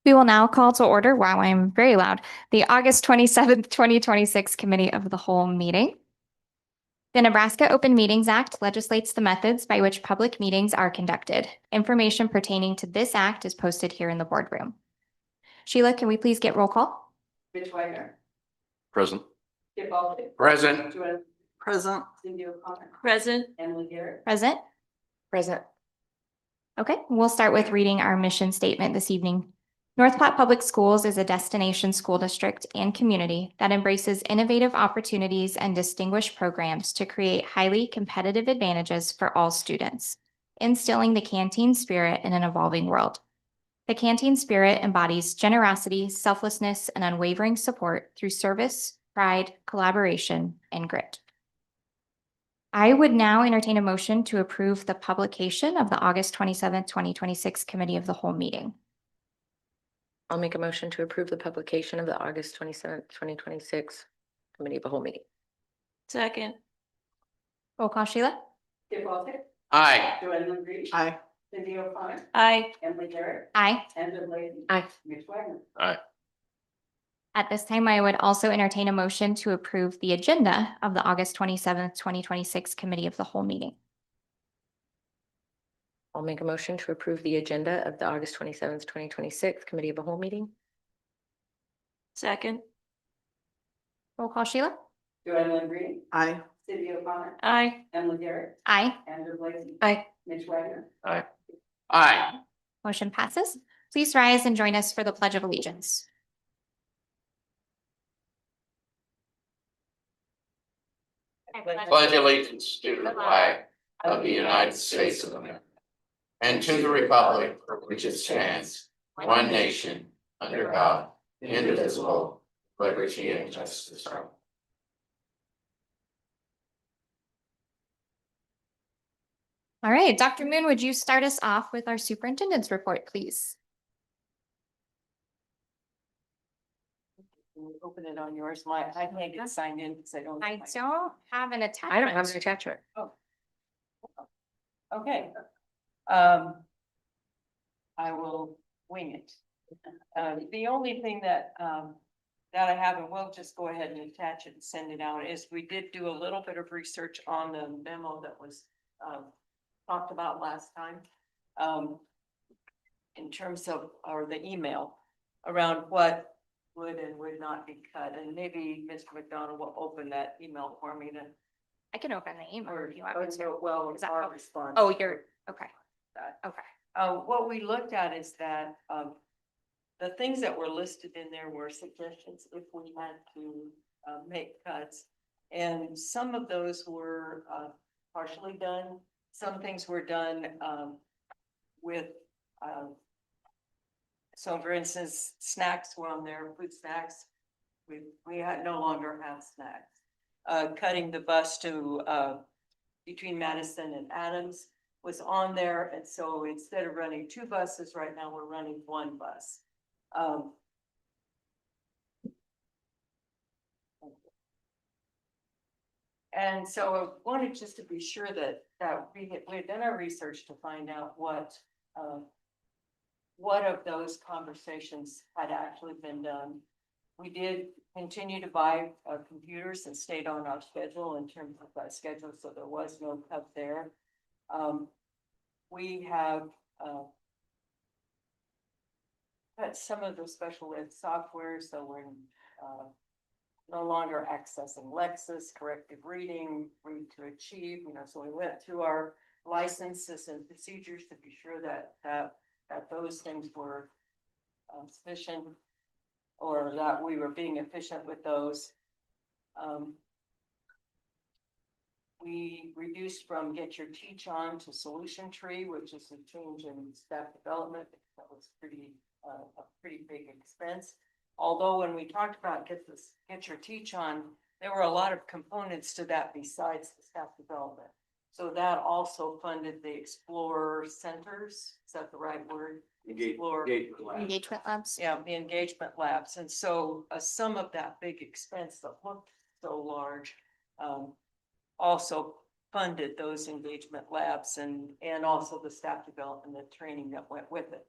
We will now call to order, wow, I'm very loud, the August 27th, 2026 Committee of the Whole meeting. The Nebraska Open Meetings Act legislates the methods by which public meetings are conducted. Information pertaining to this act is posted here in the boardroom. Sheila, can we please get roll call? Mitch Wagner. Present. Skip Ballston. Present. Joanne. Present. Cindy O'Connor. Present. Emily Garrett. Present. Present. Okay, we'll start with reading our mission statement this evening. North Platte Public Schools is a destination school district and community that embraces innovative opportunities and distinguished programs to create highly competitive advantages for all students, instilling the canteen spirit in an evolving world. The canteen spirit embodies generosity, selflessness, and unwavering support through service, pride, collaboration, and grit. I would now entertain a motion to approve the publication of the August 27th, 2026 Committee of the Whole meeting. I'll make a motion to approve the publication of the August 27th, 2026 Committee of the Whole meeting. Second. Roll call, Sheila. Skip Ballston. Aye. Joanne Green. Aye. Cindy O'Connor. Aye. Emily Garrett. Aye. Angela Blakey. Aye. Mitch Wagner. Aye. At this time, I would also entertain a motion to approve the agenda of the August 27th, 2026 Committee of the Whole meeting. I'll make a motion to approve the agenda of the August 27th, 2026 Committee of the Whole meeting. Second. Roll call, Sheila. Joanne Green. Aye. Cindy O'Connor. Aye. Emily Garrett. Aye. Angela Blakey. Aye. Mitch Wagner. Aye. Aye. Motion passes. Please rise and join us for the Pledge of Allegiance. Pledge allegiance to the flag of the United States of America and to the republic for which it stands, one nation, under God, indivisible, with liberty and justice for all. All right, Dr. Moon, would you start us off with our superintendent's report, please? Open it on yours. I can't get signed in because I don't. I don't have an attachment. I don't have an attachment. Okay. I will wing it. The only thing that I have, and we'll just go ahead and attach it and send it out, is we did do a little bit of research on the memo that was talked about last time. In terms of, or the email around what would and would not be cut, and maybe Mr. McDonald will open that email for me to. I can open the email if you Or, want me to. well, Is that our how- response. Oh, you're, okay, okay. What we looked at is that, the things that were listed in there were suggestions if we had to, make cuts. And some of those were, partially done. Some things were done, with, so for instance, snacks were on there, food snacks. We had no longer have snacks. Cutting the bus to, between Madison and Adams was on there, and so instead of running two buses right now, we're running one bus. And so I wanted just to be sure that we had done our research to find out what of those conversations had actually been done. We did continue to buy computers and stayed on our schedule in terms of that schedule, so there was no cut there. We have cut some of the special ed software, so we're no longer accessing Lexis, corrective reading, read to achieve, so we went through our licenses and procedures to be sure that those things were sufficient, or that we were being efficient with those. We reduced from Get Your Teach On to Solution Tree, which is a change in staff development. That was a pretty big expense. Although when we talked about Get Your Teach On, there were a lot of components to that besides the staff development. So that also funded the Explorer Centers. Is that the right word? Engagement labs. Yeah, the engagement labs. And so some of that big expense that looked so large also funded those engagement labs and also the staff development and training that went with it.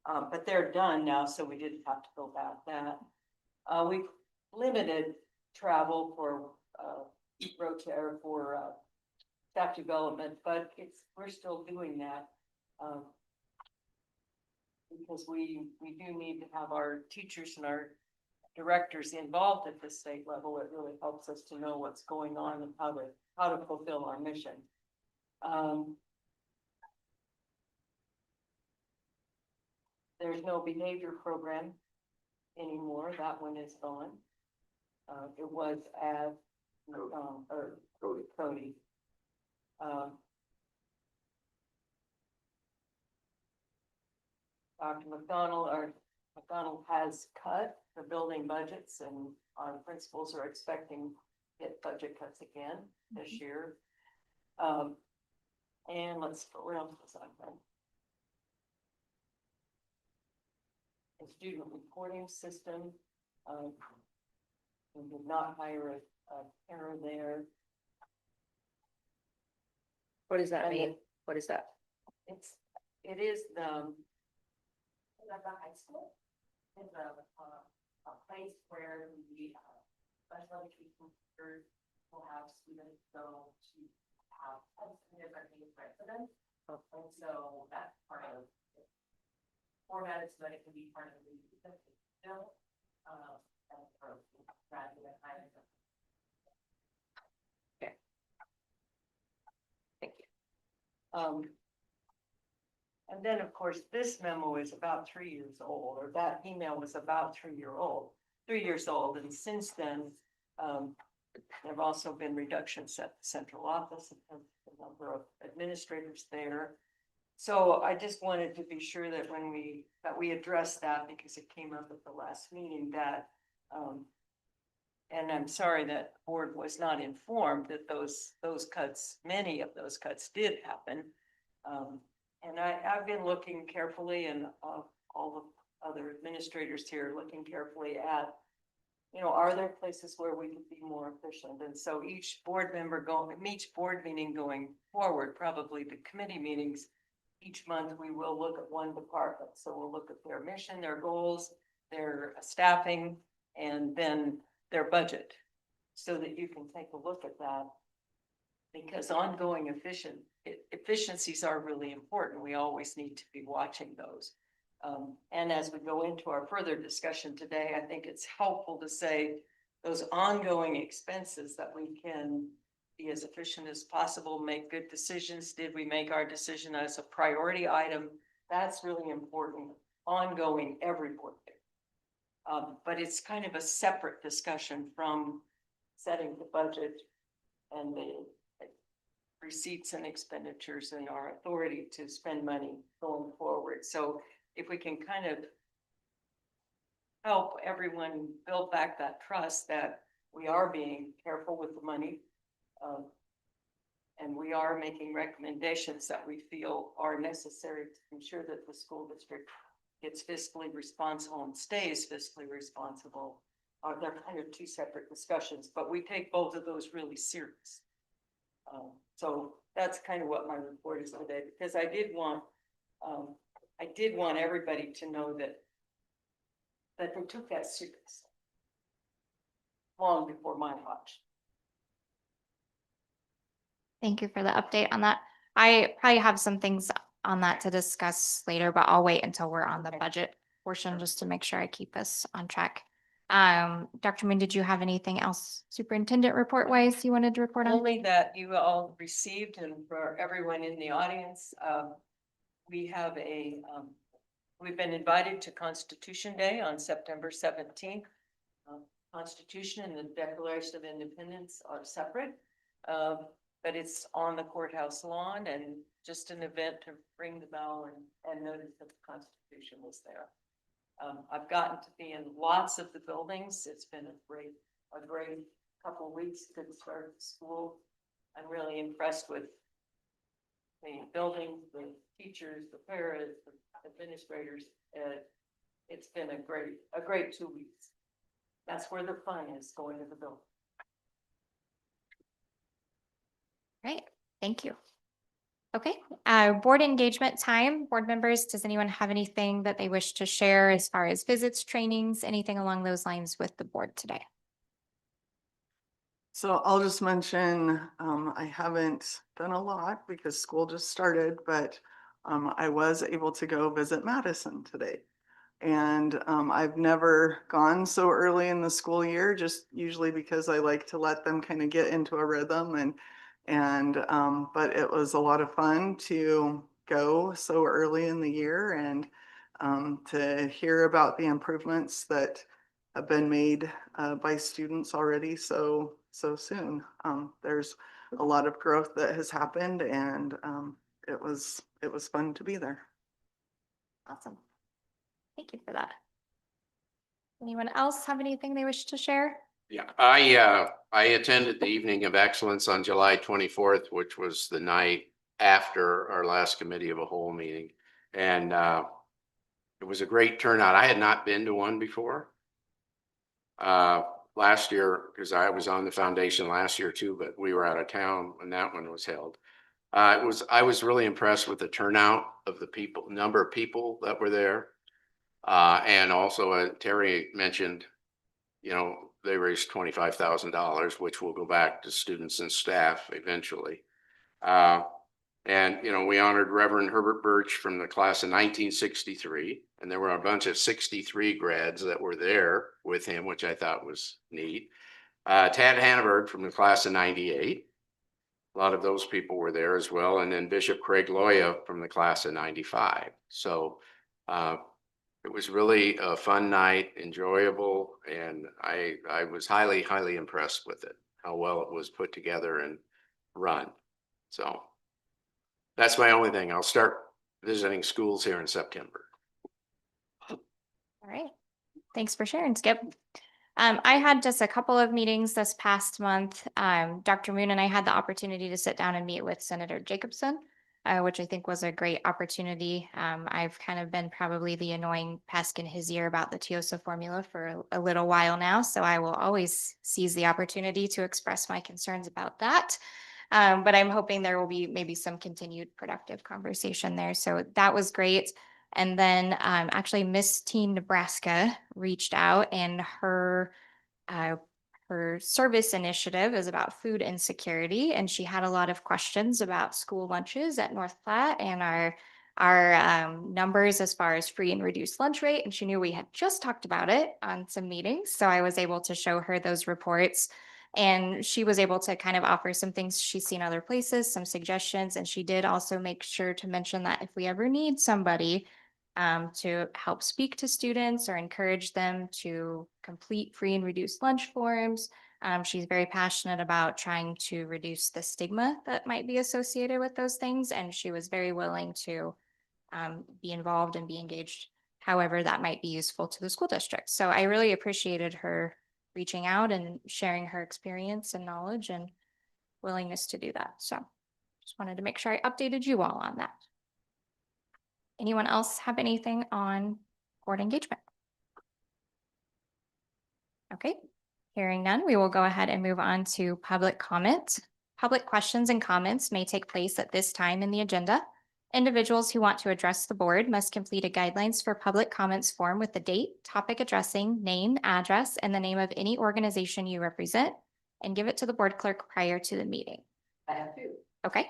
But they're done now, so we didn't have to go back that. We've limited travel for, road for, staff development, but we're still doing that. Because we do need to have our teachers and our directors involved at the state level. It really helps us to know what's going on and how to fulfill our mission. There's no behavior program anymore. That one is gone. It was as, or Cody. Dr. McDonald has cut the building budgets, and our principals are expecting to get budget cuts again this year. And let's go around this item. The student reporting system, we did not hire a error there. What does that And mean? What is that? It is the high school is a place where the special education teachers will have students go to have different needs residents. Oh. And so that's part of it. Formatted so that it can be part of the bill. And for graduate hires. Thank you. And then, of course, this memo is about 3 years old, or that email was about 3 years old, and since then, there have also been reductions at the central office, and the number of administrators there. So I just wanted to be sure that when we address that, because it came up at the last meeting, that, and I'm sorry that the board was not informed that those cuts, many of those cuts did happen. And I've been looking carefully, and all the other administrators here looking carefully at, are there places where we could be more efficient? And so each board meeting going forward, probably the committee meetings, each month we will look at one department. So we'll look at their mission, their goals, their staffing, and then their budget, so that you can take a look at that. Because ongoing efficiencies are really important. We always need to be watching those. And as we go into our further discussion today, I think it's helpful to say those ongoing expenses that we can be as efficient as possible, make good decisions. Did we make our decision as a priority item? That's really important, ongoing every board day. But it's kind of a separate discussion from setting the budget and the receipts and expenditures and our authority to spend money going forward. So if we can kind of help everyone build back that trust that we are being careful with the money, and we are making recommendations that we feel are necessary to ensure that the school district gets fiscally responsible and stays fiscally responsible. They're kind of two separate discussions, but we take both of those really serious. So that's kind of what my report is today, because I did want everybody to know that they took that serious long before my watch. Thank you for the update on that. I probably have some things on that to discuss later, but I'll wait until we're on the Okay. budget portion just to make sure I keep us on track. Dr. Moon, did you have anything else superintendent report wise you wanted to report on? Only that you all received, and for everyone in the audience, we have we've been invited to Constitution Day on September 17th. Constitution and the Declaration of Independence are separate, but it's on the courthouse lawn, and just an event to ring the bell and notice that the Constitution was there. I've gotten to be in lots of the buildings. It's been a great couple of weeks, good start to school. I'm really impressed with the buildings, the teachers, the paras, the administrators. It's been a great 2 weeks. That's where the fun is, going to the building. Great, thank you. Okay, board engagement time. Board members, does anyone have anything that they wish to share as far as visits, trainings, anything along those lines with the board today? So I'll just mention, I haven't done a lot because school just started, but I was able to go visit Madison today. And I've never gone so early in the school year, just usually because I like to let them kind of get into a rhythm but it was a lot of fun to go so early in the year and to hear about the improvements that have been made by students already so soon. There's a lot of growth that has happened and it was fun to be there. Awesome. Thank you for that. Anyone else have anything they wish to share? Yeah, I attended the Evening of Excellence on July 24th, which was the night after our last committee of a whole meeting. And it was a great turnout. I had not been to one before. Last year, because I was on the foundation last year too, but we were out of town when that one was held. I was really impressed with the turnout of the people, number of people that were there. And also Terry mentioned, you know, they raised $25,000, which will go back to students and staff eventually. And, you know, we honored Reverend Herbert Birch from the class of 1963. And there were a bunch of 63 grads that were there with him, which I thought was neat. Tad Hanneberg from the class of 98. A lot of those people were there as well. And then Bishop Craig Loya from the class of 95. So it was really a fun night, enjoyable, and I was highly, highly impressed with it, how well it was put together and run. So that's my only thing. I'll start visiting schools here in September. All right. Thanks for sharing, Skip. I had just a couple of meetings this past month. Dr. Moon and I had the opportunity to sit down and meet with Senator Jacobson, which I think was a great opportunity. I've kind of been probably the annoying pest in his ear about the TIOSA formula for a little while now, so I will always seize the opportunity to express my concerns about that. But I'm hoping there will be maybe some continued productive conversation there. So that was great. And then actually Miss Teen Nebraska reached out and her service initiative is about food insecurity. And she had a lot of questions about school lunches at North Platte and our numbers as far as free and reduced lunch rate. And she knew we had just talked about it on some meetings. So I was able to show her those reports. And she was able to kind of offer some things she's seen other places, some suggestions. And she did also make sure to mention that if we ever need somebody to help speak to students or encourage them to complete free and reduced lunch forms, she's very passionate about trying to reduce the stigma that might be associated with those things. And she was very willing to be involved and be engaged however that might be useful to the school district. So I really appreciated her reaching out and sharing her experience and knowledge and willingness to do that. So just wanted to make sure I updated you all on that. Anyone else have anything on board engagement? Okay, hearing none, we will go ahead and move on to public comment. Public questions and comments may take place at this time in the agenda. Individuals who want to address the board must complete a guidelines for public comments form with the date, topic addressing, name, address, and the name of any organization you represent, and give it to the board clerk prior to the meeting. I have two. Okay.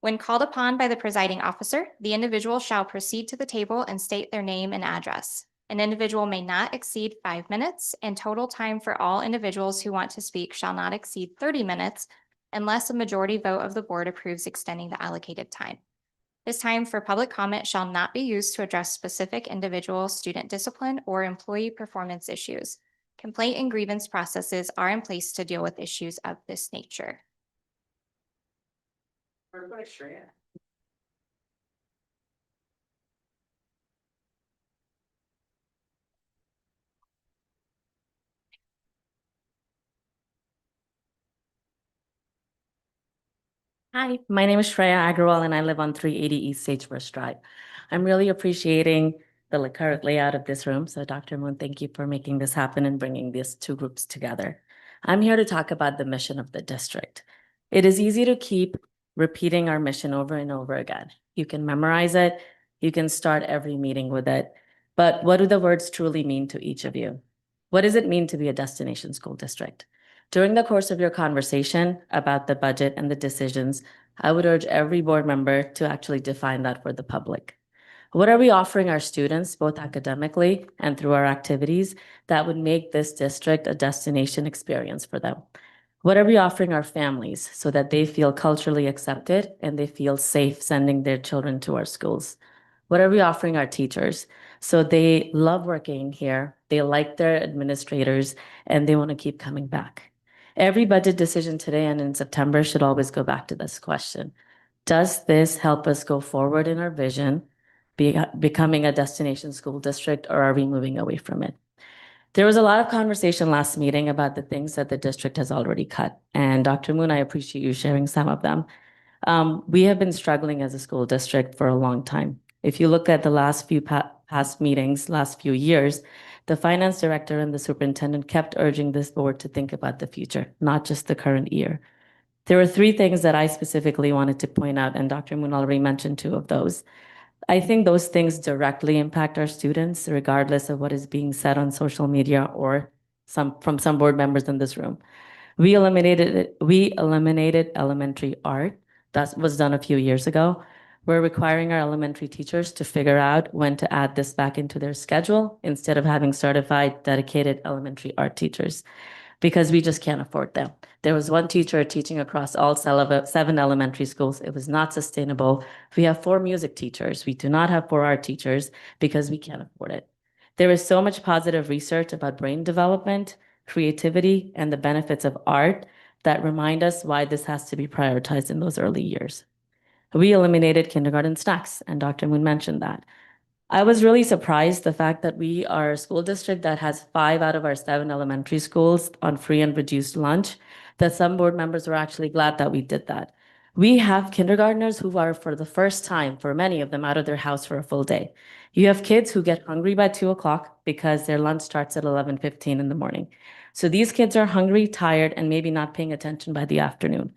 When called upon by the presiding officer, the individual shall proceed to the table and state their name and address. An individual may not exceed 5 minutes, and total time for all individuals who want to speak shall not exceed 30 minutes unless a majority vote of the board approves extending the allocated time. This time for public comment shall not be used to address specific individual student discipline or employee performance issues. Complaint and grievance processes are in place to deal with issues of this nature. Everybody, Shreya. Hi, my name is Shreya Agrawal and I live on 380 East Sagebrush Drive. I'm really appreciating the current layout of this room. So Dr. Moon, thank you for making this happen and bringing these two groups together. I'm here to talk about the mission of the district. It is easy to keep repeating our mission over and over again. You can memorize it, you can start every meeting with it, but what do the words truly mean to each of you? What does it mean to be a destination school district? During the course of your conversation about the budget and the decisions, I would urge every board member to actually define that for the public. What are we offering our students, both academically and through our activities, that would make this district a destination experience for them? What are we offering our families so that they feel culturally accepted and they feel safe sending their children to our schools? What are we offering our teachers so they love working here, they like their administrators, and they want to keep coming back? Every budget decision today and in September should always go back to this question. Does this help us go forward in our vision, becoming a destination school district, or are we moving away from it? There was a lot of conversation last meeting about the things that the district has already cut. And Dr. Moon, I appreciate you sharing some of them. We have been struggling as a school district for a long time. If you look at the last few past meetings, last few years, the finance director and the superintendent kept urging this board to think about the future, not just the current year. There were three things that I specifically wanted to point out, and Dr. Moon already mentioned two of those. I think those things directly impact our students, regardless of what is being said on social media or from some board members in this room. We eliminated elementary art. That was done a few years ago. We're requiring our elementary teachers to figure out when to add this back into their schedule instead of having certified, dedicated elementary art teachers, because we just can't afford them. There was one teacher teaching across all 7 elementary schools. It was not sustainable. We have 4 music teachers. We do not have 4 art teachers because we can't afford it. There is so much positive research about brain development, creativity, and the benefits of art that remind us why this has to be prioritized in those early years. We eliminated kindergarten snacks, and Dr. Moon mentioned that. I was really surprised the fact that we are a school district that has 5 out of our 7 elementary schools on free and reduced lunch, that some board members were actually glad that we did that. We have kindergartners who are, for the first time, for many of them, out of their house for a full day. You have kids who get hungry by 2 o'clock because their lunch starts at 11:15 in the morning. So these kids are hungry, tired, and maybe not paying attention by the afternoon.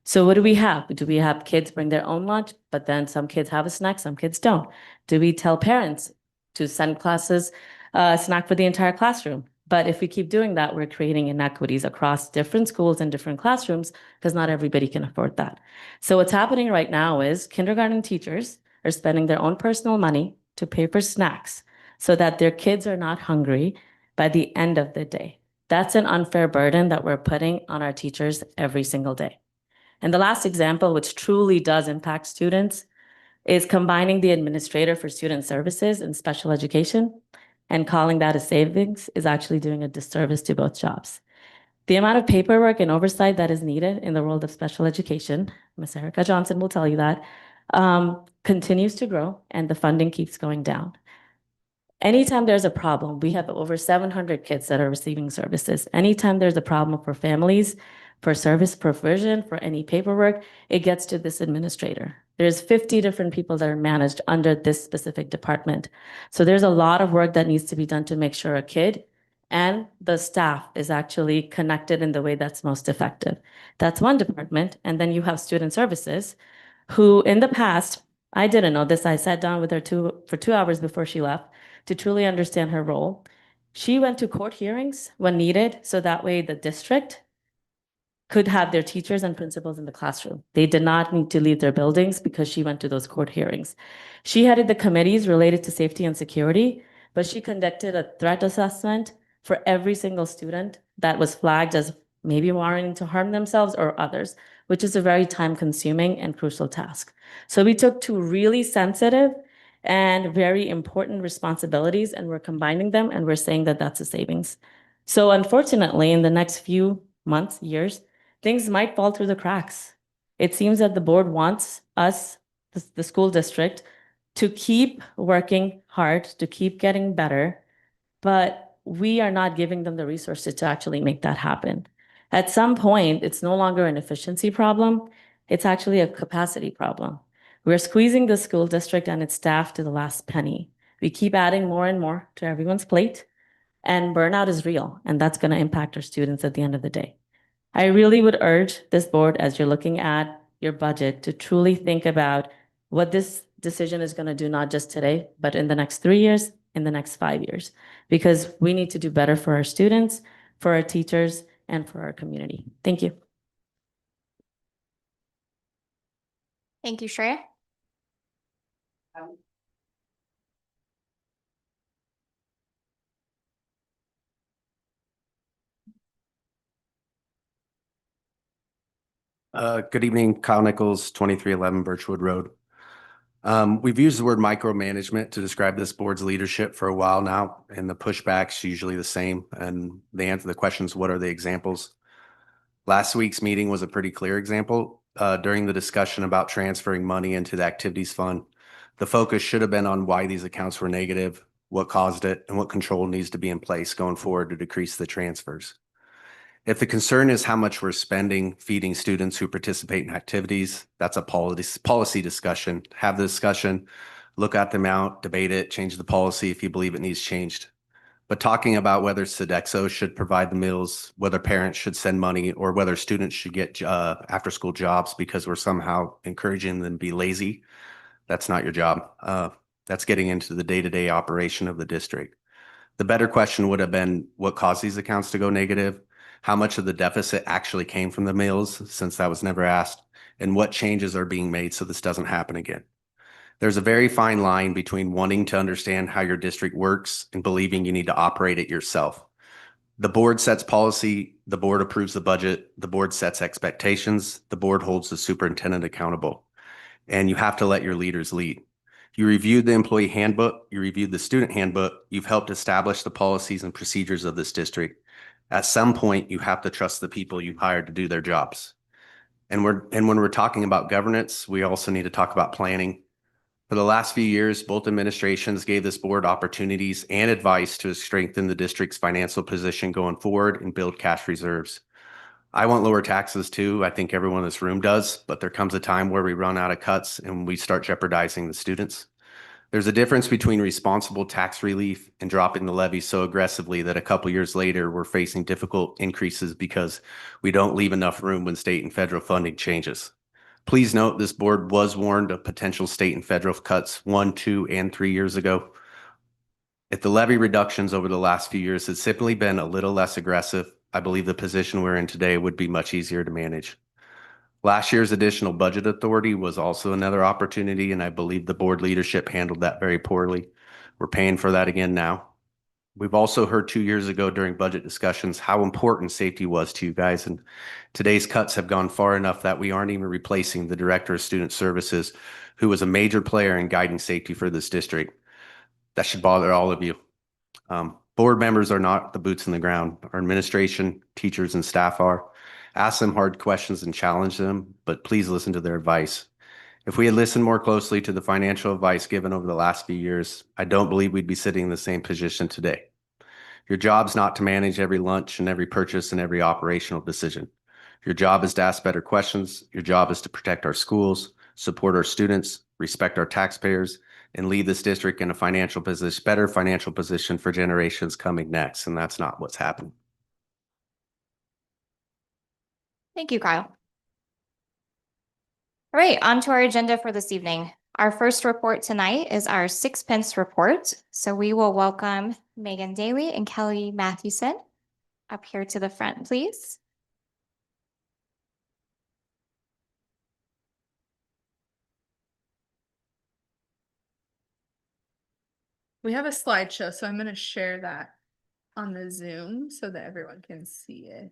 So what do we have? Do we have kids bring their own lunch, but then some kids have a snack, some kids don't? Do we tell parents to send classes snack for the entire classroom? But if we keep doing that, we're creating inequities across different schools and different classrooms because not everybody can afford that. So what's happening right now is kindergarten teachers are spending their own personal money to pay for snacks so that their kids are not hungry by the end of the day. That's an unfair burden that we're putting on our teachers every single day. And the last example, which truly does impact students, is combining the administrator for student services and special education and calling that a savings is actually doing a disservice to both jobs. The amount of paperwork and oversight that is needed in the world of special education, Ms. Erica Johnson will tell you that, continues to grow and the funding keeps going down. Anytime there's a problem, we have over 700 kids that are receiving services. Anytime there's a problem for families, for service provision, for any paperwork, it gets to this administrator. There's 50 different people that are managed under this specific department. So there's a lot of work that needs to be done to make sure a kid and the staff is actually connected in the way that's most effective. That's one department. And then you have student services, who in the past, I didn't know this. I sat down with her for 2 hours before she left to truly understand her role. She went to court hearings when needed, so that way the district could have their teachers and principals in the classroom. They did not need to leave their buildings because she went to those court hearings. She headed the committees related to safety and security, but she conducted a threat assessment for every single student that was flagged as maybe wanting to harm themselves or others, which is a very time-consuming and crucial task. So we took 2 really sensitive and very important responsibilities, and we're combining them, and we're saying that that's a savings. So unfortunately, in the next few months, years, things might fall through the cracks. It seems that the board wants us, the school district, to keep working hard, to keep getting better, but we are not giving them the resources to actually make that happen. At some point, it's no longer an efficiency problem, it's actually a capacity problem. We're squeezing the school district and its staff to the last penny. We keep adding more and more to everyone's plate, and burnout is real, and that's going to impact our students at the end of the day. I really would urge this board, as you're looking at your budget to truly think about what this decision is going to do, not just today, but in the next 3 years, in the next 5 years, because we need to do better for our students, for our teachers, and for our community. Thank you. Thank you, Shreya. Good evening, Kyle Nichols, 2311 Birchwood Road. We've used the word micromanagement to describe this board's leadership for a while now, and the pushback's usually the same. And the answer to the question is, what are the examples? Last week's meeting was a pretty clear example. During the discussion about transferring money into the activities fund, the focus should have been on why these accounts were negative, what caused it, and what control needs to be in place going forward to decrease the transfers. If the concern is how much we're spending feeding students who participate in activities, that's a policy discussion. Have the discussion, look at them out, debate it, change the policy if you believe it needs changed. But talking about whether Sodexo should provide the meals, whether parents should send money, or whether students should get after-school jobs because we're somehow encouraging them to be lazy, that's not your job. That's getting into the day-to-day operation of the district. The better question would have been, what caused these accounts to go negative? How much of the deficit actually came from the meals, since that was never asked, and what changes are being made so this doesn't happen again. There's a very fine line between wanting to understand how your district works and believing you need to operate it yourself. The board sets policy, the board approves the budget, the board sets expectations, the board holds the superintendent accountable, and you have to let your leaders lead. You reviewed the employee handbook, you reviewed the student handbook, you've helped establish the policies and procedures of this district. At some point, you have to trust the people you hired to do their jobs. And when we're talking about governance, we also need to talk about planning. For the last few years, both administrations gave this board opportunities and advice to strengthen the district's financial position going forward and build cash reserves. I want lower taxes too. I think everyone in this room does, but there comes a time where we run out of cuts and we start jeopardizing the students. There's a difference between responsible tax relief and dropping the levy so aggressively that a couple years later, we're facing difficult increases because we don't leave enough room when state and federal funding changes. Please note, this board was warned of potential state and federal cuts 1, 2, and 3 years ago. If the levy reductions over the last few years had simply been a little less aggressive, I believe the position we're in today would be much easier to manage. Last year's additional budget authority was also another opportunity, and I believe the board leadership handled that very poorly. We're paying for that again now. We've also heard 2 years ago during budget discussions how important safety was to you guys, and today's cuts have gone far enough that we aren't even replacing the Director of Student Services, who was a major player in guiding safety for this district. That should bother all of you. Board members are not the boots on the ground. Our administration, teachers, and staff are. Ask them hard questions and challenge them, but please listen to their advice. If we had listened more closely to the financial advice given over the last few years, I don't believe we'd be sitting in the same position today. Your job's not to manage every lunch and every purchase and every operational decision. Your job is to ask better questions. Your job is to protect our schools, support our students, respect our taxpayers, and leave this district in a better financial position for generations coming next. And that's not what's happening. Thank you, Kyle. All right, on to our agenda for this evening. Our first report tonight is our sixpence report. So we will welcome Megan Daly and Kelly Mathewson up here to the front, please. We have a slideshow, so I'm going to share that on the Zoom so that everyone can see it.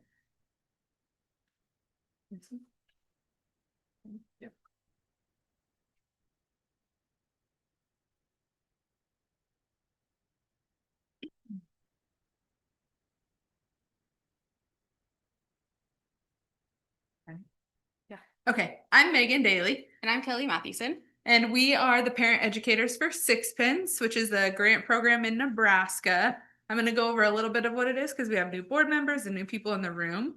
Yep. Yeah. Okay, I'm Megan Daly. And I'm Kelly Mathewson. And we are the parent educators for Sixpence, which is a grant program in Nebraska. I'm going to go over a little bit of what it is because we have new board members and new people in the room.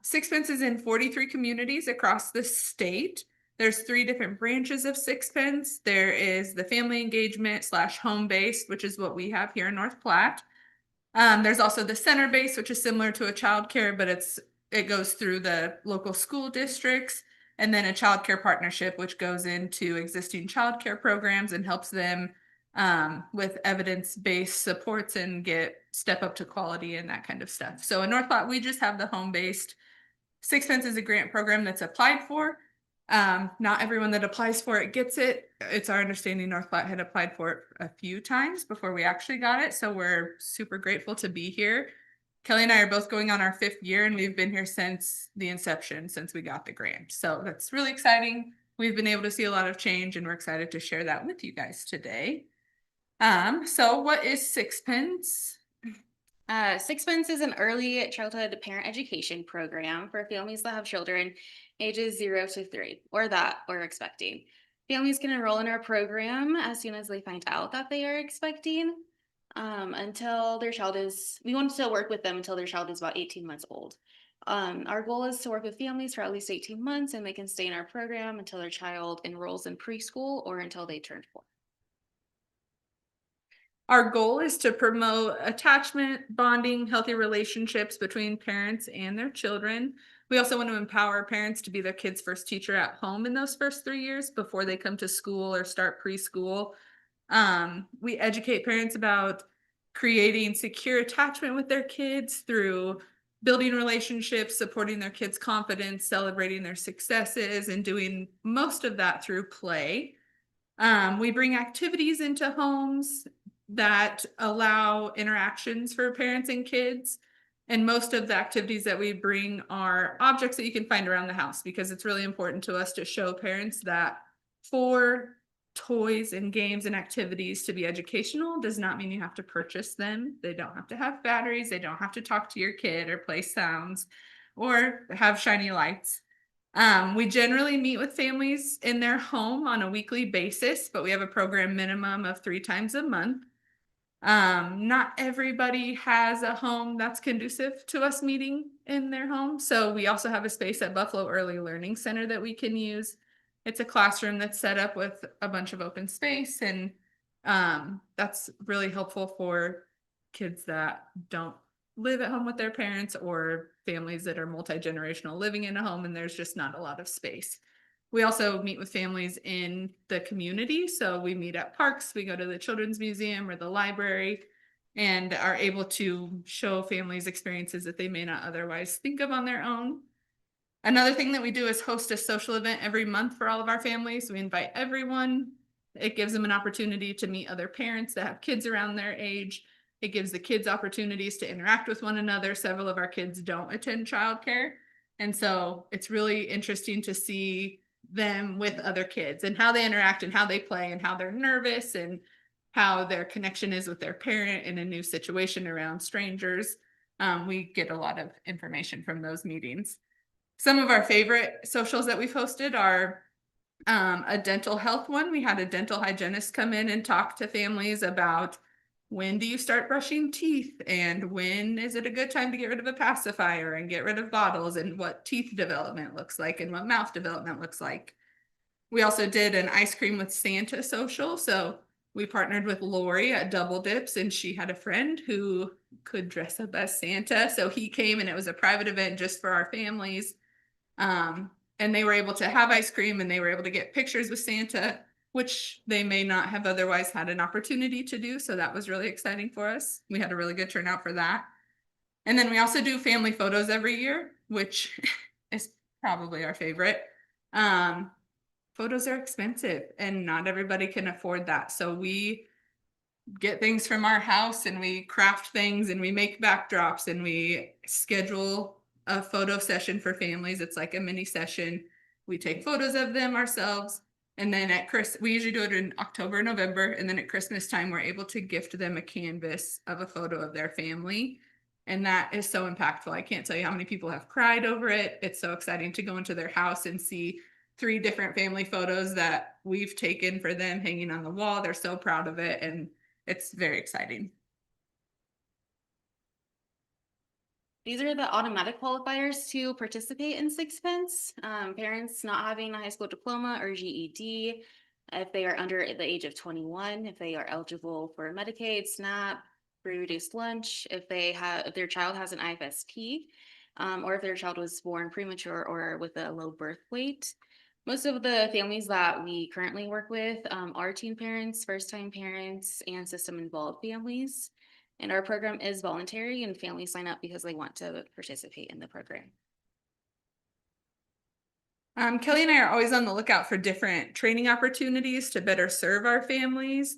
Sixpence is in 43 communities across the state. There's 3 different branches of Sixpence. There is the family engagement / home-based, which is what we have here in North Platte. There's also the center-based, which is similar to a childcare, but it goes through the local school districts. And then a childcare partnership, which goes into existing childcare programs and helps them with evidence-based supports and step up to quality and that kind of stuff. So in North Platte, we just have the home-based. Sixpence is a grant program that's applied for. Not everyone that applies for it gets it. It's our understanding North Platte had applied for it a few times before we actually got it. So we're super grateful to be here. Kelly and I are both going on our 5th year, and we've been here since the inception, since we got the grant. So that's really exciting. We've been able to see a lot of change, and we're excited to share that with you guys today. So what is Sixpence? Sixpence is an early childhood parent education program for families that have children ages 0 to 3 or that are expecting. Families can enroll in our program as soon as they find out that they are expecting until their child is, we want to work with them until their child is about 18 months old. Our goal is to work with families for at least 18 months, and they can stay in our program until their child enrolls in preschool or until they turn 4. Our goal is to promote attachment, bonding, healthy relationships between parents and their children. We also want to empower parents to be their kids' first teacher at home in those first 3 years before they come to school or start preschool. We educate parents about creating secure attachment with their kids through building relationships, supporting their kids' confidence, celebrating their successes, and doing most of that through play. We bring activities into homes that allow interactions for parents and kids. And most of the activities that we bring are objects that you can find around the house, because it's really important to us to show parents that for toys and games and activities to be educational does not mean you have to purchase them. They don't have to have batteries. They don't have to talk to your kid or play sounds or have shiny lights. We generally meet with families in their home on a weekly basis, but we have a program minimum of 3 times a month. Not everybody has a home that's conducive to us meeting in their home. So we also have a space at Buffalo Early Learning Center that we can use. It's a classroom that's set up with a bunch of open space, and that's really helpful for kids that don't live at home with their parents or families that are multi-generational living in a home and there's just not a lot of space. We also meet with families in the community. So we meet at parks, we go to the Children's Museum or the library, and are able to show families experiences that they may not otherwise think of on their own. Another thing that we do is host a social event every month for all of our families. We invite everyone. It gives them an opportunity to meet other parents that have kids around their age. It gives the kids opportunities to interact with one another. Several of our kids don't attend childcare. And so it's really interesting to see them with other kids and how they interact and how they play and how they're nervous and how their connection is with their parent in a new situation around strangers. We get a lot of information from those meetings. Some of our favorite socials that we've hosted are a dental health one. We had a dental hygienist come in and talk to families about when do you start brushing teeth and when is it a good time to get rid of a pacifier and get rid of bottles, and what teeth development looks like and what mouth development looks like. We also did an ice cream with Santa social. So we partnered with Lori at Double Dips, and she had a friend who could dress up as Santa. So he came, and it was a private event just for our families. And they were able to have ice cream, and they were able to get pictures with Santa, which they may not have otherwise had an opportunity to do. So that was really exciting for us. We had a really good turnout for that. And then we also do family photos every year, which is probably our favorite. Photos are expensive and not everybody can afford that. So we get things from our house and we craft things and we make backdrops and we schedule a photo session for families. It's like a mini session. We take photos of them ourselves. And then we usually do it in October, November. And then at Christmas time, we're able to gift them a canvas of a photo of their family. And that is so impactful. I can't tell you how many people have cried over it. It's so exciting to go into their house and see 3 different family photos that we've taken for them hanging on the wall. They're so proud of it, and it's very exciting. These are the automatic qualifiers to participate in Sixpence. Parents not having a high school diploma or GED, if they are under the age of 21, if they are eligible for Medicaid, SNAP, free reduced lunch, if their child has an IFSP, or if their child was born premature or with a low birth weight. Most of the families that we currently work with are teen parents, first-time parents, and system-involved families. And our program is voluntary, and families sign up because they want to participate in the program. Kelly and I are always on the lookout for different training opportunities to better serve our families.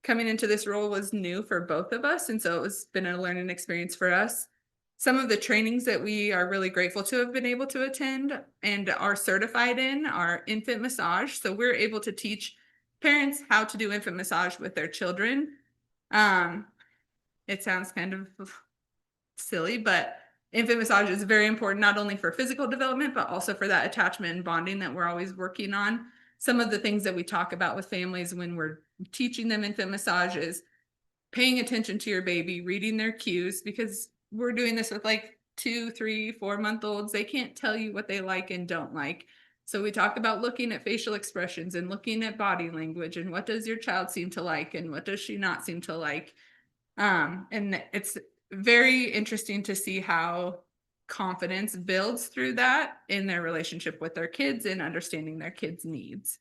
Coming into this role was new for both of us, and so it's been a learning experience for us. Some of the trainings that we are really grateful to have been able to attend and are certified in are infant massage. So we're able to teach parents how to do infant massage with their children. It sounds kind of silly, but infant massage is very important, not only for physical development, but also for that attachment and bonding that we're always working on. Some of the things that we talk about with families when we're teaching them infant massage is paying attention to your baby, reading their cues, because we're doing this with like 2, 3, 4-month-olds. They can't tell you what they like and don't like. So we talk about looking at facial expressions and looking at body language and what does your child seem to like and what does she not seem to like. And it's very interesting to see how confidence builds through that in their relationship with their kids and understanding their kids' needs.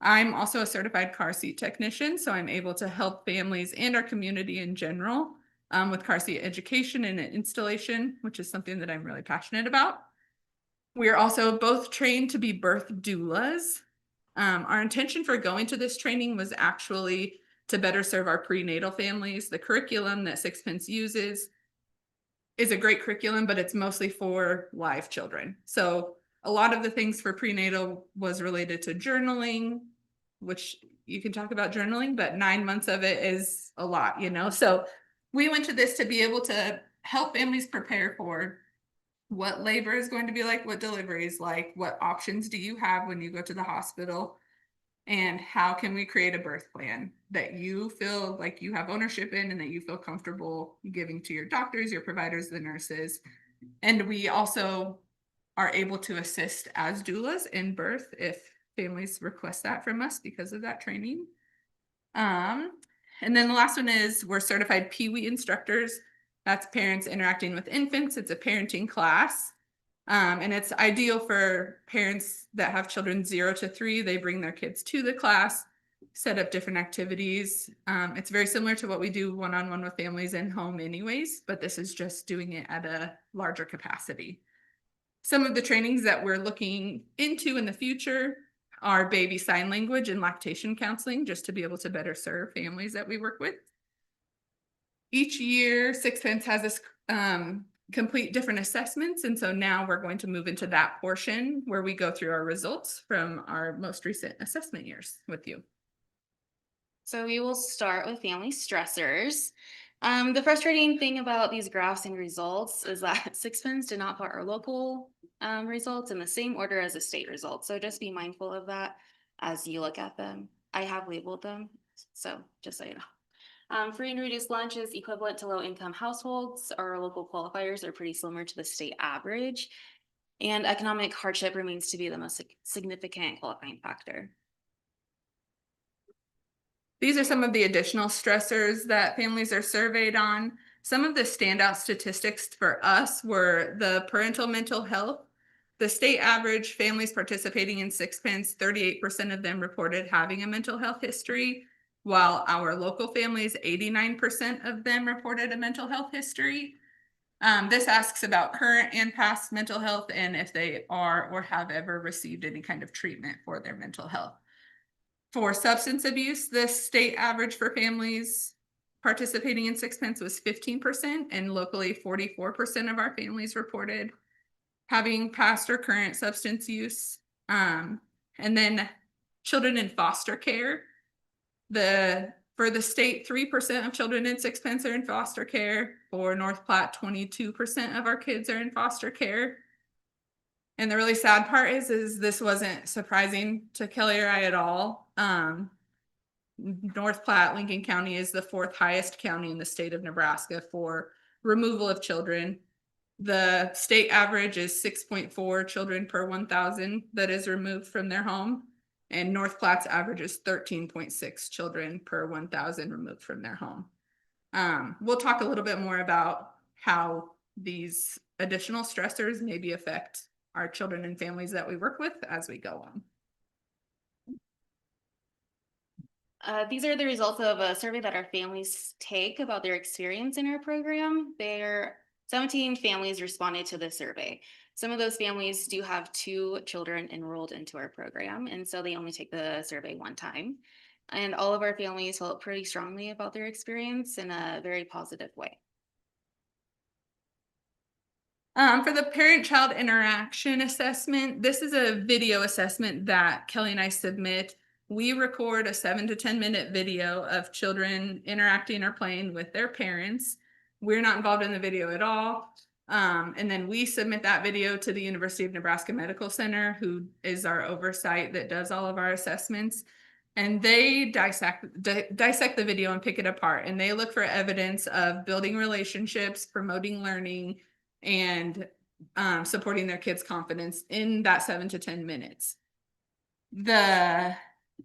I'm also a certified car seat technician, so I'm able to help families and our community in general with car seat education and installation, which is something that I'm really passionate about. We are also both trained to be birth doulas. Our intention for going to this training was actually to better serve our prenatal families. The curriculum that Sixpence uses is a great curriculum, but it's mostly for live children. So a lot of the things for prenatal was related to journaling, which you can talk about journaling, but 9 months of it is a lot, you know? So we went to this to be able to help families prepare for what labor is going to be like, what delivery is like, what options do you have when you go to the hospital, and how can we create a birth plan that you feel like you have ownership in and that you feel comfortable giving to your doctors, your providers, the nurses. And we also are able to assist as doulas in birth if families request that from us because of that training. And then the last one is we're certified PWE instructors. That's parents interacting with infants. It's a parenting class. And it's ideal for parents that have children 0 to 3. They bring their kids to the class, set up different activities. It's very similar to what we do one-on-one with families in home anyways, but this is just doing it at a larger capacity. Some of the trainings that we're looking into in the future are baby sign language and lactation counseling, just to be able to better serve families that we work with. Each year, Sixpence has us complete different assessments, and so now we're going to move into that portion where we go through our results from our most recent assessment years with you. So we will start with family stressors. The frustrating thing about these graphs and results is that Sixpence did not put our local results in the same order as the state results. So just be mindful of that as you look at them. I have labeled them, so just so you know. Free and reduced lunch is equivalent to low-income households. Our local qualifiers are pretty similar to the state average. And economic hardship remains to be the most significant qualifying factor. These are some of the additional stressors that families are surveyed on. Some of the standout statistics for us were the parental mental health. The state average families participating in Sixpence, 38% of them reported having a mental health history, while our local families, 89% of them reported a mental health history. This asks about current and past mental health and if they are or have ever received any kind of treatment for their mental health. For substance abuse, the state average for families participating in Sixpence was 15%, and locally 44% of our families reported having past or current substance use. And then children in foster care, for the state, 3% of children in Sixpence are in foster care. For North Platte, 22% of our kids are in foster care. And the really sad part is this wasn't surprising to Kelly or I at all. North Platte, Lincoln County is the 4th highest county in the state of Nebraska for removal of children. The state average is 6.4 children per 1,000 that is removed from their home. And North Platte's average is 13.6 children per 1,000 removed from their home. We'll talk a little bit more about how these additional stressors maybe affect our children and families that we work with as we go on. These are the results of a survey that our families take about their experience in our program. 17 families responded to the survey. Some of those families do have 2 children enrolled into our program, and so they only take the survey one time. And all of our families felt pretty strongly about their experience in a very positive way. For the parent-child interaction assessment, this is a video assessment that Kelly and I submit. We record a 7 to 10 minute video of children interacting or playing with their parents. We're not involved in the video at all. And then we submit that video to the University of Nebraska Medical Center, who is our oversight that does all of our assessments. And they dissect the video and pick it apart. And they look for evidence of building relationships, promoting learning, and supporting their kids' confidence in that 7 to 10 minutes. The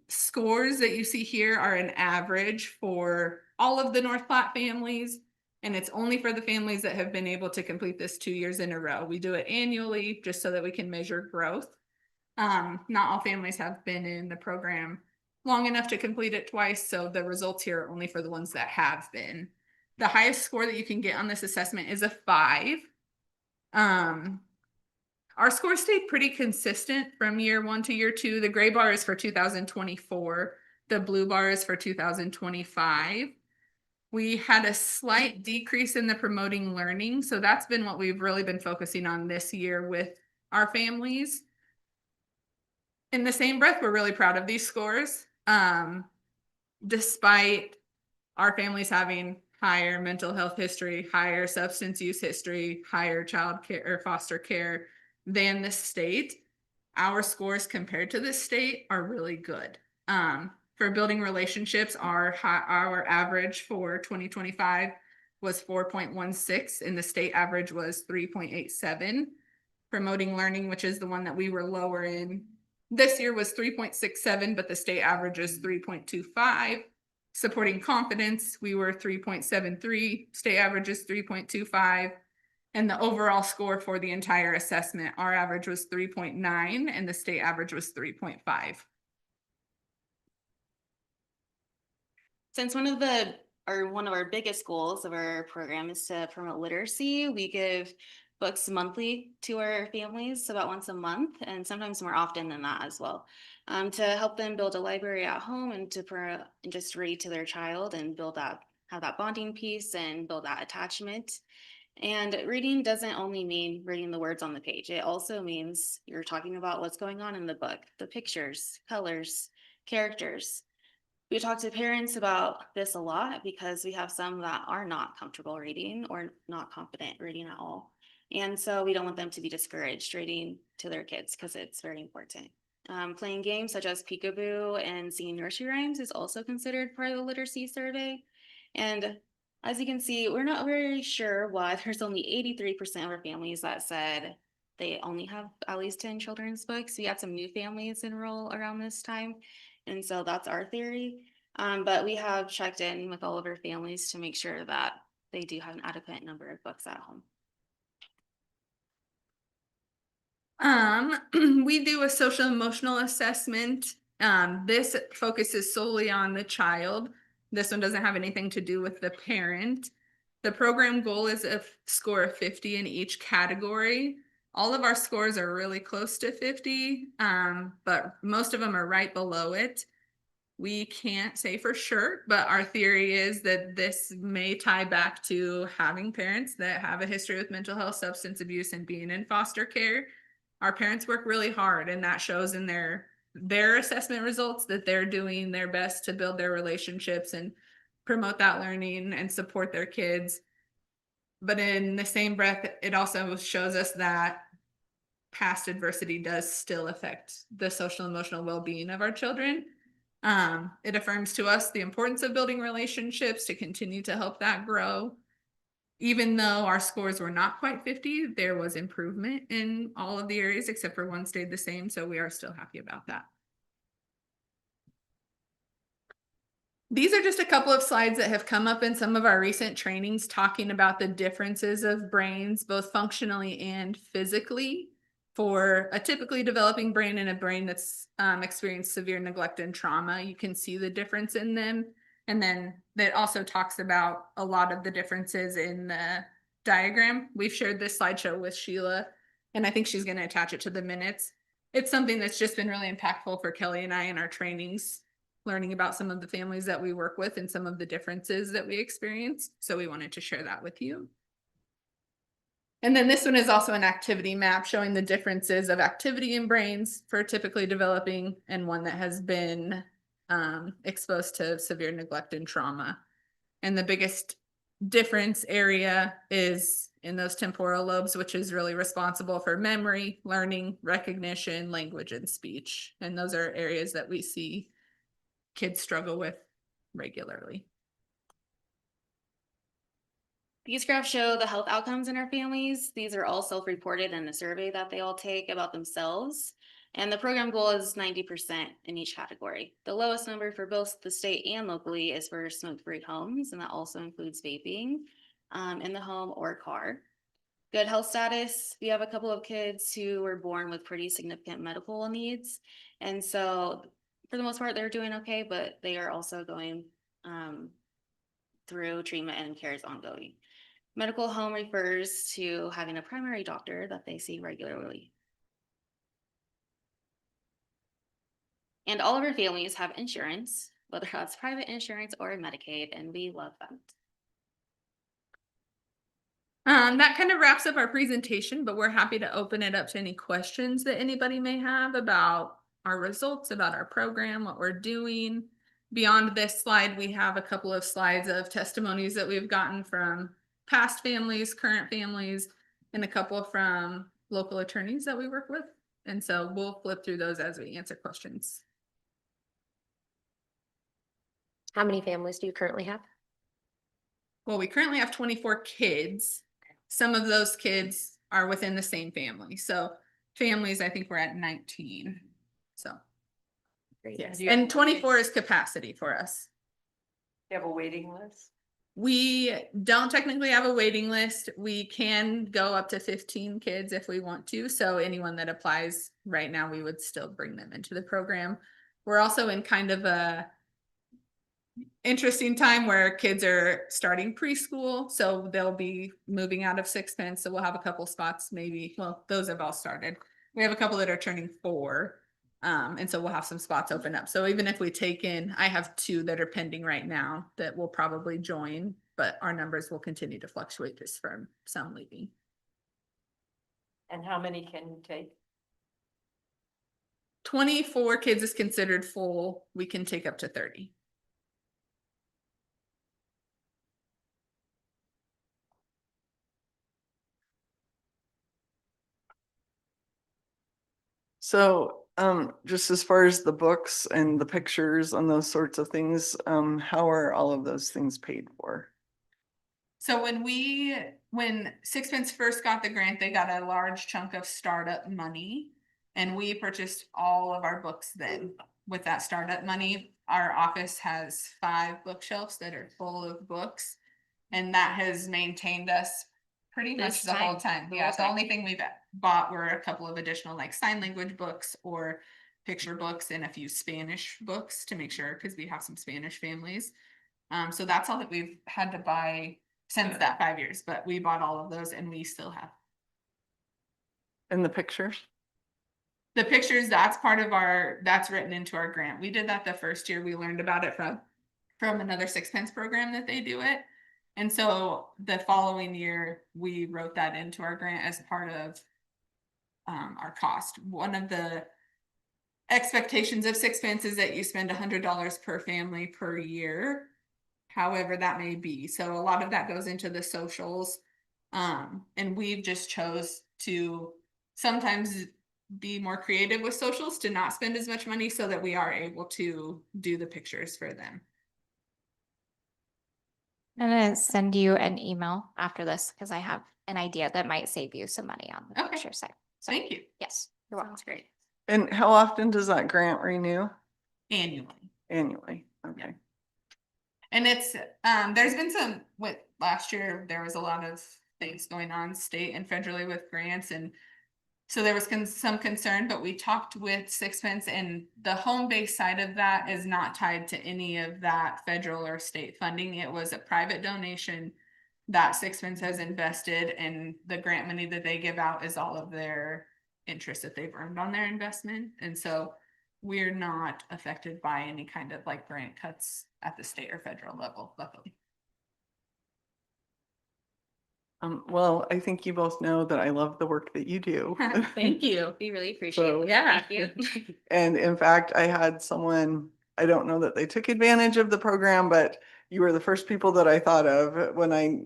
scores that you see here are an average for all of the North Platte families, and it's only for the families that have been able to complete this 2 years in a row. We do it annually just so that we can measure growth. Not all families have been in the program long enough to complete it twice, so the results here are only for the ones that have been. The highest score that you can get on this assessment is a 5. Our score stayed pretty consistent from year 1 to year 2. The gray bar is for 2024. The blue bar is for 2025. We had a slight decrease in the promoting learning. So that's been what we've really been focusing on this year with our families. In the same breath, we're really proud of these scores. Despite our families having higher mental health history, higher substance use history, higher child care or foster care than the state, our scores compared to the state are really good. For building relationships, our average for 2025 was 4.16 and the state average was 3.87. Promoting learning, which is the one that we were lower in this year, was 3.67, but the state average is 3.25. Supporting confidence, we were 3.73, state average is 3.25, and the overall score for the entire assessment, our average was 3.9 and the state average was 3.5. Since one of our biggest goals of our program is to promote literacy, we give books monthly to our families, about once a month, and sometimes more often than that as well, to help them build a library at home and to just read to their child and have that bonding piece and build that attachment. And reading doesn't only mean reading the words on the page. It also means you're talking about what's going on in the book, the pictures, colors, characters. We talk to parents about this a lot because we have some that are not comfortable reading or not confident reading at all. And so we don't want them to be discouraged reading to their kids because it's very important. Playing games such as peekaboo and singing nursery rhymes is also considered part of the literacy survey. And as you can see, we're not very sure why there's only 83% of our families that said they only have at least 10 children's books. We had some new families enroll around this time. And so that's our theory. But we have checked in with all of our families to make sure that they do have an adequate number of books at home. We do a social emotional assessment. This focuses solely on the child. This one doesn't have anything to do with the parent. The program goal is a score of 50 in each category. All of our scores are really close to 50, but most of them are right below it. We can't say for sure, but our theory is that this may tie back to having parents that have a history with mental health, substance abuse, and being in foster care. Our parents work really hard, and that shows in their assessment results that they're doing their best to build their relationships and promote that learning and support their kids. But in the same breath, it also shows us that past adversity does still affect the social and emotional well-being of our children. It affirms to us the importance of building relationships to continue to help that grow. Even though our scores were not quite 50, there was improvement in all of the areas except for one stayed the same. So we are still happy about that. These are just a couple of slides that have come up in some of our recent trainings talking about the differences of brains, both functionally and physically, for a typically developing brain and a brain that's experienced severe neglect and trauma. You can see the difference in them. And then that also talks about a lot of the differences in the diagram. We've shared this slideshow with Sheila, and I think she's going to attach it to the minutes. It's something that's just been really impactful for Kelly and I in our trainings, learning about some of the families that we work with and some of the differences that we experience. So we wanted to share that with you. And then this one is also an activity map showing the differences of activity in brains for typically developing and one that has been exposed to severe neglect and trauma. And the biggest difference area is in those temporal lobes, which is really responsible for memory, learning, recognition, language, and speech. And those are areas that we see kids struggle with regularly. These graphs show the health outcomes in our families. These are all self-reported in a survey that they all take about themselves. And the program goal is 90% in each category. The lowest number for both the state and locally is for smoke-free homes, and that also includes vaping in the home or car. Good health status, we have a couple of kids who were born with pretty significant medical needs. And so for the most part, they're doing okay, but they are also going through treatment and care is ongoing. Medical home refers to having a primary doctor that they see regularly. And all of our families have insurance, whether that's private insurance or Medicaid, and we love that. That kind of wraps up our presentation, but we're happy to open it up to any questions that anybody may have about our results, about our program, what we're doing. Beyond this slide, we have a couple of slides of testimonies that we've gotten from past families, current families, and a couple from local attorneys that we work with. And so we'll flip through those as we answer questions. How many families do you currently have? Well, we currently have 24 kids. Some of those kids are within the same family. So families, I think we're at 19. So yes, and 24 is capacity for us. You have a waiting list? We don't technically have a waiting list. We can go up to 15 kids if we want to. So anyone that applies right now, we would still bring them into the program. We're also in kind of a interesting time where kids are starting preschool, so they'll be moving out of sixpence. So we'll have a couple spots, maybe. Well, those have all started. We have a couple that are turning 4, and so we'll have some spots open up. So even if we take in, I have 2 that are pending right now that will probably join, but our numbers will continue to fluctuate just from some leaving. And how many can you take? 24 kids is considered full. We can take up to 30. So, just as far as the books and the pictures and those sorts of things, how are all of those things paid for? So when Sixpence first got the grant, they got a large chunk of startup money, and we purchased all of our books then. With that startup money, our office has 5 bookshelves that are full of books, and that has maintained us pretty much This the whole time, time. the Yeah, whole the time. only thing we've bought were a couple of additional like sign language books or picture books and a few Spanish books to make sure, because we have some Spanish families. So that's all that we've had to buy since that 5 years, but we bought all of those and we still have. And the pictures? The pictures, that's part of that's written into our grant. We did that the first year. We learned about it from another Sixpence program that they do it. And so the following year, we wrote that into our grant as part of our cost. One of the expectations of Sixpence is that you spend $100 per family per year, however that may be. So a lot of that goes into the socials. And we've just chose to sometimes be more creative with socials to not spend as much money so that we are able to do the pictures for them. I'm gonna send you an email after this because I have an idea that might save you some money on the Okay. picture side. So, Thank you. yes, you're welcome. Sounds great. And how often does that grant renew? Annually. Annually, okay. And it's, there's been some, with last year, there was a lot of things going on state and federally with grants, and so there was some concern, but we talked with Sixpence, and the home base side of that is not tied to any of that federal or state funding. It was a private donation that Sixpence has invested, and the grant money that they give out is all of their interest that they've earned on their investment. And so we're not affected by any kind of like grant cuts at the state or federal level, luckily. Well, I think you both know that I love the work that you do. Thank you. We really appreciate So- it. Yeah. Thank you. And in fact, I had someone, I don't know that they took advantage of the program, but you were the first people that I thought of when I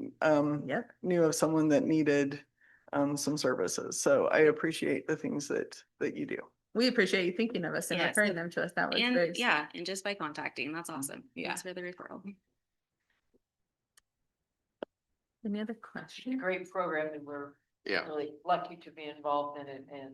Yep. knew of someone that needed some services. So I appreciate the things that you do. We appreciate you thinking of us and Yes. referring them to us. That was very. And yeah, and just by contacting, that's awesome. Yeah. Thanks for the referral. Any other It's a questions? great program and we're Yeah. really lucky to be involved in it and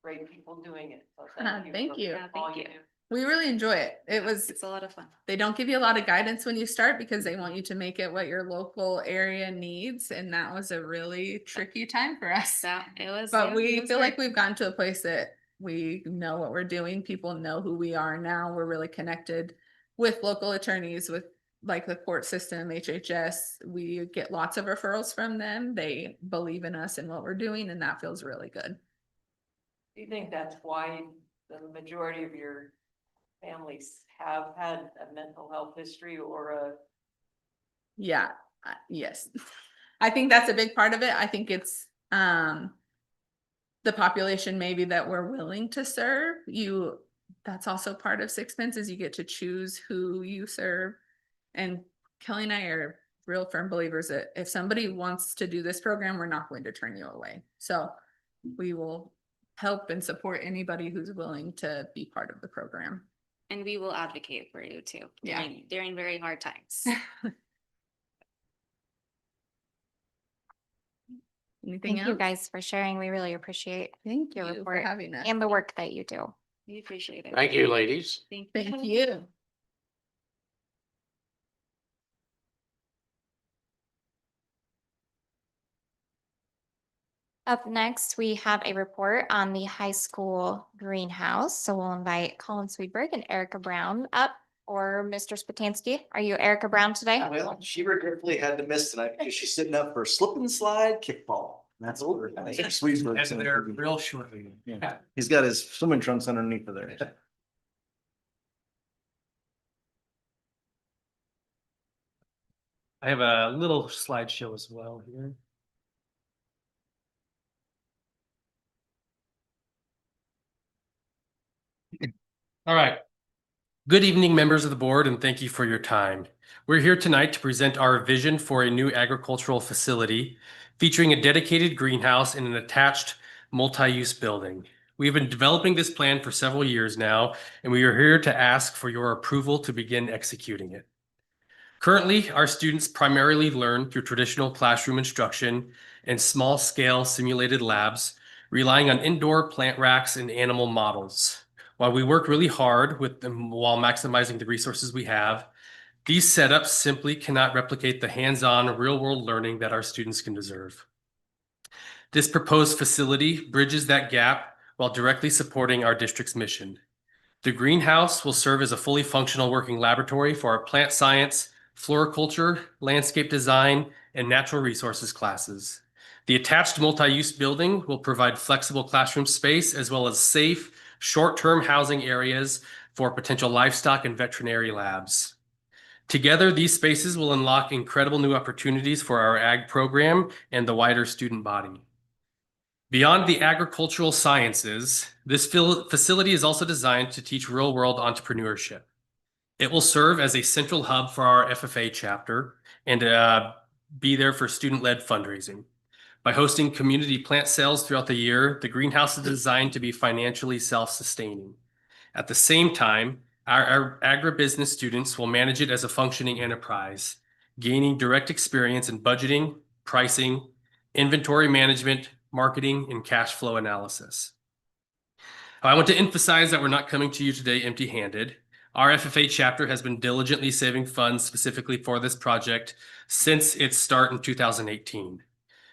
great people doing it. So Thank for you. Yeah, all thank you. do. We really enjoy it. It was, It's a lot of fun. they don't give you a lot of guidance when you start because they want you to make it what your local area needs. And that was a really tricky time for us. So it was. But yeah, we it was feel hard. like we've gotten to a place that we know what we're doing. People know who we are now. We're really connected with local attorneys, with like the court system, HHS. We get lots of referrals from them. They believe in us and what we're doing, and that feels really good. Do you think that's why the majority of your families have had a mental health history or a? Yeah, yes. I think that's a big part of it. I think it's the population maybe that we're willing to serve. That's also part of Sixpence, is you get to choose who you serve. And Kelly and I are real firm believers that if somebody wants to do this program, we're not going to turn you away. So we will help and support anybody who's willing to be part of the program. And we will advocate for you too. Yeah. During very hard times. Anything Thank else? you guys for sharing. We really appreciate Thank your you for report having us. and the work that you do. We appreciate it. Thank you, ladies. Thank you. Up next, we have a report on the high school greenhouse. So we'll invite Colin Swedberg and Erica Brown up, or Mr. Spatansky. Are you Erica Brown today? Well, she regretfully had to miss tonight because she's sitting up for slip and slide kickball. That's what we're. Swedesburg's And gonna they're do. real shortly. Yeah. He's got his swimming trunks underneath of there. I have a little slideshow as well here. All right. Good evening, members of the board, and thank you for your time. We're here tonight to present our vision for a new agricultural facility featuring a dedicated greenhouse and an attached multi-use building. We've been developing this plan for several years now, and we are here to ask for your approval to begin executing it. Currently, our students primarily learn through traditional classroom instruction and small-scale simulated labs, relying on indoor plant racks and animal models. While we work really hard with them while maximizing the resources we have, these setups simply cannot replicate the hands-on real-world learning that our students can deserve. This proposed facility bridges that gap while directly supporting our district's mission. The greenhouse will serve as a fully functional working laboratory for our plant science, floriculture, landscape design, and natural resources classes. The attached multi-use building will provide flexible classroom space as well as safe, short-term housing areas for potential livestock and veterinary labs. Together, these spaces will unlock incredible new opportunities for our ag program and the wider student body. Beyond the agricultural sciences, this facility is also designed to teach real-world entrepreneurship. It will serve as a central hub for our FFA chapter and be there for student-led fundraising. By hosting community plant sales throughout the year, the greenhouse is designed to be financially self-sustaining. At the same time, our agribusiness students will manage it as a functioning enterprise, gaining direct experience in budgeting, pricing, inventory management, marketing, and cash flow analysis. I want to emphasize that we're not coming to you today empty-handed. Our FFA chapter has been diligently saving funds specifically for this project since its start in 2018.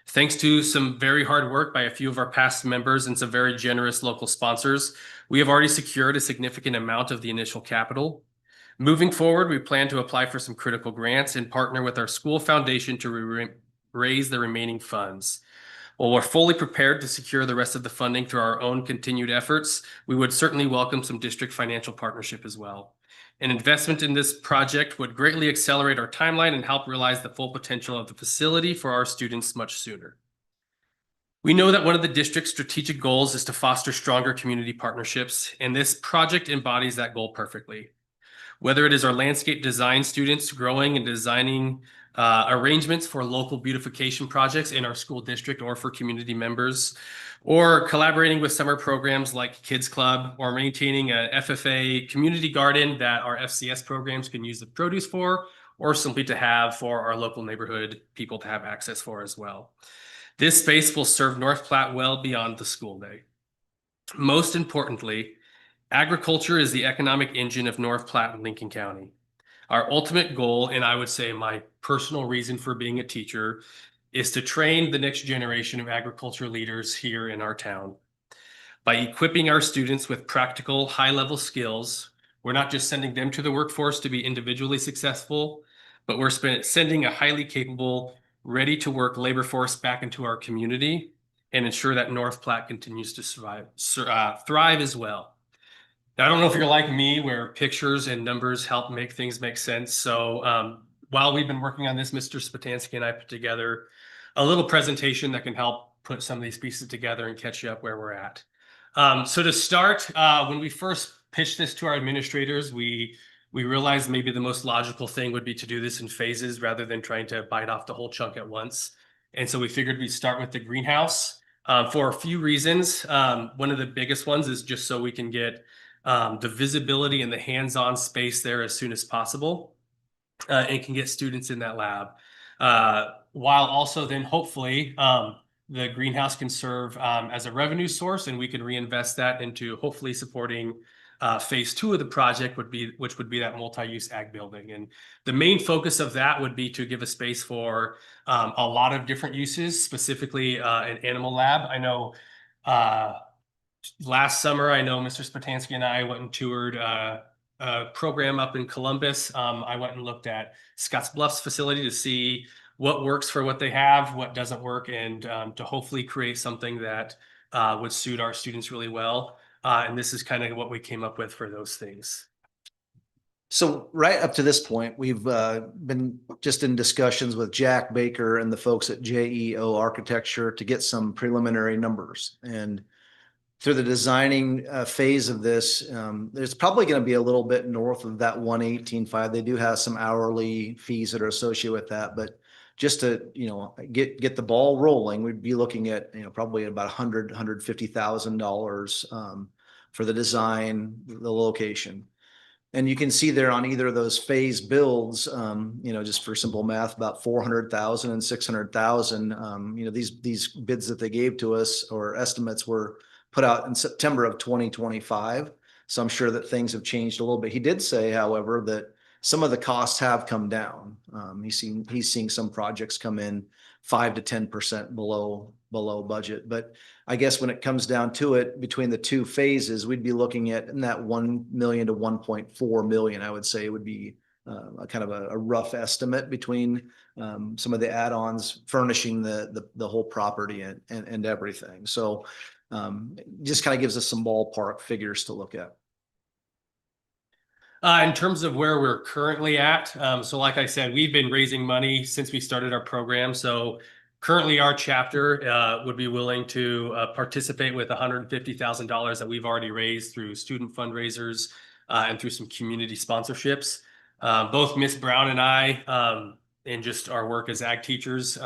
Thanks to some very hard work by a few of our past members and some very generous local sponsors, we have already secured a significant amount of the initial capital. Moving forward, we plan to apply for some critical grants and partner with our school foundation to raise the remaining funds. While we're fully prepared to secure the rest of the funding through our own continued efforts, we would certainly welcome some district financial partnership as well. An investment in this project would greatly accelerate our timeline and help realize the full potential of the facility for our students much sooner. We know that one of the district's strategic goals is to foster stronger community partnerships, and this project embodies that goal perfectly. Whether it is our landscape design students growing and designing arrangements for local beautification projects in our school district or for community members, or collaborating with summer programs like Kids Club, or maintaining a FFA community garden that our FCS programs can use the produce for, or simply to have for our local neighborhood people to have access for as well. This space will serve North Platte well beyond the school day. Most importantly, agriculture is the economic engine of North Platte and Lincoln County. Our ultimate goal, and I would say my personal reason for being a teacher, is to train the next generation of agriculture leaders here in our town. By equipping our students with practical, high-level skills, we're not just sending them to the workforce to be individually successful, but we're sending a highly capable, ready-to-work labor force back into our community and ensure that North Platte continues to thrive as well. Now, I don't know if you're like me, where pictures and numbers help make things make sense. So while we've been working on this, Mr. Spatansky and I put together a little presentation that can help put some of these pieces together and catch you up where we're at. So to start, when we first pitched this to our administrators, we realized maybe the most logical thing would be to do this in phases rather than trying to bite off the whole chunk at once. And so we figured we'd start with the greenhouse for a few reasons. One of the biggest ones is just so we can get the visibility and the hands-on space there as soon as possible, and can get students in that lab. While also then hopefully the greenhouse can serve as a revenue source, and we can reinvest that into hopefully supporting phase 2 of the project, which would be that multi-use ag building. And the main focus of that would be to give a space for a lot of different uses, specifically an animal lab. I know last summer, I know Mr. Spatansky and I went and toured a program up in Columbus. I went and looked at Scotts Bluff's facility to see what works for what they have, what doesn't work, and to hopefully create something that would suit our students really well. And this is kind of what we came up with for those things. So right up to this point, we've been just in discussions with Jack Baker and the folks at JEO Architecture to get some preliminary numbers. And through the designing phase of this, there's probably going to be a little bit north of that 118.5. They do have some hourly fees that are associated with that, but just to get the ball rolling, we'd be looking at probably about $150,000 for the design, the location. And you can see there on either of those phase builds, just for simple math, about 400,000 and 600,000. These bids that they gave to us, or estimates, were put out in September of 2025. So I'm sure that things have changed a little bit. He did say, however, that some of the costs have come down. He's seeing some projects come in 5 to 10% below budget. But I guess when it comes down to it, between the two phases, we'd be looking at in that 1 million to 1.4 million. I would say it would be a kind of a rough estimate between some of the add-ons, furnishing the whole property and everything. So just kind of gives us some ballpark figures to look at. In terms of where we're currently at, so like I said, we've been raising money since we started our program. So currently our chapter would be willing to participate with $150,000 that we've already raised through student fundraisers and through some community sponsorships. Both Miss Brown and I, in just our work as ag teachers,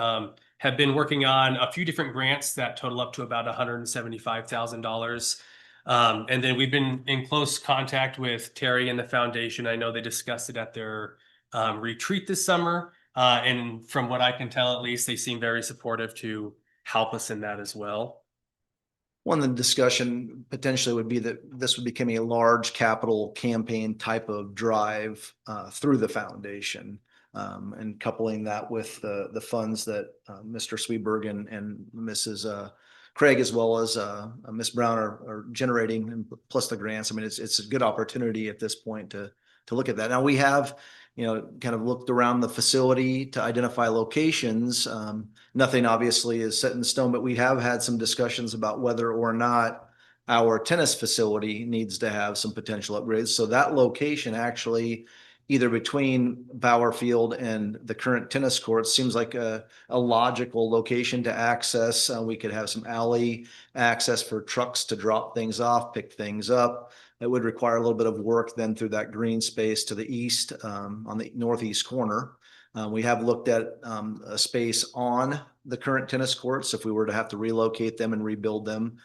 have been working on a few different grants that total up to about $175,000. And then we've been in close contact with Terry and the foundation. I know they discussed it at their retreat this summer. And from what I can tell, at least, they seem very supportive to help us in that as well. One of the discussion potentially would be that this would become a large capital campaign type of drive through the foundation. And coupling that with the funds that Mr. Sweberg and Mrs. Craig, as well as Ms. Brown are generating, and plus the grants. I mean, it's a good opportunity at this point to look at that. Now we have, kind of looked around the facility to identify locations. Nothing obviously is set in stone, but we have had some discussions about whether or not our tennis facility needs to have some potential upgrades. So that location actually, either between Bauer Field and the current tennis courts, seems like a logical location to access. We could have some alley access for trucks to drop things off, pick things up. It would require a little bit of work then through that green space to the east, on the northeast corner. We have looked at a space on the current tennis courts if we were to have to relocate them and rebuild them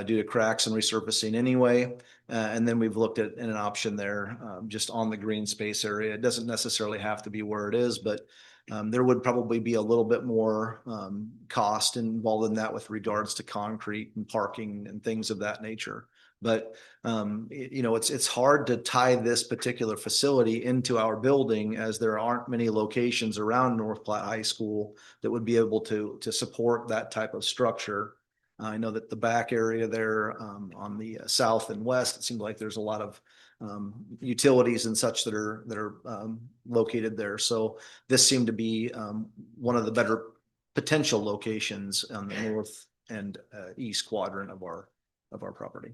due to cracks and resurfacing anyway. And then we've looked at an option there just on the green space area. It doesn't necessarily have to be where it is, but there would probably be a little bit more cost involved in that with regards to concrete and parking and things of that nature. But it's hard to tie this particular facility into our building, as there aren't many locations around North Platte High School that would be able to support that type of structure. I know that the back area there on the south and west, it seems like there's a lot of utilities and such that are located there. So this seemed to be one of the better potential locations on the north and east quadrant of our property.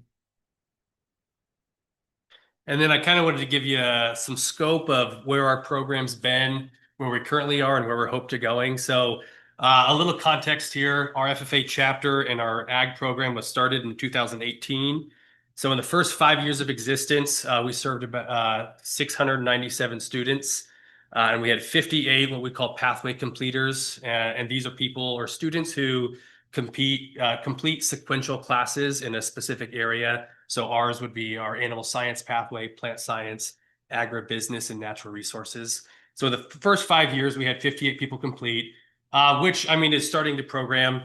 And then I kind of wanted to give you some scope of where our program's been, where we currently are, and where we're hope to going. So a little context here, our FFA chapter and our ag program was started in 2018. So in the first 5 years of existence, we served about 697 students. And we had 58 what we call pathway completers. And these are people or students who complete sequential classes in a specific area. So ours would be our animal science pathway, plant science, agribusiness, and natural resources. So the first 5 years, we had 58 people complete, which I mean is starting to program.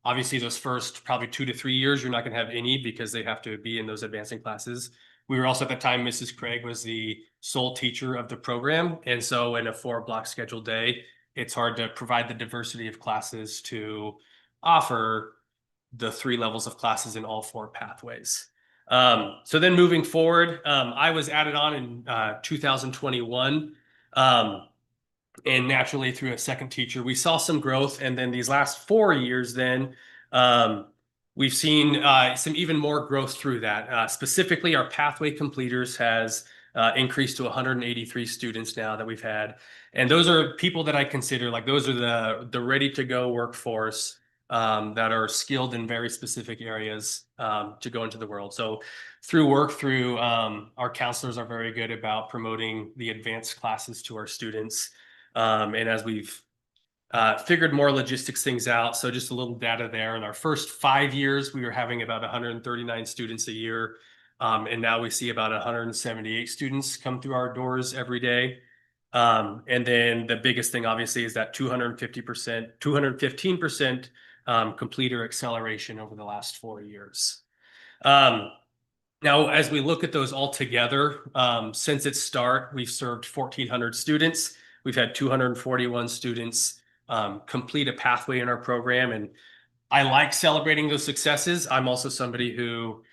Obviously, those first probably 2 to 3 years, you're not going to have any because they have to be in those advancing classes. We were also at the time, Mrs. Craig was the sole teacher of the program. And so in a 4-block scheduled day, it's hard to provide the diversity of classes to offer the 3 levels of classes in all 4 pathways. So then moving forward, I was added on in 2021. And naturally through a second teacher, we saw some growth. And then these last 4 years, then we've seen some even more growth through that. Specifically, our pathway completers has increased to 183 students now that we've had. And those are people that I consider like those are the ready to go workforce that are skilled in very specific areas to go into the world. So through our counselors are very good about promoting the advanced classes to our students. And as we've figured more logistics things out, so just a little data there. In our first 5 years, we were having about 139 students a year. And now we see about 178 students come through our doors every day. And then the biggest thing obviously is that 215% completer acceleration over the last 4 years. Now, as we look at those all together, since its start, we've served 1,400 students. We've had 241 students complete a pathway in our program. And I like celebrating those successes. I'm also somebody who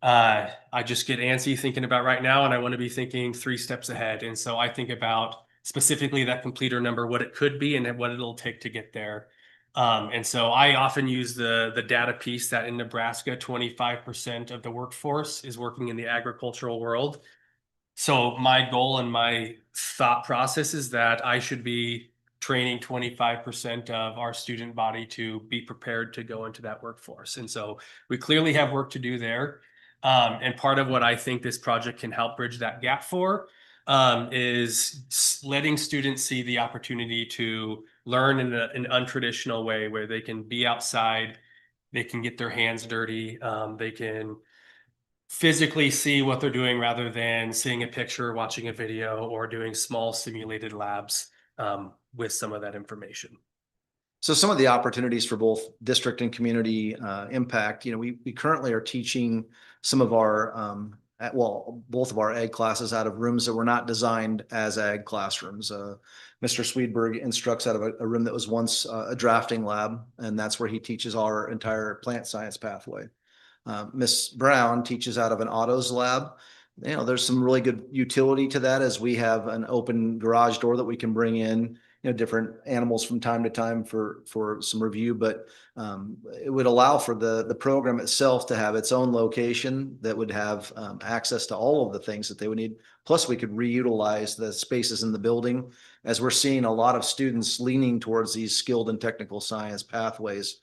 I just get antsy thinking about right now, and I want to be thinking 3 steps ahead. And so I think about specifically that completer number, what it could be and what it'll take to get there. And so I often use the data piece that in Nebraska, 25% of the workforce is working in the agricultural world. So my goal and my thought process is that I should be training 25% of our student body to be prepared to go into that workforce. And so we clearly have work to do there. And part of what I think this project can help bridge that gap for is letting students see the opportunity to learn in an untraditional way where they can be outside, they can get their hands dirty, they can physically see what they're doing rather than seeing a picture, watching a video, or doing small simulated labs with some of that information. So some of the opportunities for both district and community impact, we currently are teaching some of our, both of our ag classes out of rooms that were not designed as ag classrooms. Mr. Swedberg instructs out of a room that was once a drafting lab, and that's where he teaches our entire plant science pathway. Miss Brown teaches out of an autos lab. There's some really good utility to that, as we have an open garage door that we can bring in different animals from time to time for some review, but it would allow for the program itself to have its own location that would have access to all of the things that they would need. Plus, we could reutilize the spaces in the building, as we're seeing a lot of students leaning towards these skilled and technical science pathways.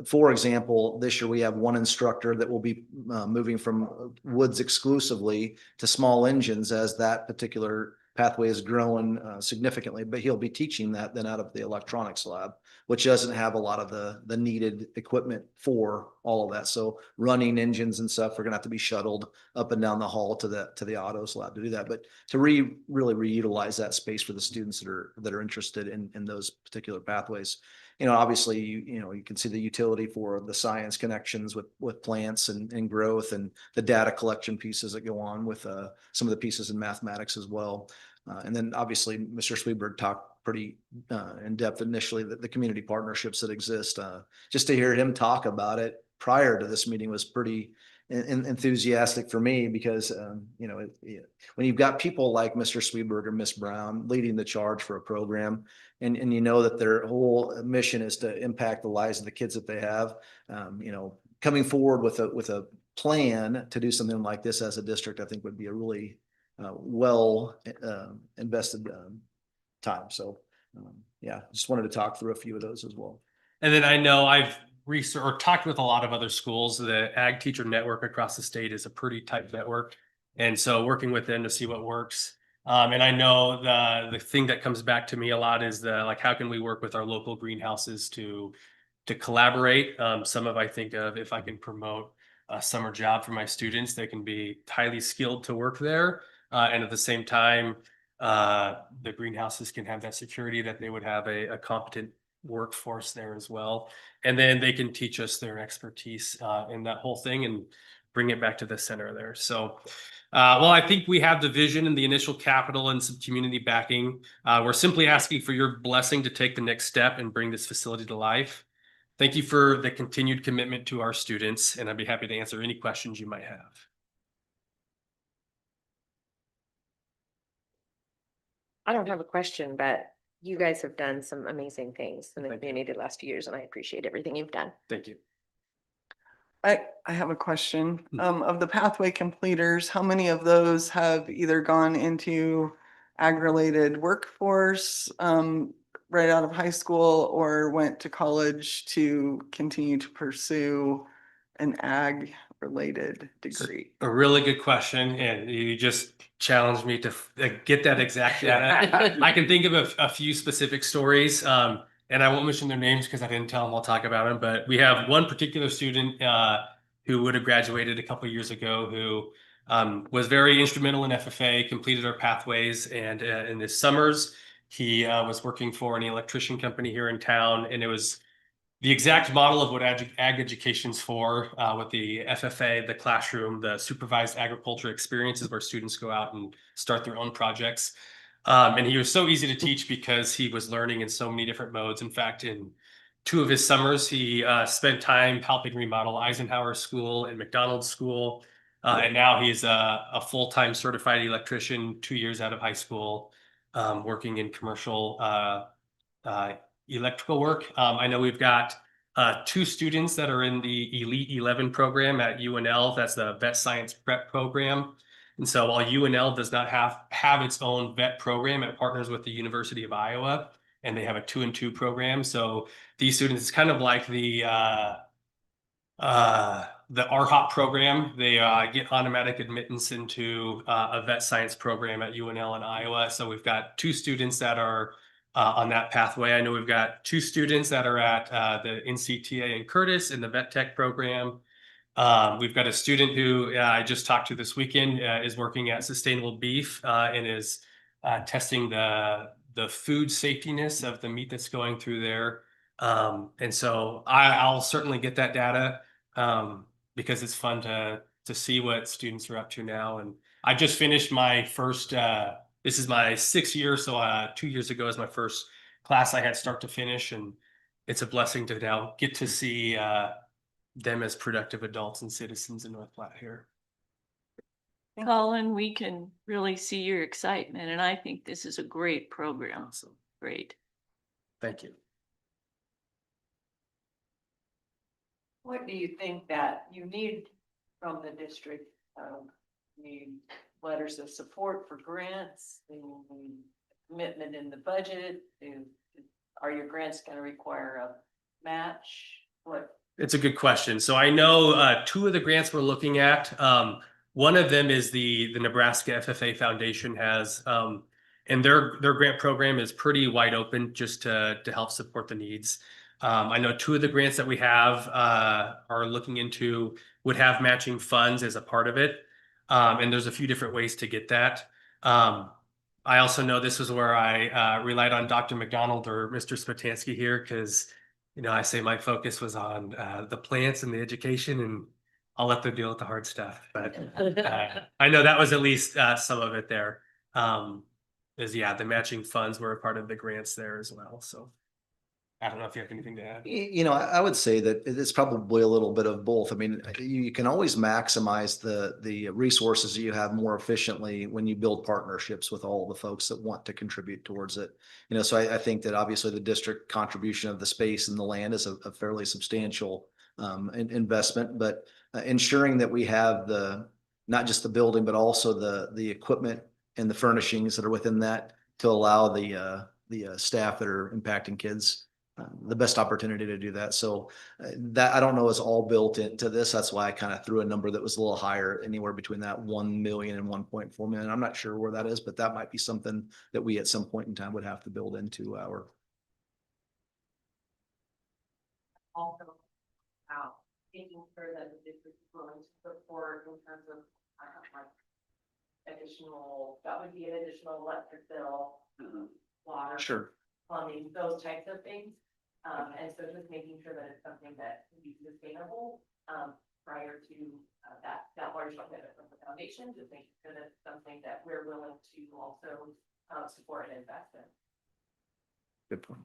For example, this year we have one instructor that will be moving from woods exclusively to small engines, as that particular pathway is growing significantly, but he'll be teaching that then out of the electronics lab, which doesn't have a lot of the needed equipment for all of that. So running engines and stuff are gonna have to be shuttled up and down the hall to the autos lab to do that. But to really reutilize that space for the students that are interested in those particular pathways. Obviously you can see the utility for the science connections with plants and growth, and the data collection pieces that go on with some of the pieces in mathematics as well. And then obviously Mr. Swedberg talked pretty in depth initially the community partnerships that exist. Just to hear him talk about it prior to this meeting was pretty enthusiastic for me, because when you've got people like Mr. Swedberg or Miss Brown leading the charge for a program, and that their whole mission is to impact the lives of the kids that they have, coming forward with a plan to do something like this as a district, I think would be a really well invested time. So yeah, just wanted to talk through a few of those as well. And then I know I've researched or talked with a lot of other schools. The Ag Teacher Network across the state is a pretty tight network. And so working with them to see what works. And I know the thing that comes back to me a lot is how can we work with our local greenhouses to collaborate? I think of, if I can promote a summer job for my students, they can be highly skilled to work there. And at the same time, the greenhouses can have that security that they would have a competent workforce there as well. And then they can teach us their expertise in that whole thing and bring it back to the center there. So, I think we have the vision and the initial capital and some community backing. We're simply asking for your blessing to take the next step and bring this facility to life. Thank you for the continued commitment to our students, and I'd be happy to answer any questions you might have. I don't have a question, but you guys have done some amazing things in the community the last few years, and I appreciate everything you've done. Thank you. I have a question. Of the pathway completers, how many of those have either gone into ag-related workforce right out of high school, or went to college to continue to pursue an ag-related degree? A really good question, and you just challenged me to get that exact data. I can think of a few specific stories, and I won't mention their names because I didn't tell them I'll talk about them. But we have one particular student who would have graduated a couple of years ago, who was very instrumental in FFA, completed our pathways, and in his summers, he was working for an electrician company here in town, and it was the exact model of what ag education's for, with the FFA, the classroom, the supervised agriculture experiences where students go out and start their own projects. And he was so easy to teach because he was learning in so many different modes. In fact, in 2 of his summers, he spent time helping remodel Eisenhower School and McDonald School. And now he's a full-time certified electrician, 2 years out of high school, working in commercial electrical work. I know we've got 2 students that are in the Elite 11 program at UNL. That's the Vet Science Prep program. And so while UNL does not have its own vet program, it partners with the University of Iowa, and they have a 2-and-2 program. So these students, it's kind of like the RHOP program. They get automatic admittance into a vet science program at UNL in Iowa. So we've got 2 students that are on that pathway. I know we've got 2 students that are at the NCTA in Curtis in the vet tech program. We've got a student who I just talked to this weekend, is working at Sustainable Beef and is testing the food safetiness of the meat that's going through there. And so I'll certainly get that data because it's fun to see what students are up to now. And I just finished my first, this is my 6th year. So 2 years ago is my first class I had start to finish. And it's a blessing to now get to see them as productive adults and citizens in North Platte here. Colin, we can really see your excitement, and I think this is a great program. Awesome. Great. Thank you. What do you think that you need from the district? Need letters of support for grants, the commitment in the budget? Are your grants going to require a match? What? It's a good question. So I know 2 of the grants we're looking at. One of them is the Nebraska FFA Foundation has, and their grant program is pretty wide open just to help support the needs. I know 2 of the grants that we have are looking into would have matching funds as a part of it. And there's a few different ways to get that. I also know this is where I relied on Dr. McDonald or Mr. Smetansky here because, you know, I say my focus was on the plants and the education, and I'll let them deal with the hard stuff. But I know that was at least some of it there. The matching funds were a part of the grants there as well. So I don't know if you have anything to add. You know, I would say that it's probably a little bit of both. I mean, you can always maximize the resources that you have more efficiently when you build partnerships with all the folks that want to contribute towards it. You know, so I think that obviously the district contribution of the space and the land is a fairly substantial investment, but ensuring that we have not just the building, but also the equipment and the furnishings that are within that to allow the staff that are impacting kids the best opportunity to do that. So that I don't know is all built into this. That's why I kind of threw a number that was a little higher, anywhere between that 1 million and 1.4 million. I'm not sure where that is, but that might be something that we at some point in time would have to build into our. Also, making sure that the district is willing to support in terms of like additional, that would be an additional electric bill, water. Sure. Plumbing, those types of things. And so just making sure that it's something that can be sustainable prior to that large commitment from the foundation, just making sure that it's something that we're willing to also support and invest in. Good point.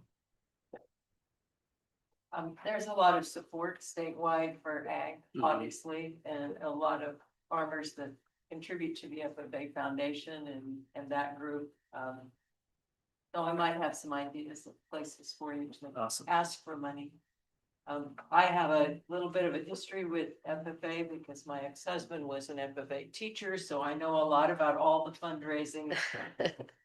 There's a lot of support statewide for ag, obviously, and a lot of farmers that contribute to the FFA Foundation and that group. So I might have some ideas of places for you to ask for money. I have a little bit of a history with FFA because my ex-husband was an FFA teacher, so I know a lot about all the fundraising.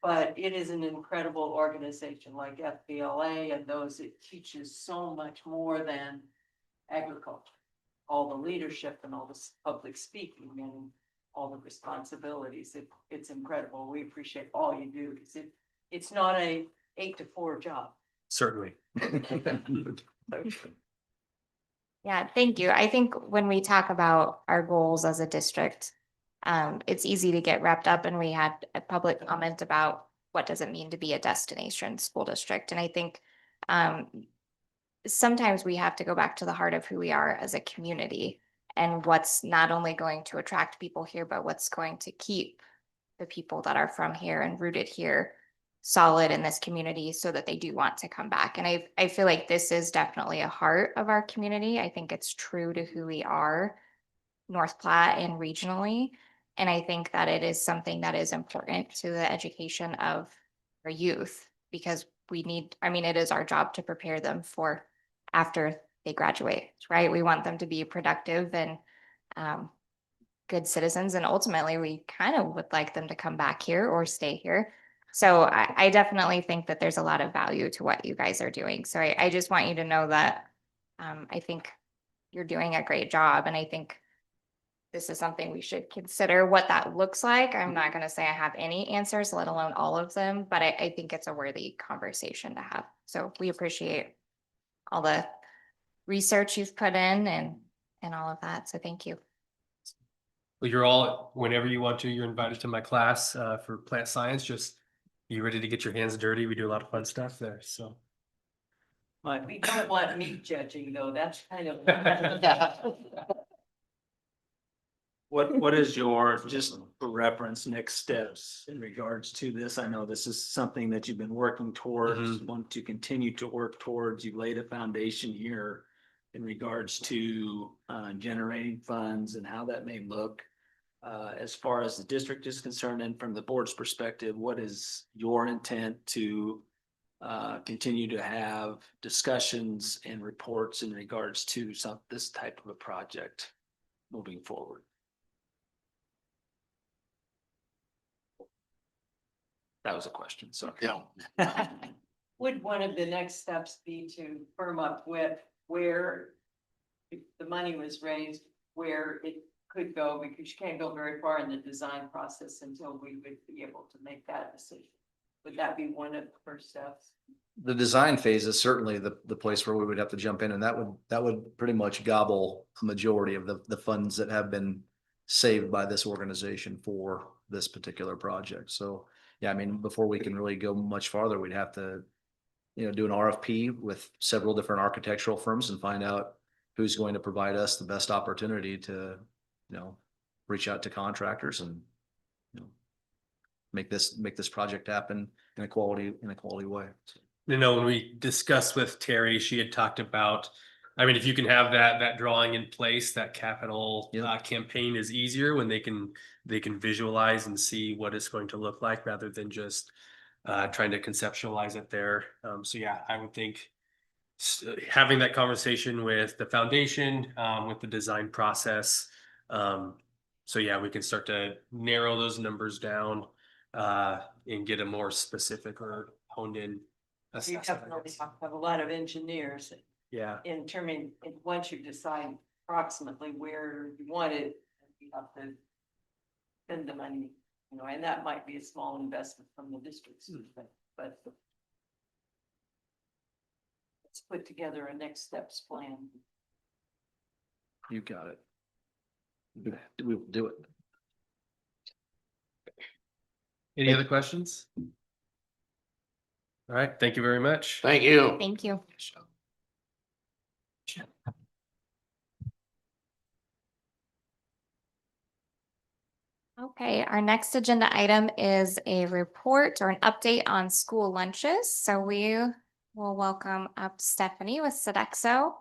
But it is an incredible organization like FBLA and those, it teaches so much more than agriculture. All the leadership and all the public speaking and all the responsibilities. It's incredible. We appreciate all you do because it's not a 8 to 4 job. Certainly. Yeah, thank you. I think when we talk about our goals as a district, it's easy to get wrapped up, and we had a public comment about what does it mean to be a destination school district. And I think sometimes we have to go back to the heart of who we are as a community and what's not only going to attract people here, but what's going to keep the people that are from here and rooted here solid in this community so that they do want to come back. And I feel like this is definitely a heart of our community. I think it's true to who we are, North Platte and regionally. And I think that it is something that is important to the education of our youth because it is our job to prepare them for after they graduate, right? We want them to be productive and good citizens. And ultimately, we kind of would like them to come back here or stay here. So I definitely think that there's a lot of value to what you guys are doing. So I just want you to know that I think you're doing a great job. And I think this is something we should consider what that looks like. I'm not going to say I have any answers, let alone all of them, but I think it's a worthy conversation to have. So we appreciate all the research you've put in and all of that. So thank you. Well, you're all, whenever you want to, you're invited to my class for plant science. Just you ready to get your hands dirty? We do a lot of fun stuff there. So We don't want meat judging though, that's kind of. What is your, just for reference, next steps in regards to this? I know this is something that you've been working towards, want to continue to work towards. You've laid a foundation here in regards to generating funds and how that may look. As far as the district is concerned and from the board's perspective, what is your intent to continue to have discussions and reports in regards to this type of a project moving forward? That was a question, sorry. Yeah. Would one of the next steps be to firm up with where, if the money was raised, where it could go, because you can't go very far in the design process until we would be able to make that decision. Would that be one of the first steps? The design phase is certainly the place where we would have to jump in, and that would pretty much gobble a majority of the funds that have been saved by this organization for this particular project. So yeah, I mean, before we can really go much farther, we'd have to, do an RFP with several different architectural firms and find out who's going to provide us the best opportunity to, reach out to contractors and, make this project happen in a quality way. When we discussed with Terry, she had talked about, I mean, if you can have that drawing in place, that capital campaign is easier when they can visualize and see what it's going to look like rather than just trying to conceptualize it there. So yeah, I would think having that conversation with the foundation, with the design process. So yeah, we can start to narrow those numbers down and get a more specific or honed in. You definitely have a lot of engineers. Yeah. Once you decide approximately where you want it, you have to spend the money, and that might be a small investment from the district's but let's put together a next steps plan. You got it. We will do it. Any other questions? All right. Thank you very much. Thank you. Thank you. Okay, our next agenda item is a report or an update on school lunches. So we will welcome up Stephanie with Sodexo.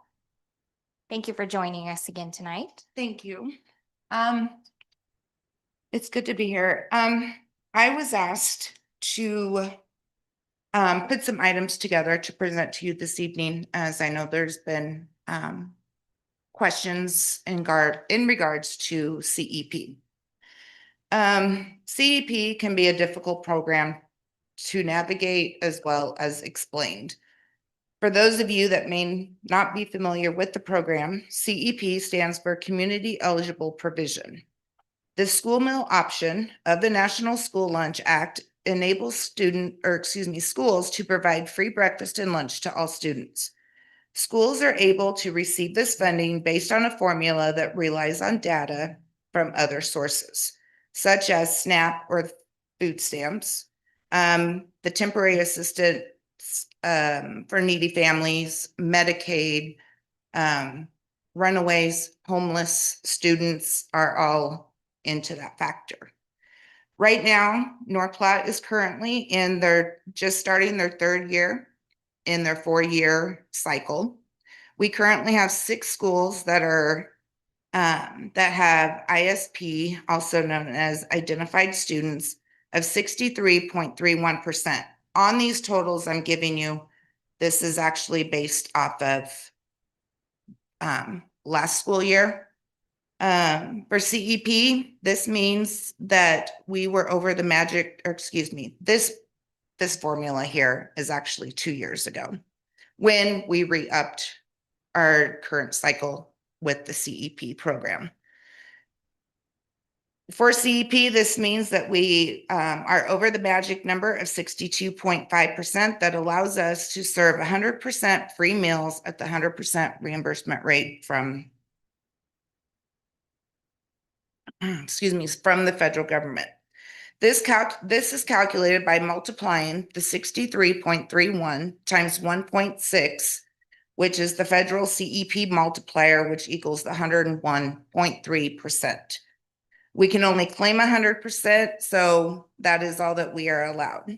Thank you for joining us again tonight. Thank you. It's good to be here. I was asked to put some items together to present to you this evening, as I know there's been questions in regards to CEP. CEP can be a difficult program to navigate as well as explained. For those of you that may not be familiar with the program, CEP stands for Community Eligible Provision. The school meal option of the National School Lunch Act enables schools to provide free breakfast and lunch to all students. Schools are able to receive this funding based on a formula that relies on data from other sources, such as SNAP or food stamps, the temporary assistance for needy families, Medicaid, runaways, homeless students are all into that factor. Right now, North Platte is currently just starting their third year in their 4-year cycle. We currently have 6 schools that are that have ISP, also known as identified students, of 63.31%. On these totals I'm giving you, this is actually based off of last school year. For CEP, this means that we were over the magic, or excuse me, this formula here is actually 2 years ago when we re-upped our current cycle with the CEP program. For CEP, this means that we are over the magic number of 62.5% that allows us to serve 100% free meals at the 100% reimbursement rate from from the federal government. This is calculated by multiplying the 63.31 times 1.6 which is the federal CEP multiplier, which equals the 101.3%. We can only claim 100%, so that is all that we are allowed.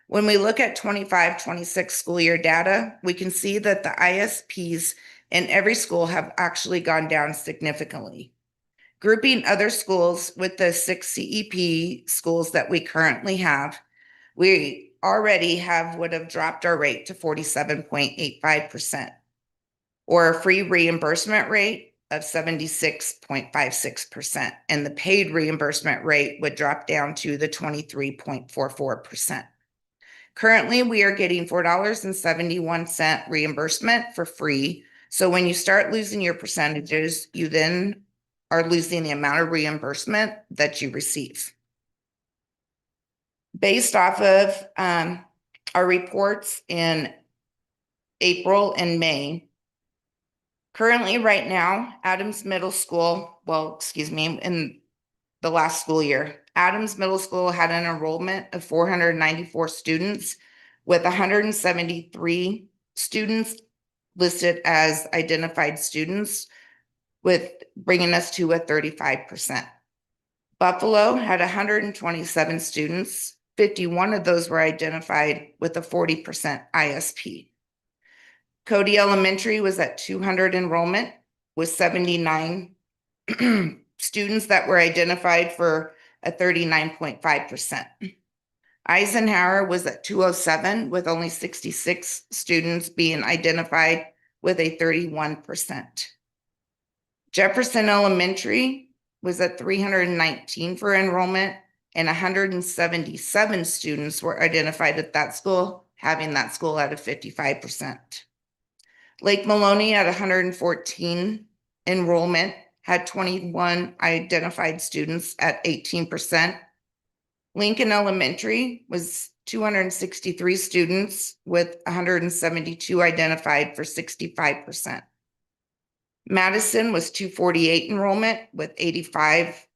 When we look at 25-26 school year data, we can see that the ISPs in every school have actually gone down significantly. Grouping other schools with the 6 CEP schools that we currently have, we already would have dropped our rate to 47.85%, or a free reimbursement rate of 76.56%, and the paid reimbursement rate would drop down to the 23.44%. Currently, we are getting $4.71 reimbursement for free. So when you start losing your percentages, you then are losing the amount of reimbursement that you receive. Based off of our reports in April and May, currently right now, Adams Middle School, in the last school year, Adams Middle School had an enrollment of 494 students, with 173 students listed as identified students, with bringing us to a 35%. Buffalo had 127 students. 51 of those were identified with a 40% ISP. Cody Elementary was at 200 enrollment with 79 students that were identified for a 39.5%. Eisenhower was at 207 with only 66 students being identified with a 31%. Jefferson Elementary was at 319 for enrollment, and 177 students were identified at that school, having that school at a 55%. Lake Maloney at 114 enrollment had 21 identified students at 18%. Lincoln Elementary was 263 students with 172 identified for 65%. Madison was 248 enrollment with 85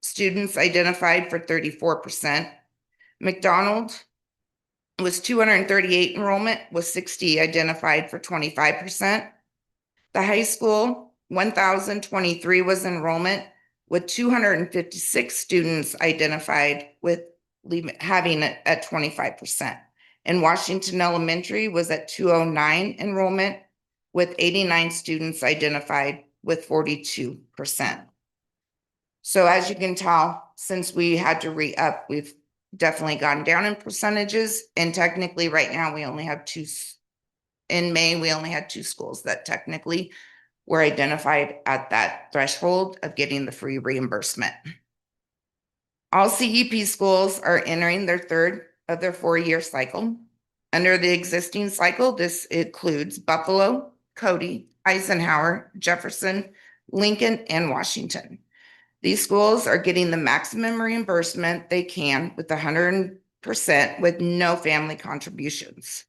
students identified for 34%. McDonald was 238 enrollment with 60 identified for 25%. The high school, 1,023 was enrollment with 256 students identified with having it at 25%. And Washington Elementary was at 209 enrollment with 89 students identified with 42%. So as you can tell, since we had to re-up, we've definitely gone down in percentages. And technically right now we only have in May, we only had 2 schools that technically were identified at that threshold of getting the free reimbursement. All CEP schools are entering their 3rd of their 4-year cycle. Under the existing cycle, this includes Buffalo, Cody, Eisenhower, Jefferson, Lincoln, and Washington. These schools are getting the maximum reimbursement they can with 100% with no family contributions.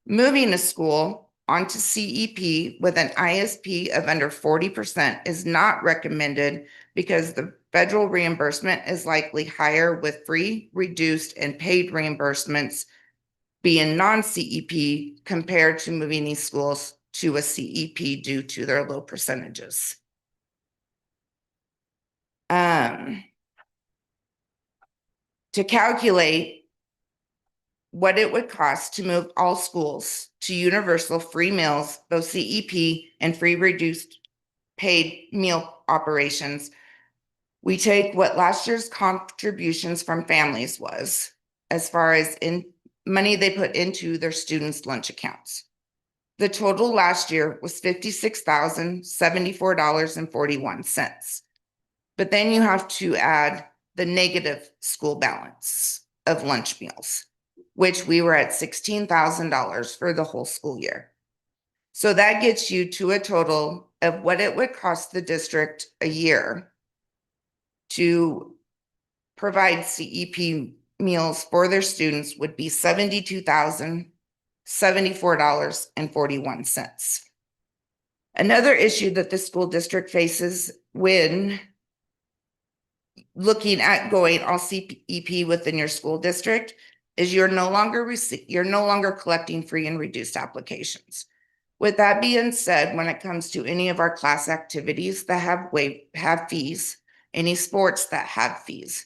Moving a school onto CEP with an ISP of under 40% is not recommended because the federal reimbursement is likely higher, with free, reduced, and paid reimbursements being non-CEP compared to moving these schools to a CEP due to their low percentages. To calculate what it would cost to move all schools to universal free meals, both CEP and free reduced paid meal operations, we take what last year's contributions from families was, as far as in money they put into their students' lunch accounts. The total last year was $56,074.41. But then you have to add the negative school balance of lunch meals, which we were at $16,000 for the whole school year. So that gets you to a total of what it would cost the district a year to provide CEP meals for their students would be $72,074.41. Another issue that the school district faces when looking at going all CEP within your school district is you're no longer collecting free and reduced applications. With that being said, when it comes to any of our class activities that have fees, any sports that have fees,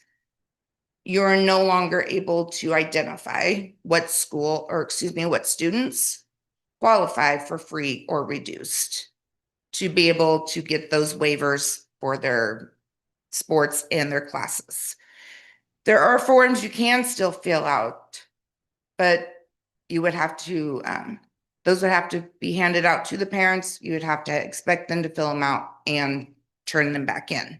you're no longer able to identify what school, or excuse me, what students qualify for free or reduced to be able to get those waivers for their sports and their classes. There are forms you can still fill out, but you would have to, those would have to be handed out to the parents. You would have to expect them to fill them out and turn them back in.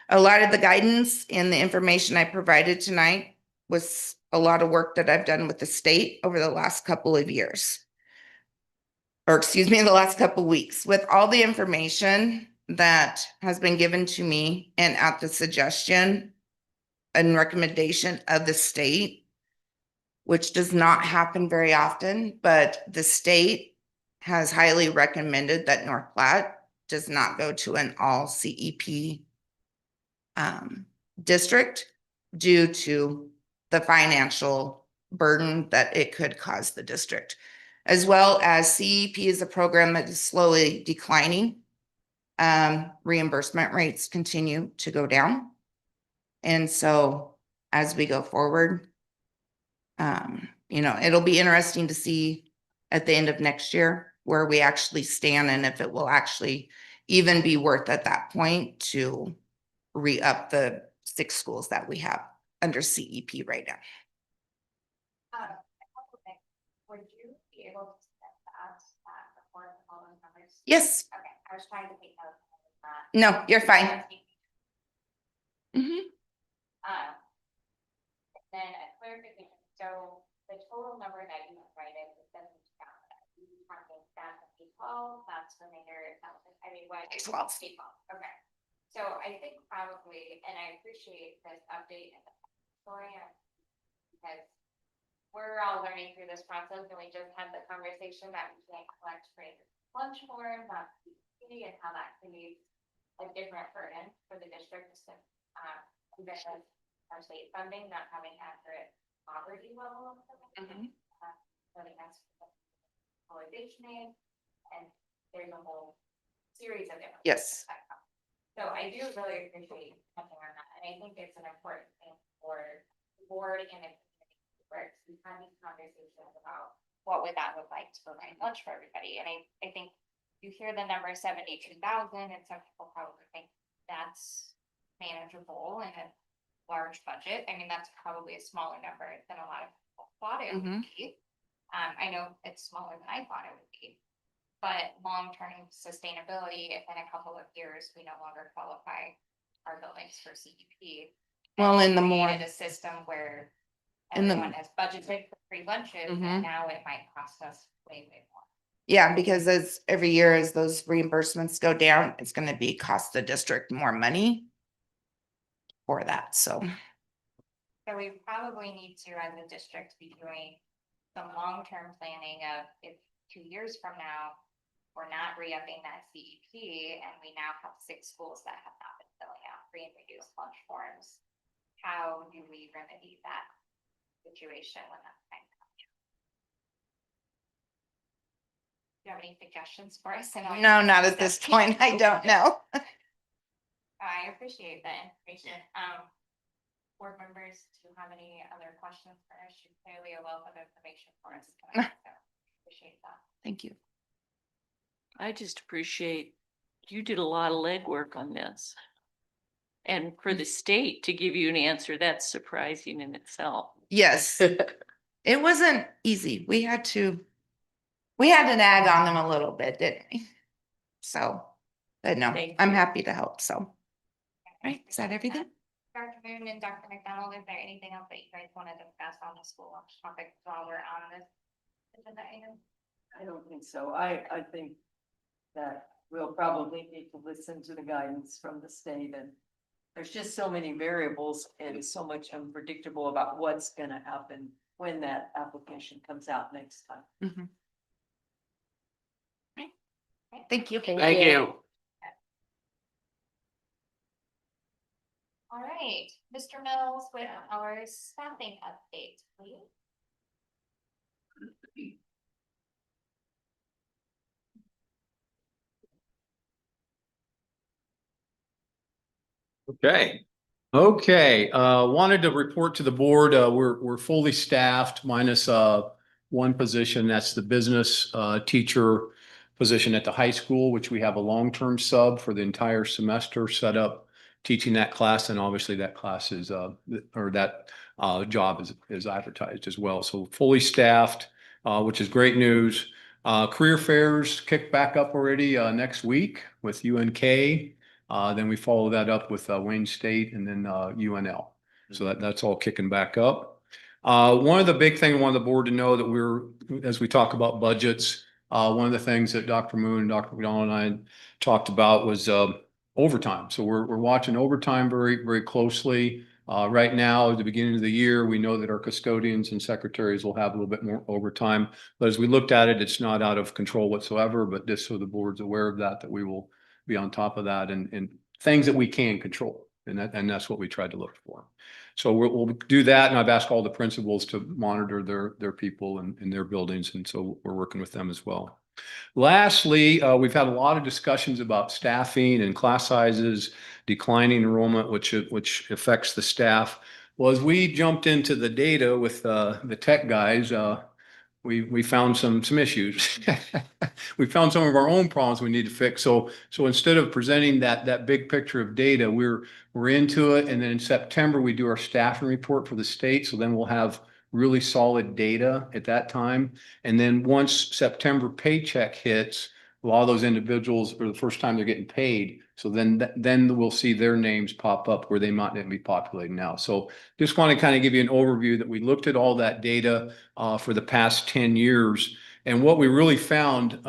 A lot of the guidance and the information I provided tonight was a lot of work that I've done with the state over the last couple of years. Or excuse me, the last couple of weeks, with all the information that has been given to me and at the suggestion and recommendation of the state, which does not happen very often, but the state has highly recommended that North Platte does not go to an all CEP district due to the financial burden that it could cause the district, as well as CEP is a program that is slowly declining. Reimbursement rates continue to go down. And so as we go forward, it'll be interesting to see at the end of next year where we actually stand and if it will actually even be worth at that point to re-up the 6 schools that we have under CEP right now. Would you be able to set that report of all those numbers? Yes. Okay, I was trying to take notes. No, you're fine. Mhm. Then a clarification, so the total number that you provided is 72,000. You talking staff of K-12, that's the major, I mean, what? K-12. K-12, okay. So I think probably, and I appreciate this update and the story, because we're all learning through this process, and we just had the conversation that we can't collect free lunch forms, not and how that creates a different burden for the district, even with our state funding not having accurate poverty level. So that's polarization aid, and there's a whole series of different. Yes. So I do really appreciate touching on that, and I think it's an important thing for the board and the community where we've had these conversations about what would that look like to provide lunch for everybody, and I think you hear the number 72,000, and some people probably think that's manageable in a large budget. I mean, that's probably a smaller number than a lot of people thought it would be. I know it's smaller than I thought it would be, but long-term sustainability, if in a couple of years we no longer qualify our buildings for CEP. Well, in the created a system where in the- everyone has budgeted for free lunches, and now it might cost us way more. Yeah, because as every year as those reimbursements go down, it's going to be cost the district more money for that. So So we probably need to, as a district, be doing some long-term planning of if 2 years from now, we're not re-upping that CEP and we now have 6 schools that have not been filling out free and reduced lunch forms. How do we remedy that situation when that time comes? Do you have any suggestions for us? no, not at this point. I don't know. I appreciate that information. Board members, do you have any other questions for us? You're clearly a wealth of information for us tonight, so appreciate that. Thank you. I just appreciate you did a lot of legwork on this. And for the state to give you an answer, that's surprising in itself. Yes. It wasn't easy. We had to nag on them a little bit, didn't we? So, but no, Thank I'm you. happy to help. So, right, is that everything? Dr. Moon and Dr. McDonald, is there anything else that you guys want to discuss on the school lunch topic while we're on this agenda item? I don't think so. I think that we'll probably need to listen to the guidance from the state, and there's just so many variables and so much unpredictable about what's gonna happen when that application comes out next time. Thank you. Thank you. All right, Mr. Mills with our staffing update, please. Okay. Okay, wanted to report to the board, we're fully staffed minus, one position. That's the business, teacher position at the high school, which we have a long-term sub for the entire semester set up teaching that class. And obviously that class is, or that, job is advertised as well. So fully staffed, which is great news. Career fairs kick back up already, next week with UNK. Then we follow that up with Wayne State and then UNL. So that's all kicking back up. One of the big things I want the board to know that as we talk about budgets, one of the things that Dr. Moon and Dr. McDonald and I talked about was overtime. So we're watching overtime very, very closely. Right now, at the beginning of the year, we know that our custodians and secretaries will have a little bit more overtime. But as we looked at it, it's not out of control whatsoever, but just so the board's aware of that we will be on top of that and things that we can control. And that's what we tried to look for. So we'll do that. And I've asked all the principals to monitor their people in their buildings. And so we're working with them as well. Lastly, we've had a lot of discussions about staffing and class sizes, declining enrollment, which affects the staff. Well, as we jumped into the data with the tech guys, we found some issues. We found some of our own problems we need to fix. So instead of presenting that big picture of data, we're into it. And then in September, we do our staffing report for the state. So then we'll have really solid data at that time. And then once September paycheck hits, a lot of those individuals for the first time they're getting paid. So then we'll see their names pop up where they might not be populated now. So just want to kind of give you an overview that we looked at all that data for the past 10 years. And what we really found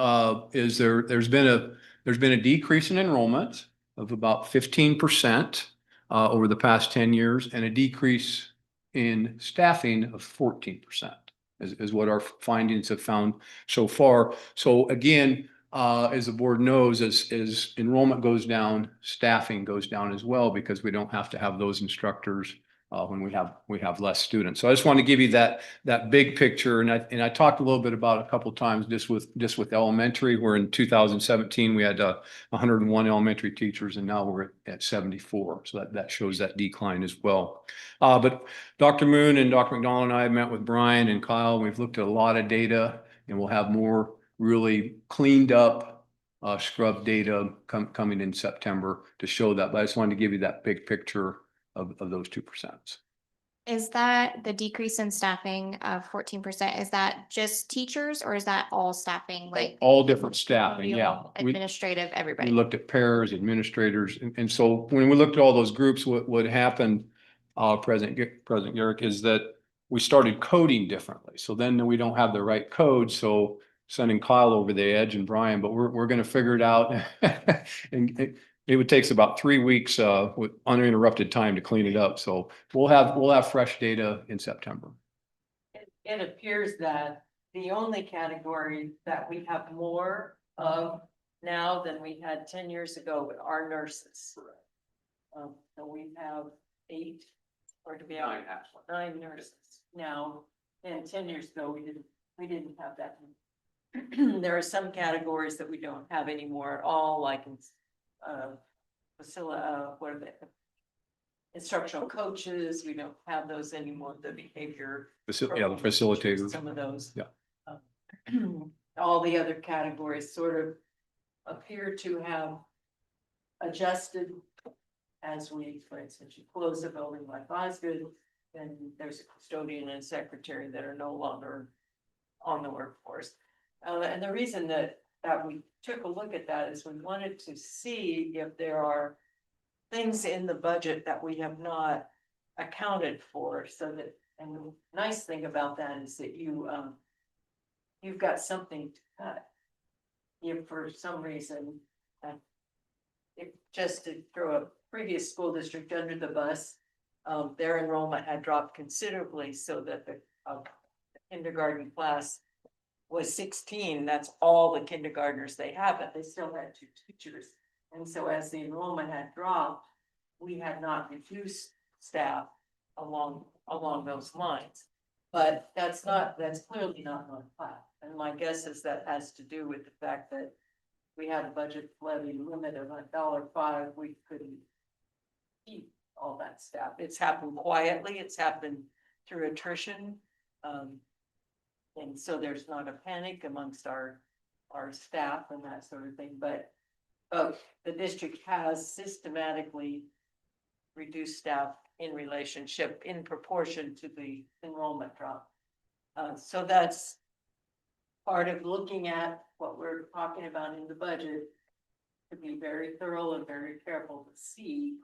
is there's been a decrease in enrollment of about 15% over the past 10 years, and a decrease in staffing of 14% is what our findings have found so far. So again, as the board knows, as enrollment goes down, staffing goes down as well, because we don't have to have those instructors when we have less students. So I just want to give you that big picture. And I talked a little bit about a couple of times just with elementary, where in 2017 we had 101 elementary teachers, and now we're at 74. So that shows that decline as well. But Dr. Moon and Dr. McDonald and I have met with Brian and Kyle. We've looked at a lot of data, and we'll have more really cleaned up scrub data coming in September to show that. But I just wanted to give you that big picture of those 2%. Is that the decrease in staffing of 14%? Is that just teachers or is that all staffing? Like All different staffing, yeah. Administrative, We everybody? looked at pairs, administrators, and so when we looked at all those groups, what happened, President Garrick, is that we started coding differently. So then we don't have the right code. So sending Kyle over the edge and Brian, but we're going to figure it out. And it would take us about 3 weeks with uninterrupted time to clean it up. So we'll have fresh data in September. It appears that the only category that we have more of now than we had 10 years ago are nurses. So we have 8, or to be 9 nurses now, and 10 years ago we didn't have that. There are some categories that we don't have anymore at all, like what are they? Instructional coaches, we don't have those anymore. The behavior. The facilitators. Some of those. Yeah. All the other categories sort of appear to have adjusted as for instance, you close a building like Osgood, then there's a custodian and secretary that are no longer on the workforce. And the reason that we took a look at that is we wanted to see if there are things in the budget that we have not accounted for, so that, and the nice thing about that is that you've got something to cut. If for some reason, if just to throw a previous school district under the bus, their enrollment had dropped considerably, so that the kindergarten class was 16. That's all the kindergartners they have, but they still had 2 teachers. And so as the enrollment had dropped, we had not reduced staff along those lines. But that's clearly not on plan. And my guess is that has to do with the fact that we had a budget levy limit of $1.05. We couldn't keep all that staff. It's happened quietly, it's happened through attrition. And so there's not a panic amongst our staff and that sort of thing, but the district has systematically reduced staff in relationship, in proportion to the enrollment drop. So that's part of looking at what we're talking about in the budget, to be very thorough and very careful to see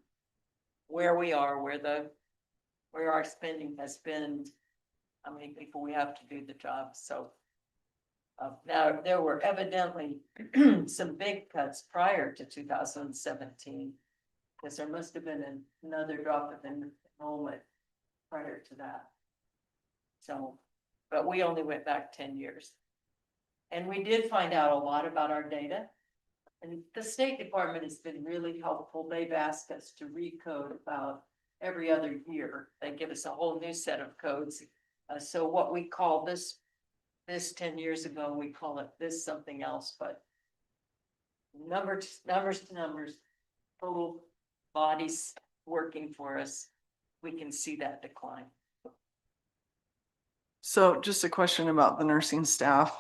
where we are, where our spending has been, how many people we have to do the job. So now there were evidently some big cuts prior to 2017, because there must have been another drop of enrollment prior to that. So, but we only went back 10 years. And we did find out a lot about our data. And the State Department has been really helpful. They've asked us to recode about every other year. They give us a whole new set of codes. So what we call this 10 years ago, we call it this something else, but numbers to numbers, total bodies working for us, we can see that decline. So just a question about the nursing staff.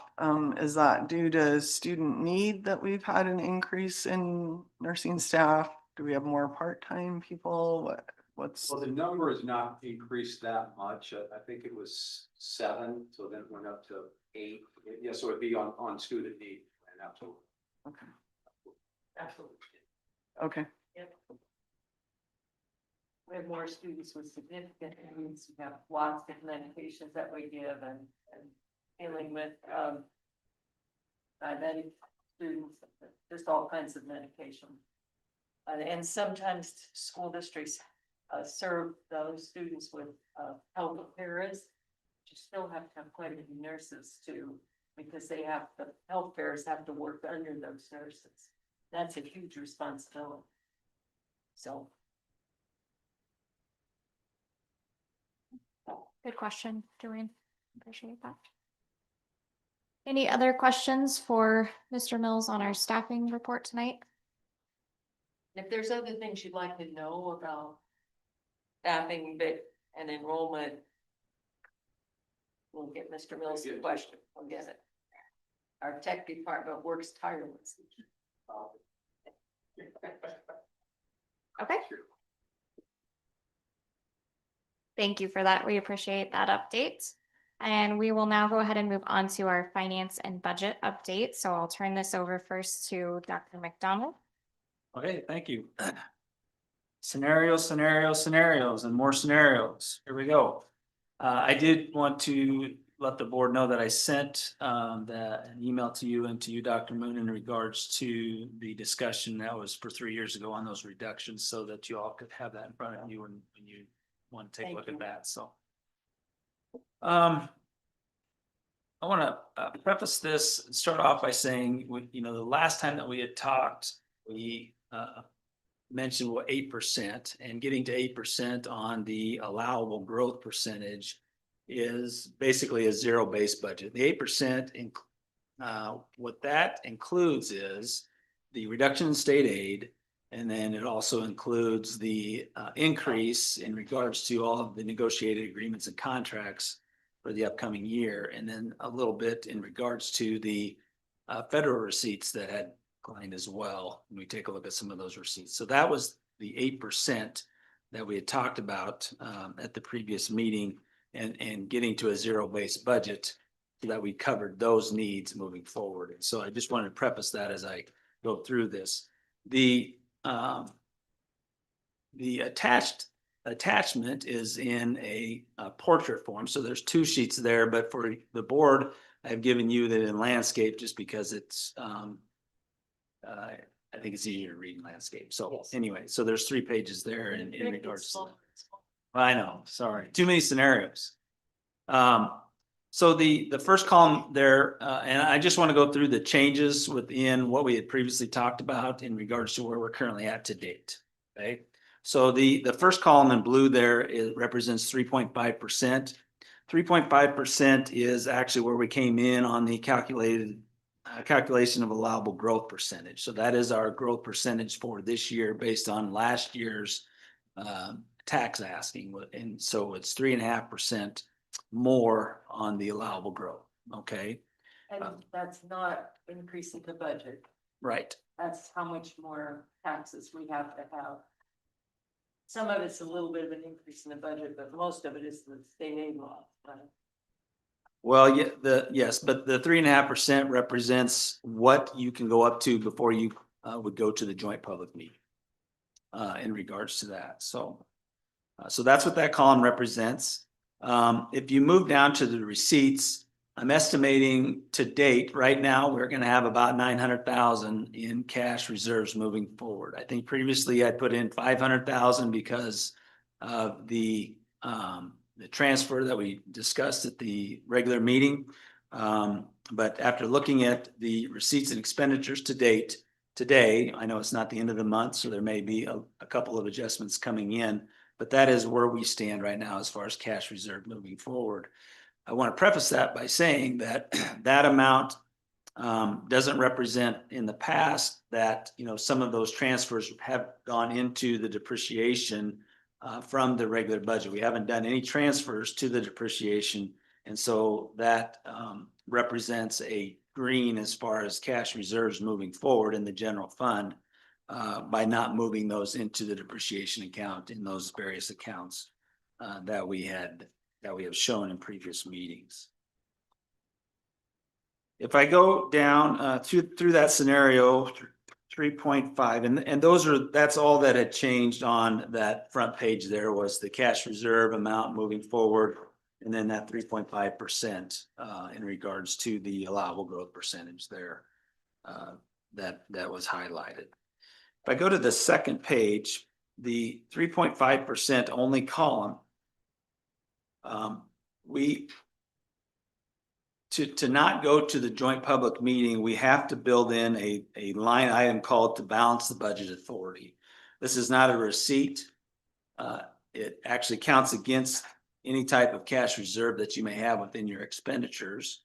Is that due to student need that we've had an increase in nursing staff? Do we have more part-time people? What's? Well, the number has not increased that much. I think it was 7, so then it went up to 8. Yeah, so it'd be on student need and absolutely. Okay. Absolutely. Okay. Yep. We have more students with significant needs. We have lots of medications that we give and dealing with diabetic students, just all kinds of medication. And sometimes school districts serve those students with health fairs. You still have to have quite a few nurses too, because the health fairs have to work under those nurses. That's a huge responsibility. So. Good question, Joanne. Appreciate that. Any other questions for Mr. Mills on our staffing report tonight? If there's other things you'd like to know about staffing and enrollment, we'll get Mr. Mills the question. We'll get it. Our tech department works tirelessly. Okay. Thank you for that. We appreciate that update. And we will now go ahead and move on to our finance and budget update. So I'll turn this over first to Dr. McDonald. Okay, thank you. Scenarios, and more scenarios. Here we go. I did want to let the board know that I sent an email to you and to you, Dr. Moon, in regards to the discussion that was for 3 years ago on those reductions, so that you all could have that in front of you when you want to take a look at that. So I want to preface this, start off by saying, the last time that we had talked, we mentioned 8%, and getting to 8% on the allowable growth percentage is basically a zero-based budget. The 8%, what that includes is the reduction in state aid, and then it also includes the increase in regards to all of the negotiated agreements and contracts for the upcoming year, and then a little bit in regards to the federal receipts that had declined as well. When we take a look at some of those receipts. So that was the 8% that we had talked about at the previous meeting, and getting to a zero-based budget so that we covered those needs moving forward. And so I just wanted to preface that as I go through this. The attachment is in a portrait form. So there's 2 sheets there, but for the board, I've given you that in landscape just because it's, I think it's easier to read in landscape. So Yes. Anyway, so there's 3 pages there in regards to that. I know, sorry, too many scenarios. So the first column there, and I just want to go through the changes within what we had previously talked about in regards to where we're currently at to date. Okay, so the first column in blue there, it represents 3.5%. 3.5% is actually where we came in on the calculation of allowable growth percentage. So that is our growth percentage for this year based on last year's tax asking, and so it's 3.5% more on the allowable growth, okay? And that's not increasing the budget. Right. That's how much more taxes we have to have. Some of it's a little bit of an increase in the budget, but most of it is the state aid law, right? Well, yes, but the 3.5% represents what you can go up to before you would go to the joint public meeting. In regards to that, so that's what that column represents. If you move down to the receipts, I'm estimating to date, right now, we're gonna have about 900,000 in cash reserves moving forward. I think previously I put in 500,000 because of the transfer that we discussed at the regular meeting. But after looking at the receipts and expenditures to date, today, I know it's not the end of the month, so there may be a couple of adjustments coming in, but that is where we stand right now as far as cash reserve moving forward. I want to preface that by saying that that amount doesn't represent in the past that, you know, some of those transfers have gone into the depreciation from the regular budget. We haven't done any transfers to the depreciation, and so that represents a green as far as cash reserves moving forward in the general fund by not moving those into the depreciation account in those various accounts that we have shown in previous meetings. If I go down through that scenario, 3.5, and that's all that had changed on that front page. There was the cash reserve amount moving forward, and then that 3.5% in regards to the allowable growth percentage there that was highlighted. If I go to the second page, the 3.5% only column, to not go to the joint public meeting, we have to build in a line item called to balance the budget authority. This is not a receipt. It actually counts against any type of cash reserve that you may have within your expenditures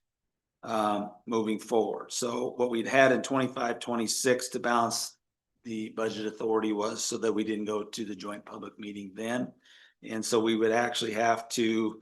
moving forward. So what we'd had in 25-26 to balance the budget authority was so that we didn't go to the joint public meeting then. And so we would actually have to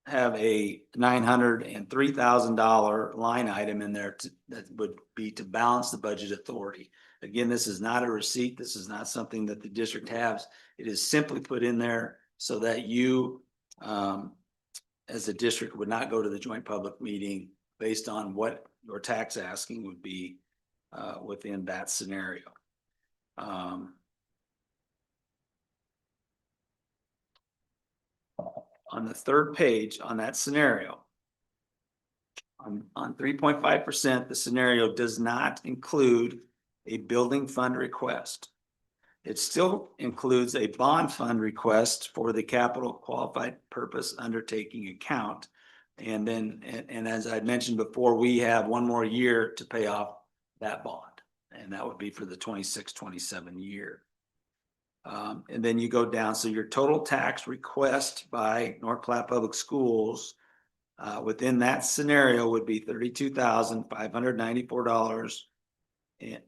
have a $903,000 line item in there that would be to balance the budget authority. Again, this is not a receipt. This is not something that the district has. It is simply put in there so that you, as a district, would not go to the joint public meeting based on what your tax asking would be within that scenario. On the third page on that scenario, on 3.5%, the scenario does not include a building fund request. It still includes a bond fund request for the capital qualified purpose undertaking account. And then, and as I mentioned before, we have one more year to pay off that bond, and that would be for the 26-27 year. And then you go down, so your total tax request by North Platte Public Schools within that scenario would be $32,594 and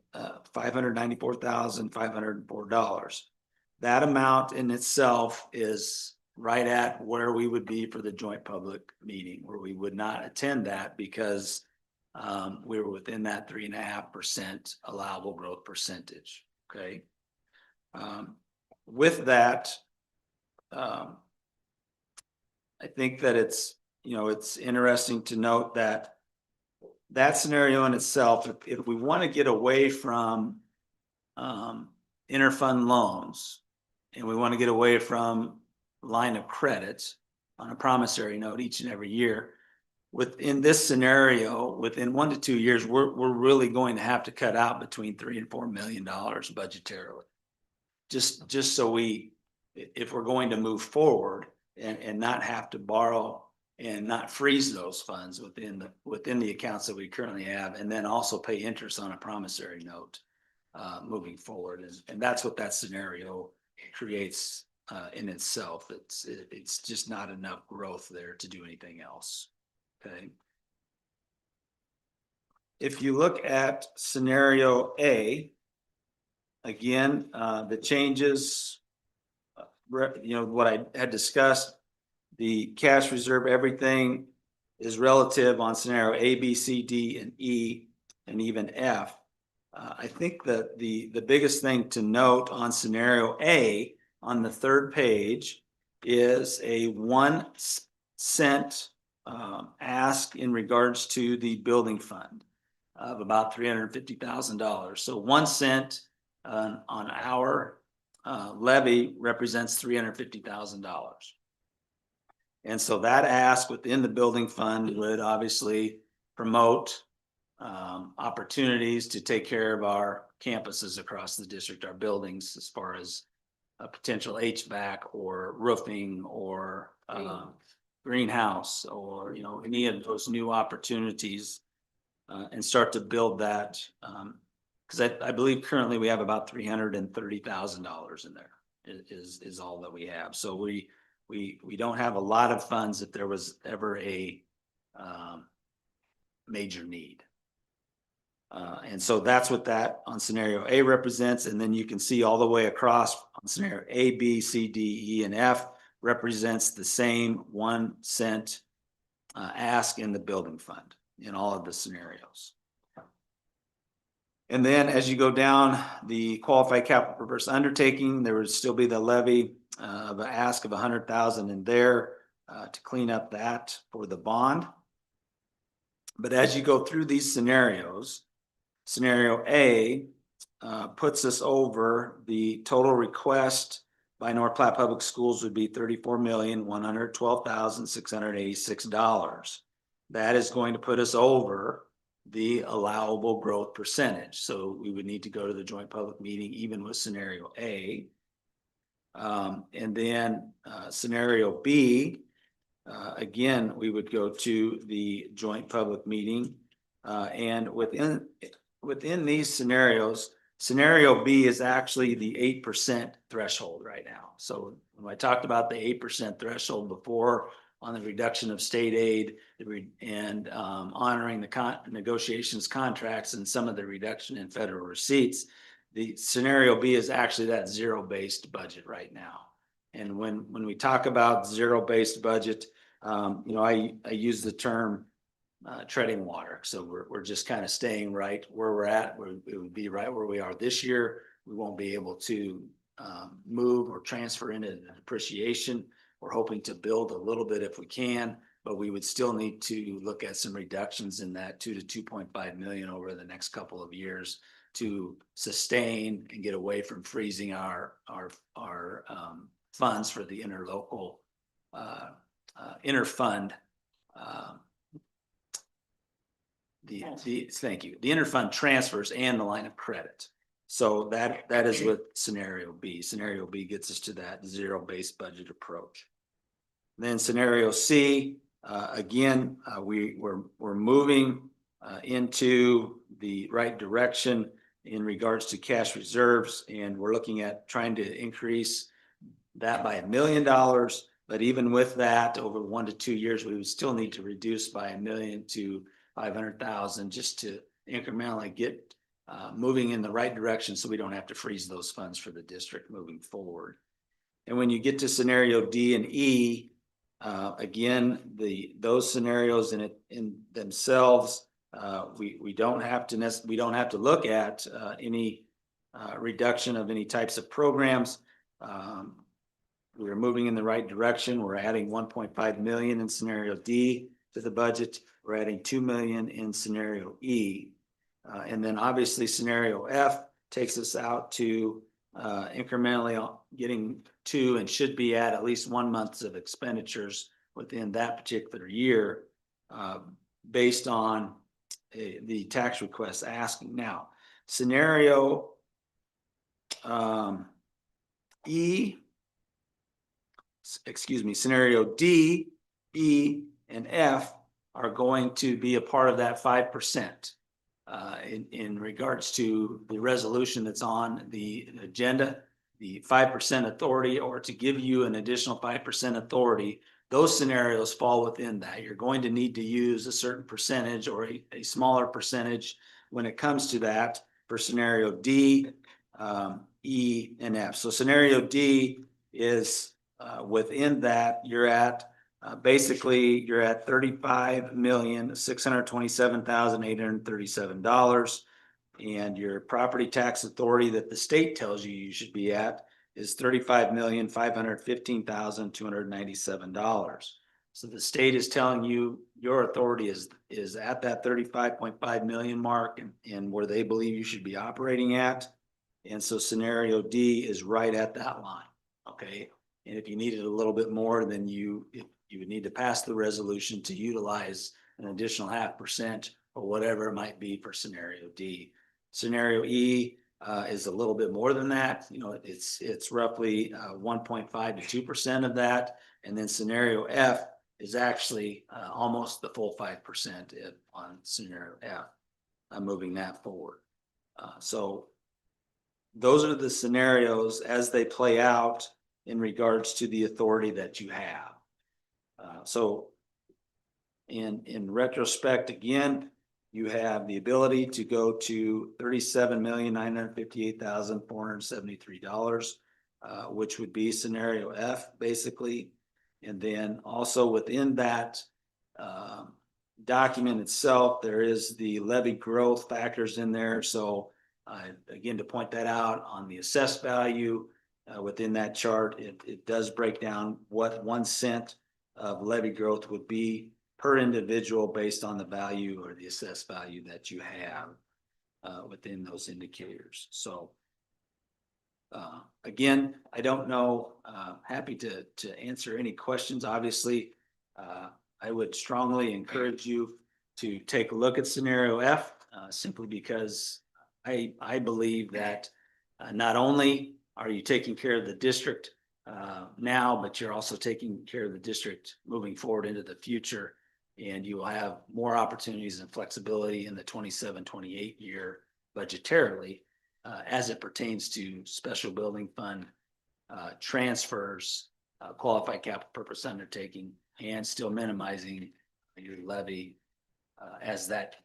$594,504. That amount in itself is right at where we would be for the joint public meeting, where we would not attend that because we were within that 3.5% allowable growth percentage. Okay. With that, I think that it's interesting to note that that scenario in itself, if we want to get away from interfund loans and we want to get away from line of credits on a promissory note each and every year, within this scenario, within 1 to 2 years, we're really going to have to cut out between $3 and $4 million budgetarily. Just so if we're going to move forward and not have to borrow and not freeze those funds within the accounts that we currently have, and then also pay interest on a promissory note moving forward. And that's what that scenario creates in itself. It's just not enough growth there to do anything else. Okay. If you look at scenario A, again, the changes, what I had discussed, the cash reserve, everything is relative on scenario A, B, C, D, and E, and even F. I think that the biggest thing to note on scenario A on the third page is a 1 cent ask in regards to the building fund of about $350,000. So 1 cent on our levy represents $350,000. And so that ask within the building fund would obviously promote opportunities to take care of our campuses across the district, our buildings, as far as a potential HVAC or roofing or greenhouse, or, any of those new opportunities, and start to build that. Because I believe currently we have about $330,000 in there is all that we have. So we don't have a lot of funds if there was ever a major need. And so that's what that on scenario A represents. And then you can see all the way across on scenario A, B, C, D, E, and F represents the same 1 cent ask in the building fund in all of the scenarios. And then as you go down the qualified capital reverse undertaking, there would still be the levy of an ask of 100,000 in there to clean up that for the bond. But as you go through these scenarios, scenario A puts us over the total request by North Platte Public Schools would be $34,112,686. That is going to put us over the allowable growth percentage. So we would need to go to the joint public meeting even with scenario A. And then scenario B, again, we would go to the joint public meeting. And within these scenarios, scenario B is actually the 8% threshold right now. So when I talked about the 8% threshold before on the reduction of state aid and honoring the negotiations contracts and some of the reduction in federal receipts, the scenario B is actually that zero-based budget right now. And when we talk about zero-based budget, I use the term treading water. So we're just kind of staying right where we're at. It would be right where we are this year. We won't be able to move or transfer into depreciation. We're hoping to build a little bit if we can, but we would still need to look at some reductions in that 2 to 2.5 million over the next couple of years to sustain and get away from freezing our funds for the interlocal interfund. Thank you. The interfund transfers and the line of credit. So that is with scenario B. Scenario B gets us to that zero-based budget approach. Then scenario C, again, we're moving into the right direction in regards to cash reserves, and we're looking at trying to increase that by $1 million. But even with that, over 1 to 2 years, we would still need to reduce by $1 million to 500,000 just to incrementally get moving in the right direction, so we don't have to freeze those funds for the district moving forward. And when you get to scenario D and E, again, those scenarios in themselves, we don't have to look at any reduction of any types of programs. We're moving in the right direction. We're adding 1.5 million in scenario D to the budget. We're adding 2 million in scenario E. And then obviously scenario F takes us out to incrementally getting to and should be at least 1 month of expenditures within that particular year based on the tax request asking. Now, scenario scenario D, E, and F are going to be a part of that 5% in regards to the resolution that's on the agenda, the 5% authority, or to give you an additional 5% authority. Those scenarios fall within that. You're going to need to use a certain percentage or a smaller percentage when it comes to that. For scenario D, E and F. So scenario D is within that, you're at basically you're at $35,627,837. And your property tax authority that the state tells you should be at is $35,515,297. So the state is telling you your authority is at that 35.5 million mark and where they believe you should be operating at. And so scenario D is right at that line, okay? And if you needed a little bit more, then you would need to pass the resolution to utilize an additional 0.5% or whatever it might be for scenario D. Scenario E is a little bit more than that. You know, it's roughly 1.5 to 2% of that. And then scenario F is actually almost the full 5% on scenario F. I'm moving that forward. So those are the scenarios as they play out in regards to the authority that you have. So in retrospect, again, you have the ability to go to $37,958,473, which would be scenario F, basically. And then also within that document itself, there is the levy growth factors in there. So again, to point that out on the assessed value within that chart, it does break down what 1 cent of levy growth would be per individual based on the value or the assessed value that you have within those indicators. So again, I don't know, happy to answer any questions. Obviously, I would strongly encourage you to take a look at scenario F simply because I believe that not only are you taking care of the district now, but you're also taking care of the district moving forward into the future. And you will have more opportunities and flexibility in the 27-28 year budgetarily as it pertains to special building fund transfers, qualified capital purpose undertaking, and still minimizing your levy as that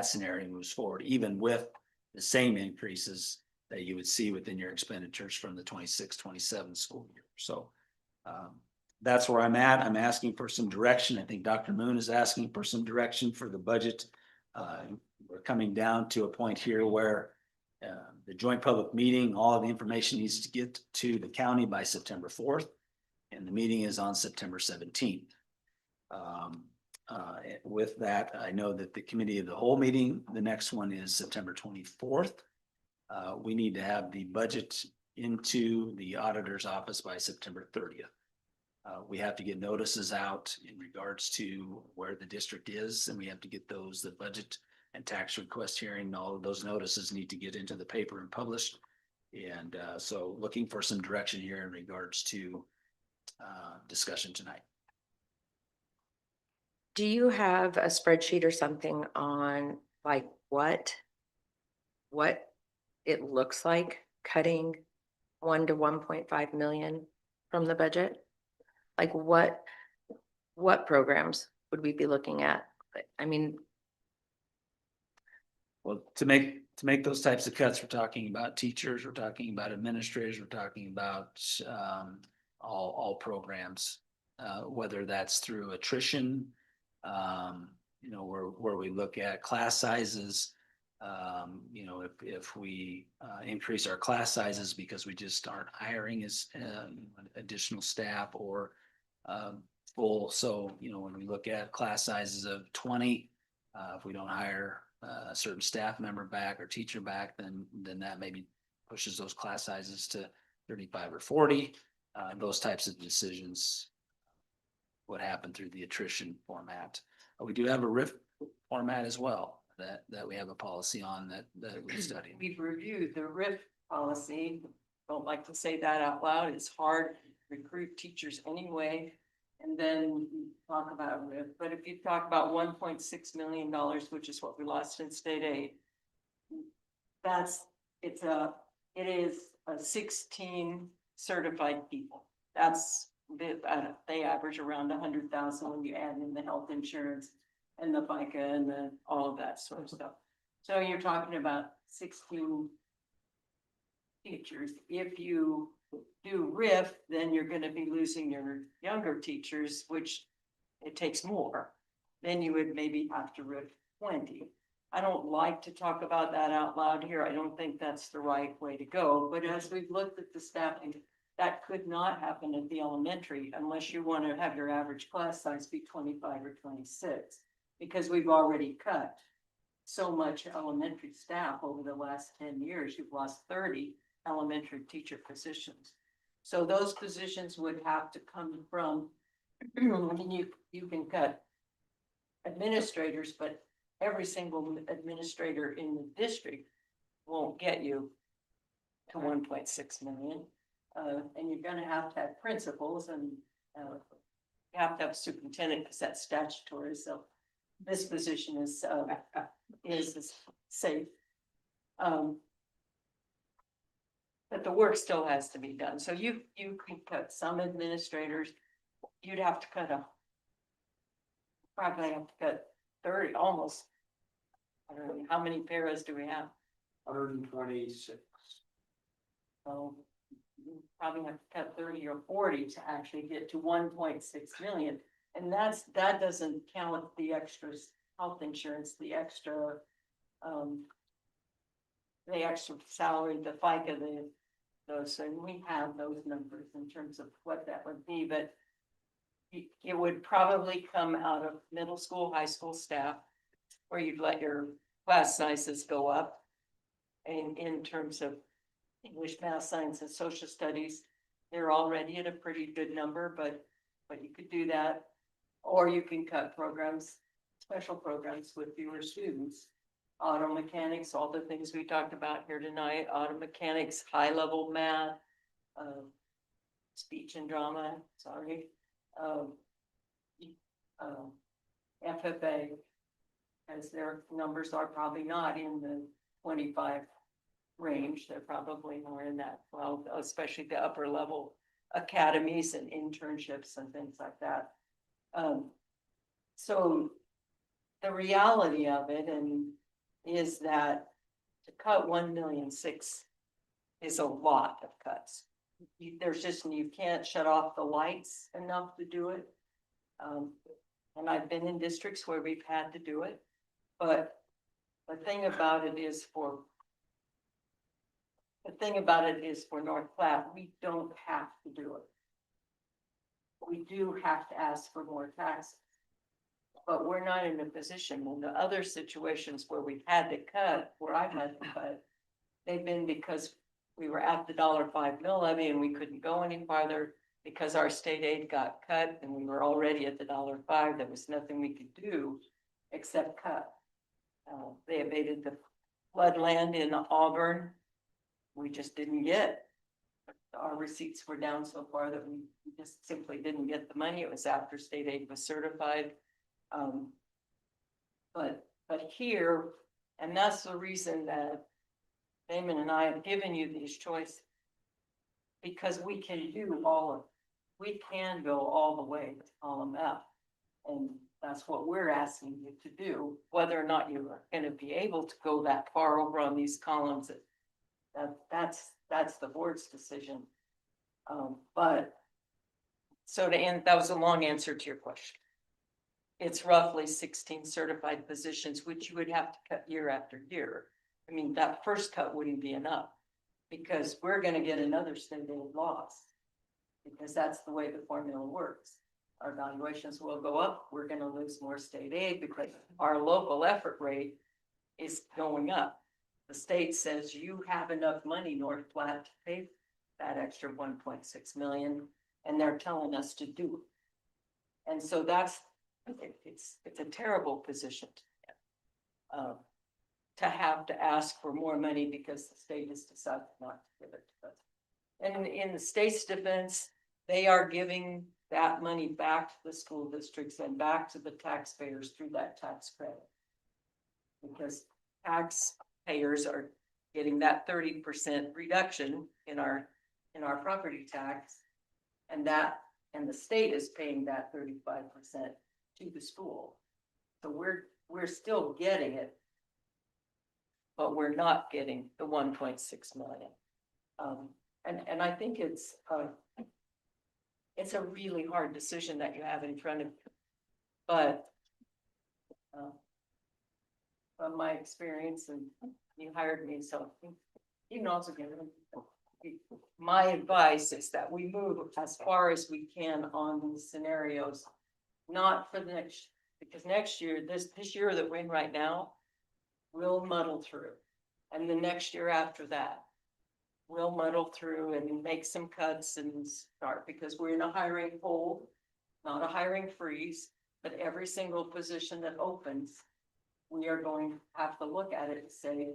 scenario moves forward, even with the same increases that you would see within your expenditures from the 26-27 school year. So that's where I'm at. I'm asking for some direction. I think Dr. Moon is asking for some direction for the budget. We're coming down to a point here where the joint public meeting, all of the information needs to get to the county by September 4th, and the meeting is on September 17th. With that, I know that the committee of the whole meeting, the next one is September 24th. We need to have the budget into the auditor's office by September 30th. We have to get notices out in regards to where the district is, and we have to get those, the budget and tax request hearing, all of those notices need to get into the paper and published. And so looking for some direction here in regards to discussion tonight. Do you have a spreadsheet or something on like what it looks like cutting 1 to 1.5 million from the budget? Like what programs would we be looking at? I mean, Well, to make those types of cuts, we're talking about teachers, we're talking about administrators, we're talking about all programs, whether that's through attrition, you know, where we look at class sizes. You know, if we increase our class sizes because we just aren't hiring as additional staff or full. So, you know, when we look at class sizes of 20, if we don't hire a certain staff member back or teacher back, then that maybe pushes those class sizes to 35 or 40. Those types of decisions would happen through the attrition format. We do have a RIF format as well that we have a policy on that we study. We've reviewed the RIF policy. Don't like to say that out loud. It's hard to recruit teachers anyway. And then talk about RIF. But if you talk about $1.6 million, which is what we lost in state aid, it is 16 certified people. They average around 100,000 when you add in the health insurance and the FICA and all of that sort of stuff. So you're talking about 16 teachers. If you do RIF, then you're gonna be losing your younger teachers, which it takes more. Then you would maybe have to RIF 20. I don't like to talk about that out loud here. I don't think that's the right way to go, but as we've looked at the staffing, that could not happen at the elementary unless you want to have your average class size be 25 or 26, because we've already cut so much elementary staff over the last 10 years. You've lost 30 elementary teacher positions. So those positions would have to come from, I mean, you can cut administrators, but every single administrator in the district won't get you to 1.6 million. And you're gonna have to have principals, and you have to have superintendent because that's statutory. So this position is safe. But the work still has to be done. So you could cut some administrators. You'd have to cut probably have to cut 30 almost. I don't know, how many paras do we have? 126. So you probably have to cut 30 or 40 to actually get to 1.6 million. And that doesn't count the extra health insurance, the extra salary, the FICA, those, and we have those numbers in terms of what that would be, but it would probably come out of middle school, high school staff, where you'd let your class sizes go up. And in terms of English, math, science, and social studies, they're already at a pretty good number, but you could do that. Or you can cut programs, special programs with fewer students. Auto mechanics, all the things we talked about here tonight, auto mechanics, high level math, speech and drama, sorry. FFA, as their numbers are probably not in the 25 range, they're probably more in that, well, especially the upper level academies and internships and things like that. So the reality of it is that to cut 1.6 million is a lot of cuts. You can't shut off the lights enough to do it. And I've been in districts where we've had to do it, but the thing about it is for North Platte, we don't have to do it. We do have to ask for more taxes, but we're not in a position. In the other situations where we've had to cut, where I've had to cut, they've been because we were at the $5 mill levy and we couldn't go any farther because our state aid got cut and we were already at the $5. There was nothing we could do except cut. They abated the floodland in Auburn. We just didn't get. Our receipts were down so far that we just simply didn't get the money. It was after state aid was certified. But here, and that's the reason that Damon and I have given you these choices, because we can go all the way to column F. And that's what we're asking you to do. Whether or not you are going to be able to go that far over on these columns, that's the board's decision. But so to end, that was a long answer to your question. It's roughly 16 certified positions, which you would have to cut year after year. I mean, that first cut wouldn't be enough because we're going to get another state aid loss because that's the way the formula works. Our valuations will go up. We're going to lose more state aid because our local effort rate is going up. The state says you have enough money, North Platte, to pay that extra 1.6 million, and they're telling us to do it. And so it's a terrible position to have to ask for more money because the state has decided not to give it to us. And in the state's defense, they are giving that money back to the school districts and back to the taxpayers through that tax credit. Because taxpayers are getting that 30% reduction in our property tax, and the state is paying that 35% to the school. So we're still getting it, but we're not getting the 1.6 million. And I think it's a really hard decision that you have in front of you. But from my experience, and you hired me, so you can also give them. My advice is that we move as far as we can on these scenarios, not for the next, because next year, this year that we're in right now, we'll muddle through. And the next year after that, we'll muddle through and make some cuts and start, because we're in a hiring hold, not a hiring freeze, but every single position that opens, we are going to have to look at it and say,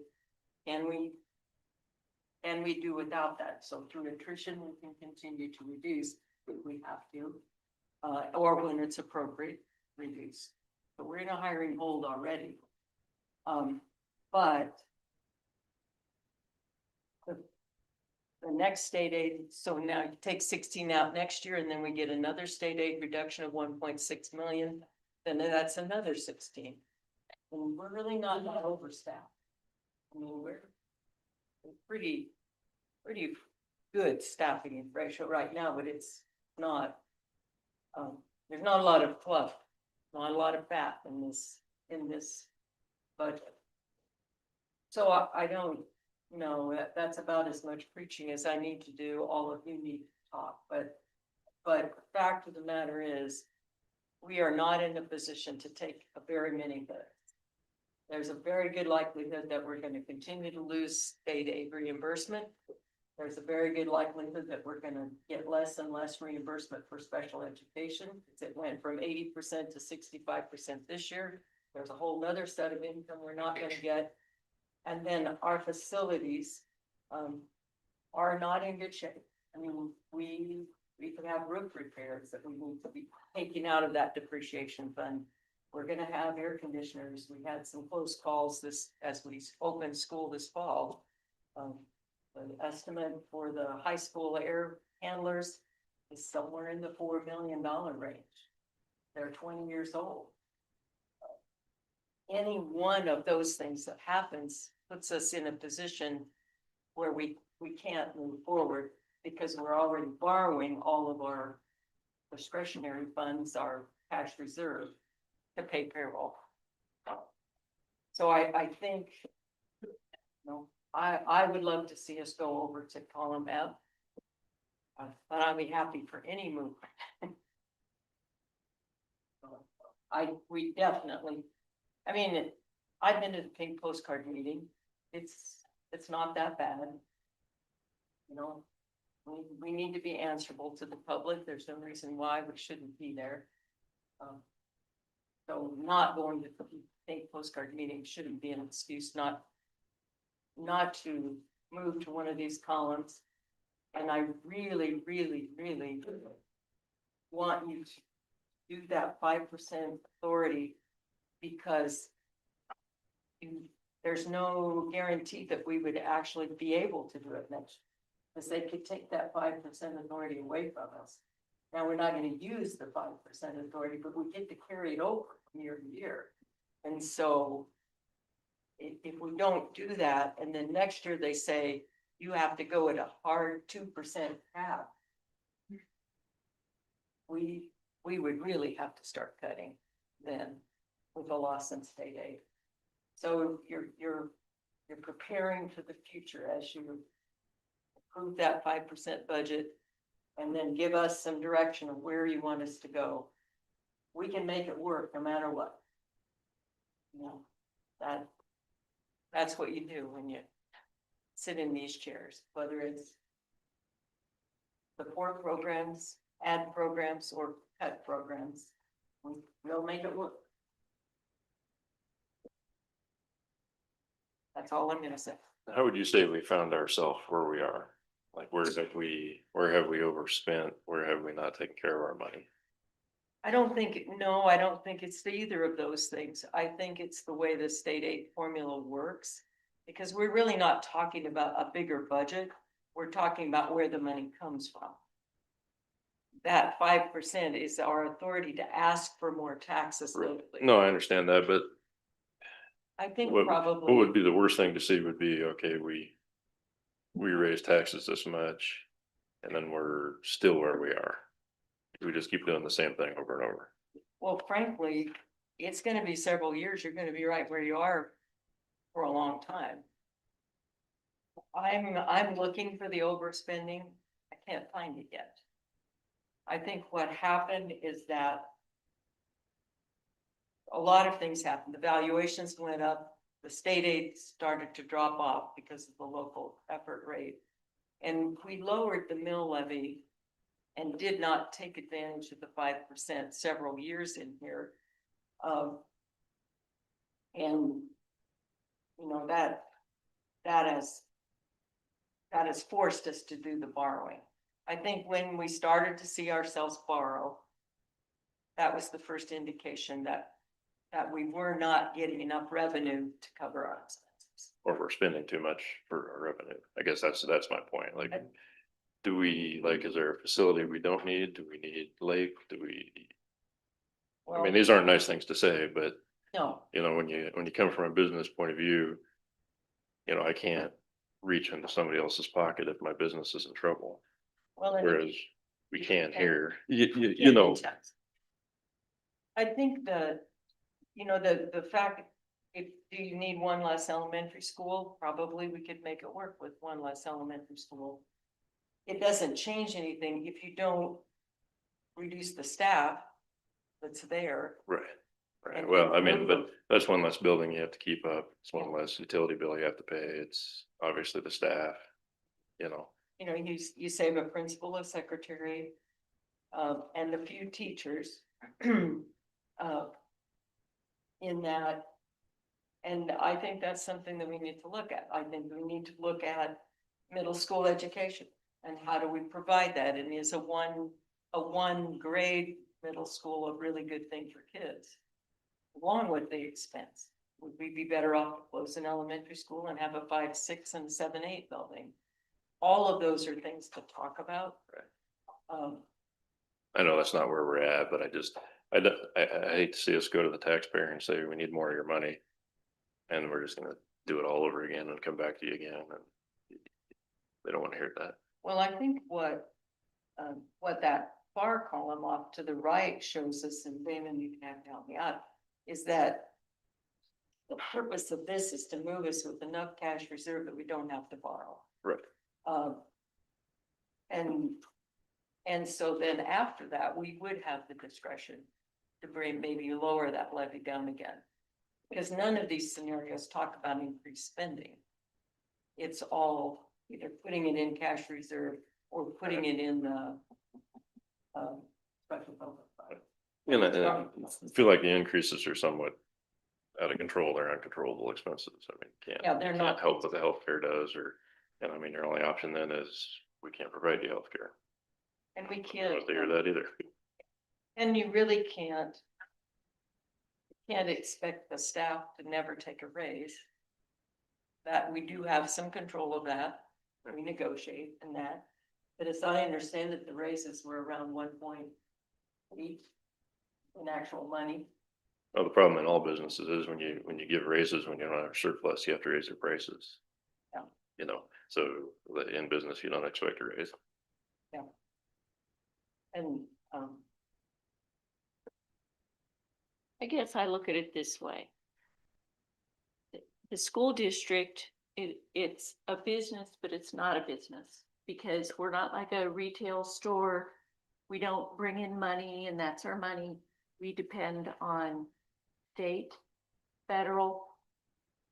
can we do without that? So through attrition, we can continue to reduce if we have to, or when it's appropriate, reduce. But we're in a hiring hold already. But the next state aid, so now you take 16 out next year, and then we get another state aid reduction of 1.6 million, then that's another 16. And we're really not overstaffed. I mean, we're pretty good staffing ratio right now, but it's not, there's not a lot of fluff, not a lot of fat in this budget. So I don't know, that's about as much preaching as I need to do. All of you need to talk, but the fact of the matter is, we are not in a position to take a very many hits. There's a very good likelihood that we're going to continue to lose state aid reimbursement. There's a very good likelihood that we're going to get less and less reimbursement for special education. It went from 80% to 65% this year. There's a whole nother set of income we're not going to get. And then our facilities are not in good shape. I mean, we could have roof repairs that we need to be taking out of that depreciation fund. We're gonna have air conditioners. We had some close calls as we opened school this fall. The estimate for the high school air handlers is somewhere in the $4 million range. They're 20 years old. Any one of those things that happens puts us in a position where we can't move forward, because we're already borrowing all of our discretionary funds, our cash reserve, to pay payroll. So I think, I would love to see us go over to column F, but I'd be happy for any movement. We definitely, I mean, I've been to the pink postcard meeting. It's not that bad. You know, we need to be answerable to the public. There's no reason why we shouldn't be there. So not going to the pink postcard meeting shouldn't be an excuse not to move to one of these columns. And I really, really, really want you to do that 5% authority, because there's no guarantee that we would actually be able to do it next year, because they could take that 5% authority away from us. Now, we're not going to use the 5% authority, but we get to carry it over from year to year. And so if we don't do that, and then next year they say, you have to go at a hard 2% cap, we would really have to start cutting then, with a loss in state aid. So you're preparing for the future as you approve that 5% budget, and then give us some direction of where you want us to go. We can make it work no matter what. You know, that's what you do when you sit in these chairs, whether it's support programs, add programs, or cut programs. We'll make it work. That's all I'm gonna say. How would you say we found ourselves where we are? Like, where have we overspent? Where have we not taken care of our money? I don't think it's either of those things. I think it's the way the state aid formula works, because we're really not talking about a bigger budget. We're talking about where the money comes from. That 5% is our authority to ask for more taxes locally. No, I understand that, but I think what probably would be the worst thing to see would be, okay, we we raised taxes this much and then we're still where we are. We just keep doing the same thing over and over. Well, frankly, it's gonna be several years. You're gonna be right where you are for a long time. I'm looking for the overspending. I can't find it yet. I think what happened is that a lot of things happened. The valuations went up, the state aid started to drop off because of the local effort rate. And we lowered the mill levy and did not take advantage of the 5% several years in here. And you know, that has forced us to do the borrowing. I think when we started to see ourselves borrow, that was the first indication that we were not getting enough revenue to cover our expenses. Or we're spending too much for our revenue. I guess that's my point. Like, do we, like, is there a facility we don't need? Do we need lake? Do we? I mean, these aren't nice things to say, but No, you know, when you come from a business point of view, you know, I can't reach into somebody else's pocket if my business is in trouble. well, and Whereas we can here, you yeah, know, I think the fact, do you need one less elementary school? Probably we could make it work with one less elementary school. It doesn't change anything if you don't reduce the staff that's there. right. And Well, I mean, improve but them. that's one less building you have to keep up. It's one less utility bill you have to pay. It's obviously the staff, you know. You know, you save a principal, a secretary, and a few teachers. In that, and I think that's something that we need to look at. I think we need to look at middle school education and how do we provide that? And is a one grade middle school a really good thing for kids? Along with the expense, would we be better off to close an elementary school and have a 5, 6, and 7, 8 building? All of those are things to talk about. I know that's not where we're at, but I hate to see us go to the taxpayer and say, we need more of your money. And we're just gonna do it all over again and come back to you again, and they don't want to hear that. Well, I think what that bar column off to the right shows us, and Damon, you can have to help me out, is that the purpose of this is to move us with enough cash reserve that we don't have to borrow. Right. And so then after that, we would have the discretion to maybe lower that levy down again. Because none of these scenarios talk about increased spending. It's all either putting it in cash reserve or putting it in the special public fund. And I feel like the increases are somewhat out of control. They're uncontrollable expenses. I mean, They're can't not. help what the healthcare does, and I mean, your only option then is we can't provide you healthcare. And we I don't can't, hear that either. and you really can't expect the staff to never take a raise. That we do have some control of that, we negotiate and that, but as I understand it, the raises were around 1.8 in actual money. Well, the problem in all businesses is when you give raises, when you don't have surplus, you have to raise your prices. Yeah. You know, so in business, you don't expect a raise. Yeah. And, I guess I look at it this way. The school district, it's a business, but it's not a business because we're not like a retail store. We don't bring in money and that's our money. We depend on state, federal,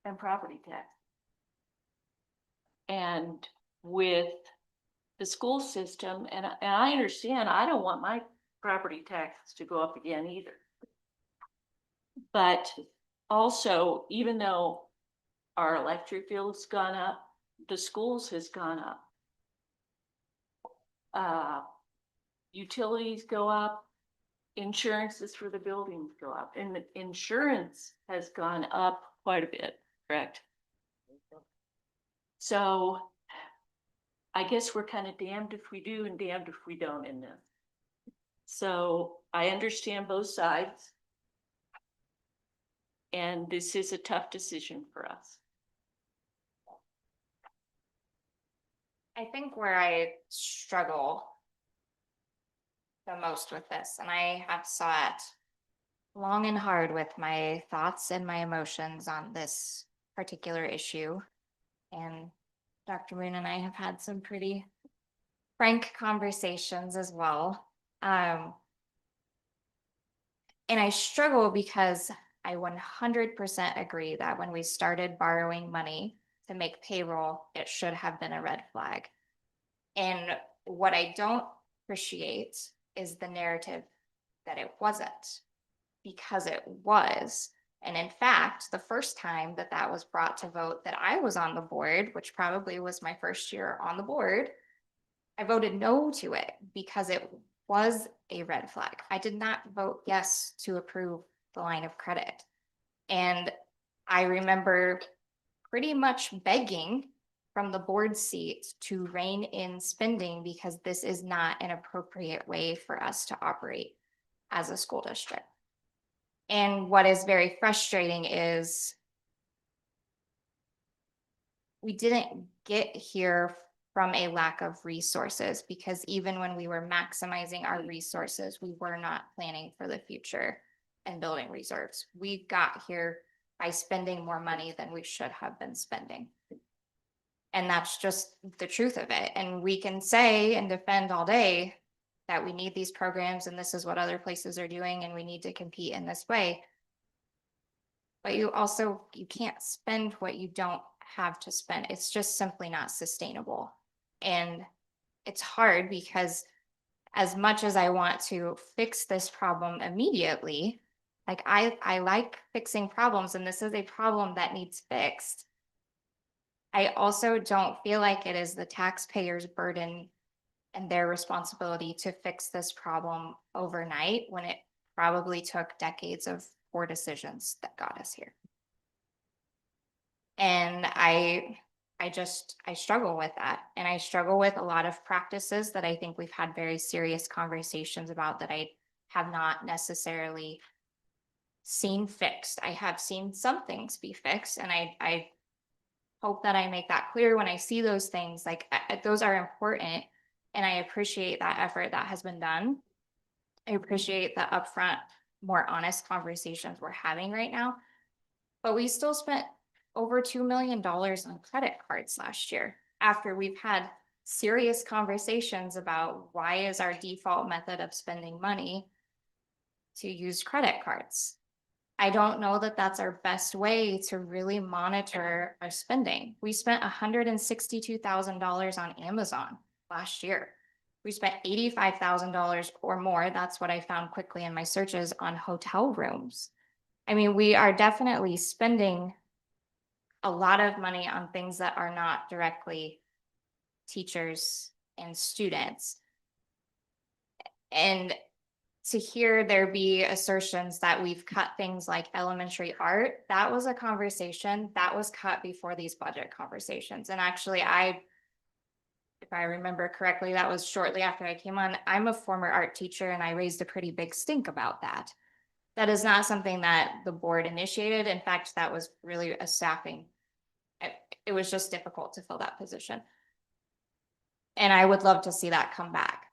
and property tax. And with the school system, and I understand, I don't want my property taxes to go up again either. But also, even though our electric bill has gone up, the schools has gone up. Utilities go up, insurances for the buildings go up, and the insurance has gone up quite a bit, correct? So I guess we're kind of damned if we do and damned if we don't in this. So I understand both sides. And this is a tough decision for us. I think where I struggle the most with this, and I have sought long and hard with my thoughts and my emotions on this particular issue. And Dr. Moon and I have had some pretty frank conversations as well. And I struggle because I 100% agree that when we started borrowing money to make payroll, it should have been a red flag. And what I don't appreciate is the narrative that it wasn't, because it was. And in fact, the first time that that was brought to vote that I was on the board, which probably was my first year on the board, I voted no to it because it was a red flag. I did not vote yes to approve the line of credit. And I remember pretty much begging from the board seat to rein in spending because this is not an appropriate way for us to operate as a school district. And what is very frustrating is we didn't get here from a lack of resources, because even when we were maximizing our resources, we were not planning for the future and building reserves. We got here by spending more money than we should have been spending. And that's just the truth of it. And we can say and defend all day that we need these programs and this is what other places are doing and we need to compete in this way. But you can't spend what you don't have to spend. It's just simply not sustainable. And it's hard because as much as I want to fix this problem immediately, like I like fixing problems and this is a problem that needs fixed. I also don't feel like it is the taxpayer's burden and their responsibility to fix this problem overnight when it probably took decades of poor decisions that got us here. And I struggle with that. And I struggle with a lot of practices that I think we've had very serious conversations about that I have not necessarily seen fixed. I have seen some things be fixed, and I hope that I make that clear when I see those things. Like those are important, and I appreciate that effort that has been done. I appreciate the upfront, more honest conversations we're having right now. But we still spent over $2 million on credit cards last year after we've had serious conversations about why is our default method of spending money to use credit cards. I don't know that that's our best way to really monitor our spending. We spent $162,000 on Amazon last year. We spent $85,000 or more. That's what I found quickly in my searches on hotel rooms. I mean, we are definitely spending a lot of money on things that are not directly teachers and students. And to hear there be assertions that we've cut things like elementary art, that was a conversation that was cut before these budget conversations. And actually, if I remember correctly, that was shortly after I came on. I'm a former art teacher and I raised a pretty big stink about that. That is not something that the board initiated. In fact, that was really a staffing. It was just difficult to fill that position. And I would love to see that come back.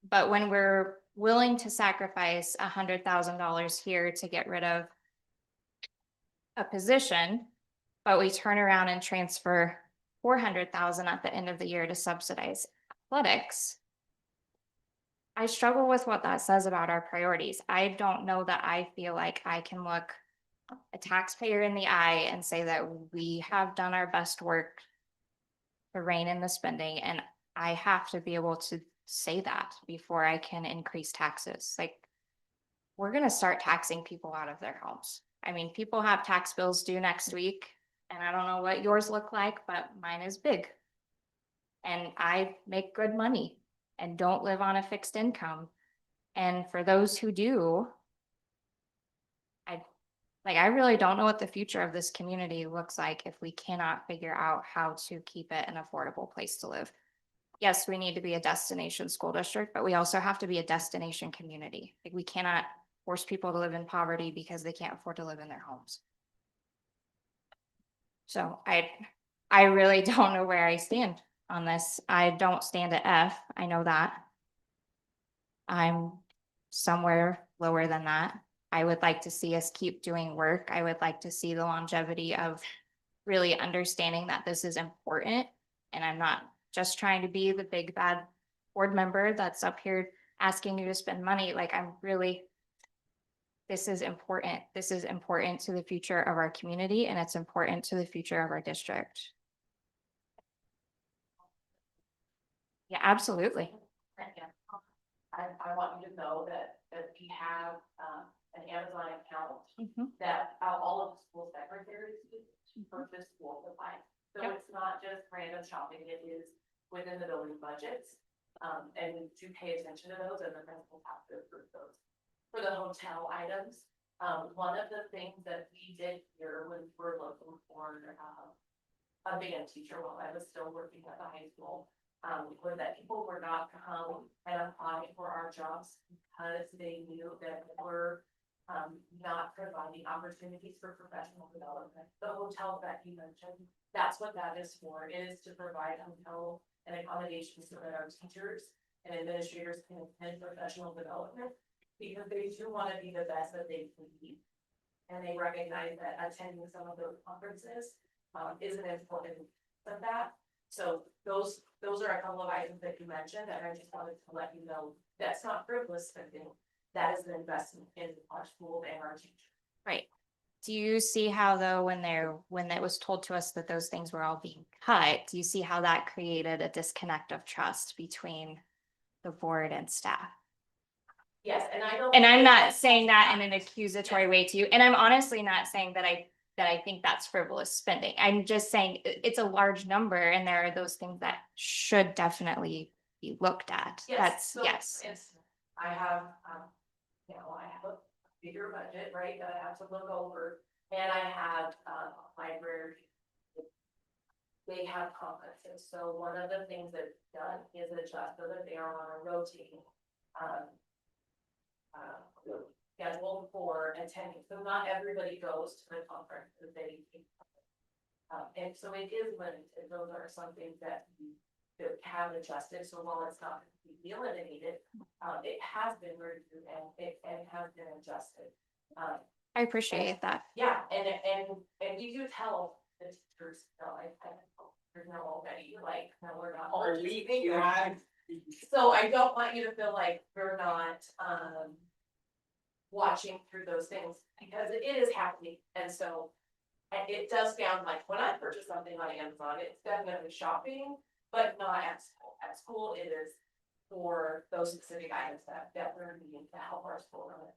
But when we're willing to sacrifice $100,000 here to get rid of a position, but we turn around and transfer $400,000 at the end of the year to subsidize athletics, I struggle with what that says about our priorities. I don't know that I feel like I can look a taxpayer in the eye and say that we have done our best work to rein in the spending. And I have to be able to say that before I can increase taxes. Like, we're going to start taxing people out of their homes. I mean, people have tax bills due next week, and I don't know what yours look like, but mine is big. And I make good money and don't live on a fixed income. And for those who do, I really don't know what the future of this community looks like if we cannot figure out how to keep it an affordable place to live. Yes, we need to be a destination school district, but we also have to be a destination community. Like, we cannot force people to live in poverty because they can't afford to live in their homes. So I really don't know where I stand on this. I don't stand at F. I know that. I'm somewhere lower than that. I would like to see us keep doing work. I would like to see the longevity of really understanding that this is important. And I'm not just trying to be the big bad board member that's up here asking you to spend money. Like I'm really, this is important. This is important to the future of our community and it's important to the future of our district. Yeah, absolutely. I want you to know that we have, an Amazon account Mhm. that all of the school secretaries use to purchase school supplies. So Yep. it's not just random shopping, it is within the building budgets. And we do pay attention to those and the principals have to approve those. For the hotel items, one of the things that we did here when we were looking for, a band teacher while I was still working at the high school, was that people were not come and apply for our jobs because they knew that we're not providing opportunities for professional development. The hotel that you mentioned, that's what that is for, is to provide hotel and accommodations so that our teachers and administrators can attend professional development because they do want to be the best that they can be. And they recognize that attending some of those conferences is an important of that. So those are a couple of items that you mentioned, and I just wanted to let you know that's not frivolous spending. That is an investment in our schools and our teachers. Right. Do you see how though, when it was told to us that those things were all being cut, do you see how that created a disconnect of trust between the board and staff? Yes, and I don't. And I'm not saying that in an accusatory way to you, and I'm honestly not saying that I think that's frivolous spending. I'm just saying it's a large number and there are those things that should definitely be looked at. Yes, so Yes. I have, I have a bigger budget, right, that I have to look over, and I have, library. They have conferences, so one of the things that's done is adjust so that they are on a rotating, schedule for attending, so not everybody goes to the conference that they. And so it is limited, those are some things that we have adjusted, so while it's not completely eliminated, it has been reviewed and it has been adjusted. I appreciate that. Yeah, and you do tell the teachers, there's no already, like, no, we're not. Are leaving, So I don't want you to feel like we're not, watching through those things, because it is happening, and so. And it does sound like when I purchase something on Amazon, it's definitely shopping, but not at school. At school, it is for those specific items that we're needing to help our school run it.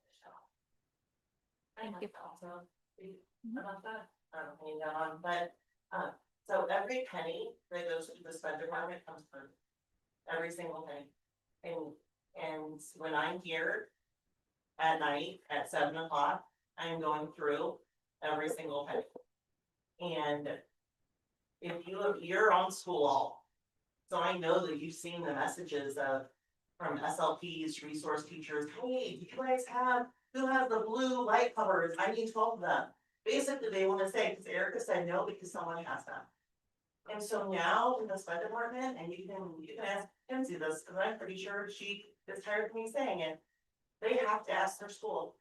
Thank you. About that, but, so every penny that goes to the spend department comes through. Every single penny. And when I'm here at night at 7 o'clock, I'm going through every single penny. And if you're on school all, so I know that you've seen the messages from SLPs, resource teachers, hey, do you guys who has the blue light covers? I need 12 of them. Basically, they want to say, because Erica said no, because someone has them. And so now in the SPED department, and you can ask Kenzie this, because I'm pretty sure she is tired of me saying it, they have to ask their school.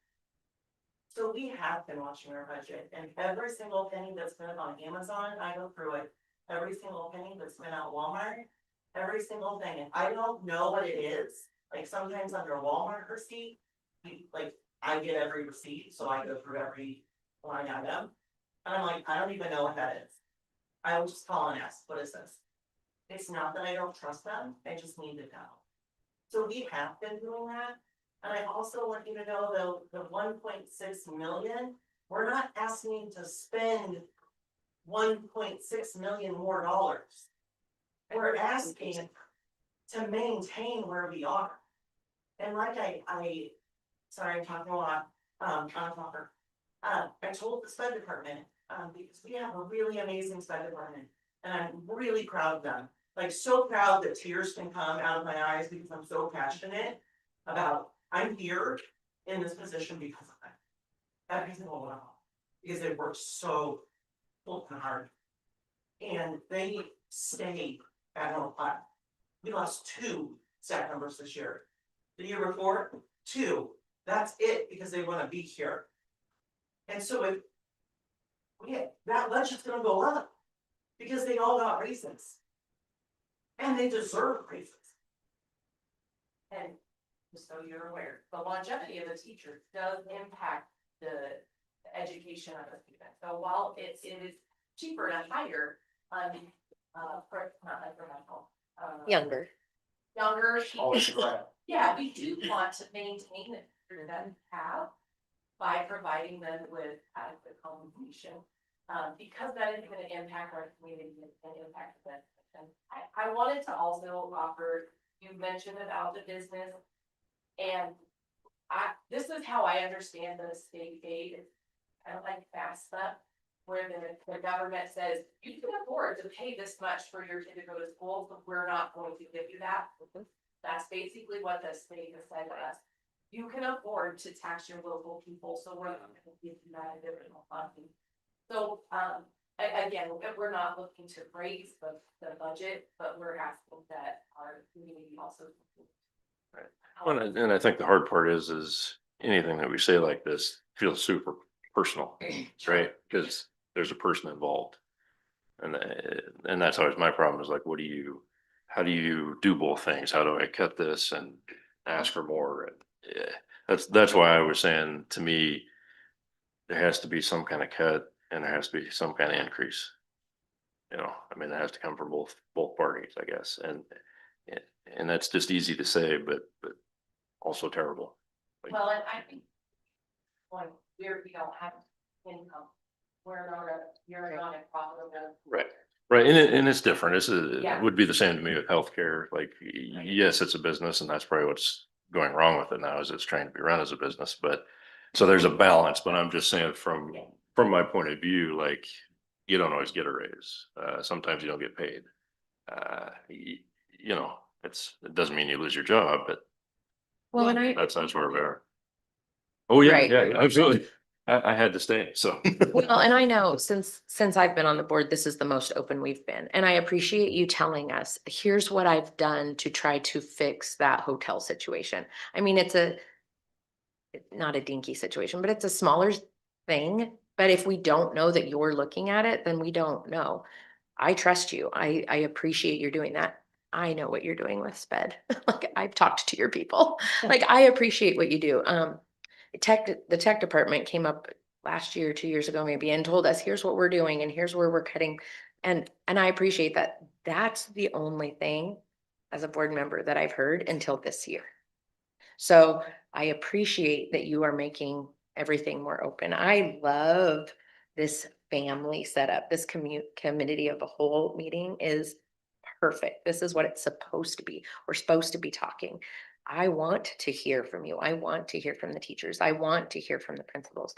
So we have been watching our budget, and every single penny that's spent on Amazon, I go through it. Every single penny that's spent at Walmart, every single thing, and I don't know what it is. Like sometimes under a Walmart receipt, like I get every receipt, so I go through every line item. And I'm like, I don't even know what that is. I will just call and ask, what is this? It's not that I don't trust them, I just need to know. So we have been doing that. And I also want you to know the 1.6 million, we're not asking to spend 1.6 million more dollars. We're asking to maintain where we are. And like sorry, I'm talking a lot, I told the SPED department, because we have a really amazing SPED department, and I'm really proud of them. Like so proud that tears can come out of my eyes because I'm so passionate about, I'm here in this position because of that. Every single one of them, because they work so fucking hard. And they stay at North Platte. We lost 2 staff members this year. The year before, 2. That's it, because they wanna be here. And so if that budget's gonna go up, because they all got raises. And they deserve raises. And just so you're aware, the longevity of the teacher does impact the education of the student. So while it is cheaper to hire not incremental. Younger. Younger. Always right. Yeah, we do want to maintain the teacher that we have by providing them with adequate compensation. Because that is gonna impact our community and impact the. And I wanted to also offer, you mentioned about the business. And this is how I understand the state aid. It's kind of like FAFSA, where the government says, you can afford to pay this much for your kid to go to school, but we're not going to give you that. That's basically what the state has said to us. You can afford to tax your local people, so we're not going to give you that additional funding. So, again, we're not looking to raise the budget, but we're asking that our community also. Well, and I think the hard part is anything that we say like this feels super personal, right? Because there's a person involved. And that's always my problem is like, how do you do both things? How do I cut this and ask for more? And yeah, that's why I was saying, to me, there has to be some kind of cut and there has to be some kind of increase. You know, I mean, it has to come from both parties, I guess. And that's just easy to say, but also terrible. Like, Well, and I think when we don't have income, you're not a profitable. right. Right. And it's different. Yeah. It would be the same to me with healthcare. Like, yes, it's a business and that's probably what's going wrong with it now is it's trying to be run as a business, but so there's a balance, but I'm just saying from my point of view, like you don't always get a raise. Sometimes you don't get paid. You know, it doesn't mean you lose your job, but Well, and that's where we are. Oh, yeah, Right. yeah, absolutely. I had to stay, so. Well, and I know since I've been on the board, this is the most open we've been. And I appreciate you telling us, here's what I've done to try to fix that hotel situation. I mean, it's not a dinky situation, but it's a smaller thing. But if we don't know that you're looking at it, then we don't know. I trust you. I appreciate you're doing that. I know what you're doing with SPED. Like I've talked to your people. Like I appreciate what you do. The tech department came up last year, 2 years ago, maybe, and told us, here's what we're doing and here's where we're cutting. And I appreciate that. That's the only thing as a board member that I've heard until this year. So I appreciate that you are making everything more open. I love this family setup. This committee of a whole meeting is perfect. This is what it's supposed to be. We're supposed to be talking. I want to hear from you. I want to hear from the teachers. I want to hear from the principals.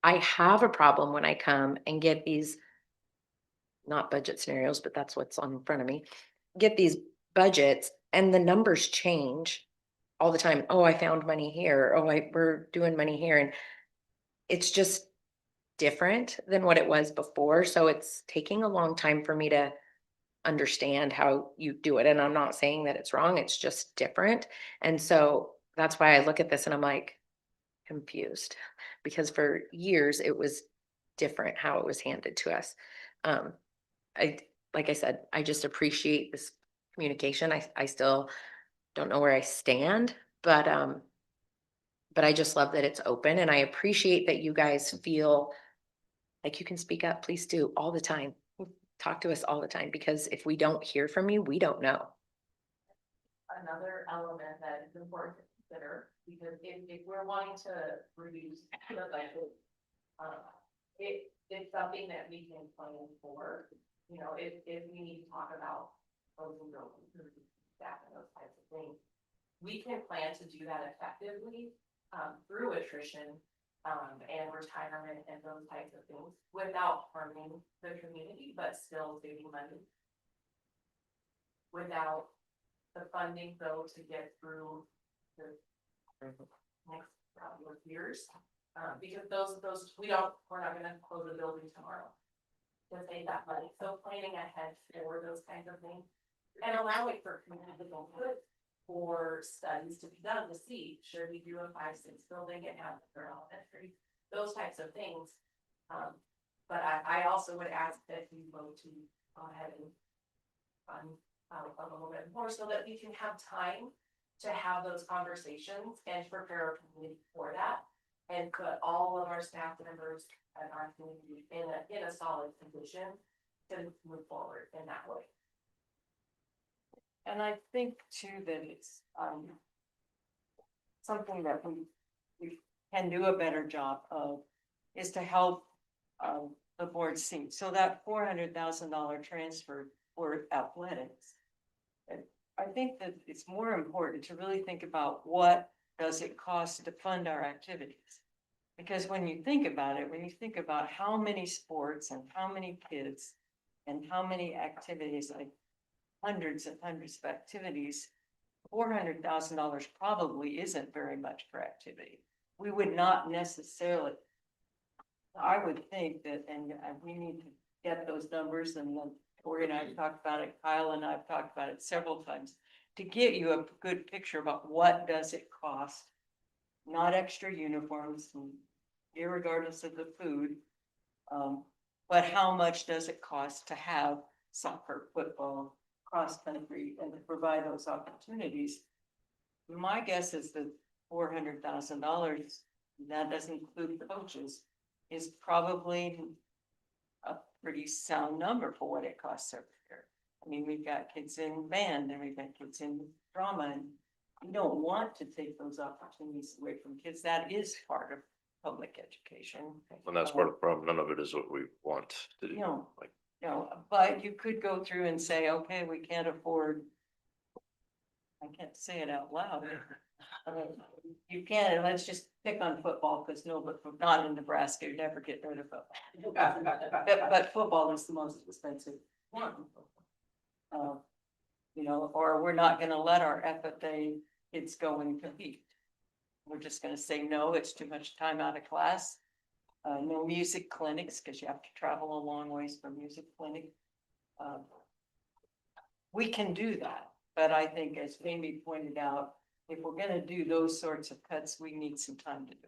I have a problem when I come and get these, not budget scenarios, but that's what's on in front of me, get these budgets and the numbers change all the time. Oh, I found money here. Oh, we're doing money here. And it's just different than what it was before. So it's taking a long time for me to understand how you do it. And I'm not saying that it's wrong. It's just different. And so that's why I look at this and I'm like confused, because for years it was different how it was handed to us. Like I said, I just appreciate this communication. I still don't know where I stand, but I just love that it's open, and I appreciate that you guys feel like you can speak up. Please do, all the time. Talk to us all the time, because if we don't hear from you, we don't know. Another element that is important to consider, because if we're wanting to reduce the budget, it's something that we can plan for. You know, if we need to talk about closing buildings, staff and those types of things, we can plan to do that effectively through attrition and retirement and those types of things without harming the community, but still saving money. Without the funding though to get through the next couple of years, because we're not gonna close the building tomorrow to save that money. So planning ahead for those kinds of things and allowing for community input for studies to be done to see, should we do a 5-6 building and have their elementary, those types of things. But I also would ask that you vote to go ahead and fund a little bit more so that we can have time to have those conversations and prepare our community for that. And put all of our staff members and our community in a solid position to move forward in that way. And I think too that it's something that we can do a better job of is to help the board see. So that $400,000 transfer for athletics. I think that it's more important to really think about what does it cost to fund our activities? Because when you think about it, when you think about how many sports and how many kids and how many activities, like hundreds and hundreds of activities, $400,000 probably isn't very much for activity. We would not necessarily, I would think that, and we need to get those numbers, and then Tori and I have talked about it, Kyle and I have talked about it several times, to get you a good picture about what does it cost, not extra uniforms, irregardless of the food, but how much does it cost to have soccer, football, cross country, and to provide those opportunities. My guess is that $400,000, that doesn't include coaches, is probably a pretty sound number for what it costs every year. I mean, we've got kids in band and we've got kids in drama, and we don't want to take those opportunities away from kids. That is part of public education. And that's part of the problem. None of it is what we want to do. Like, But you could go through and say, okay, we can't afford, I can't say it out loud. You can, and let's just pick on football, because no, but not in Nebraska, you never get rid of football. But football is the most expensive one. Or we're not gonna let our FFA kids go and compete. We're just gonna say, no, it's too much time out of class. No music clinics, because you have to travel a long ways for music clinic. We can do that, but I think, as Amy pointed out, if we're gonna do those sorts of cuts, we need some time to do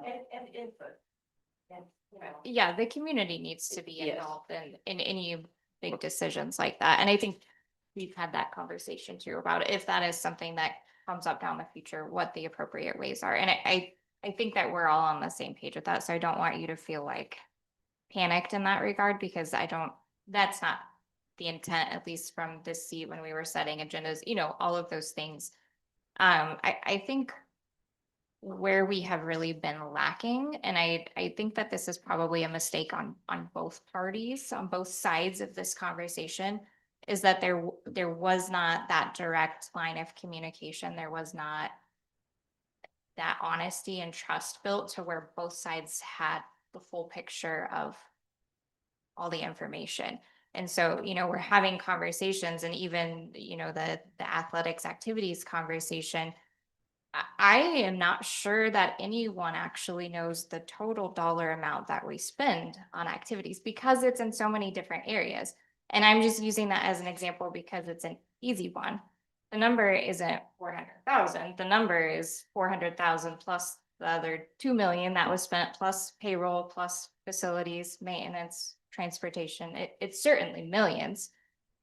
it. And input. And, Yeah, the community needs to be Yes. involved in any big decisions like that. And I think we've had that conversation too about if that is something that comes up down the future, what the appropriate ways are. And I think that we're all on the same page with that. So I don't want you to feel like panicked in that regard, because that's not the intent, at least from this seat when we were setting agendas, all of those things. I think where we have really been lacking, and I think that this is probably a mistake on both parties, on both sides of this conversation, is that there was not that direct line of communication. There was not that honesty and trust built to where both sides had the full picture of all the information. And so, we're having conversations, and even, the athletics activities conversation, I am not sure that anyone actually knows the total dollar amount that we spend on activities, because it's in so many different areas. And I'm just using that as an example because it's an easy one. The number isn't 400,000. The number is 400,000 plus the other 2 million that was spent, plus payroll, plus facilities, maintenance, transportation. It's certainly millions.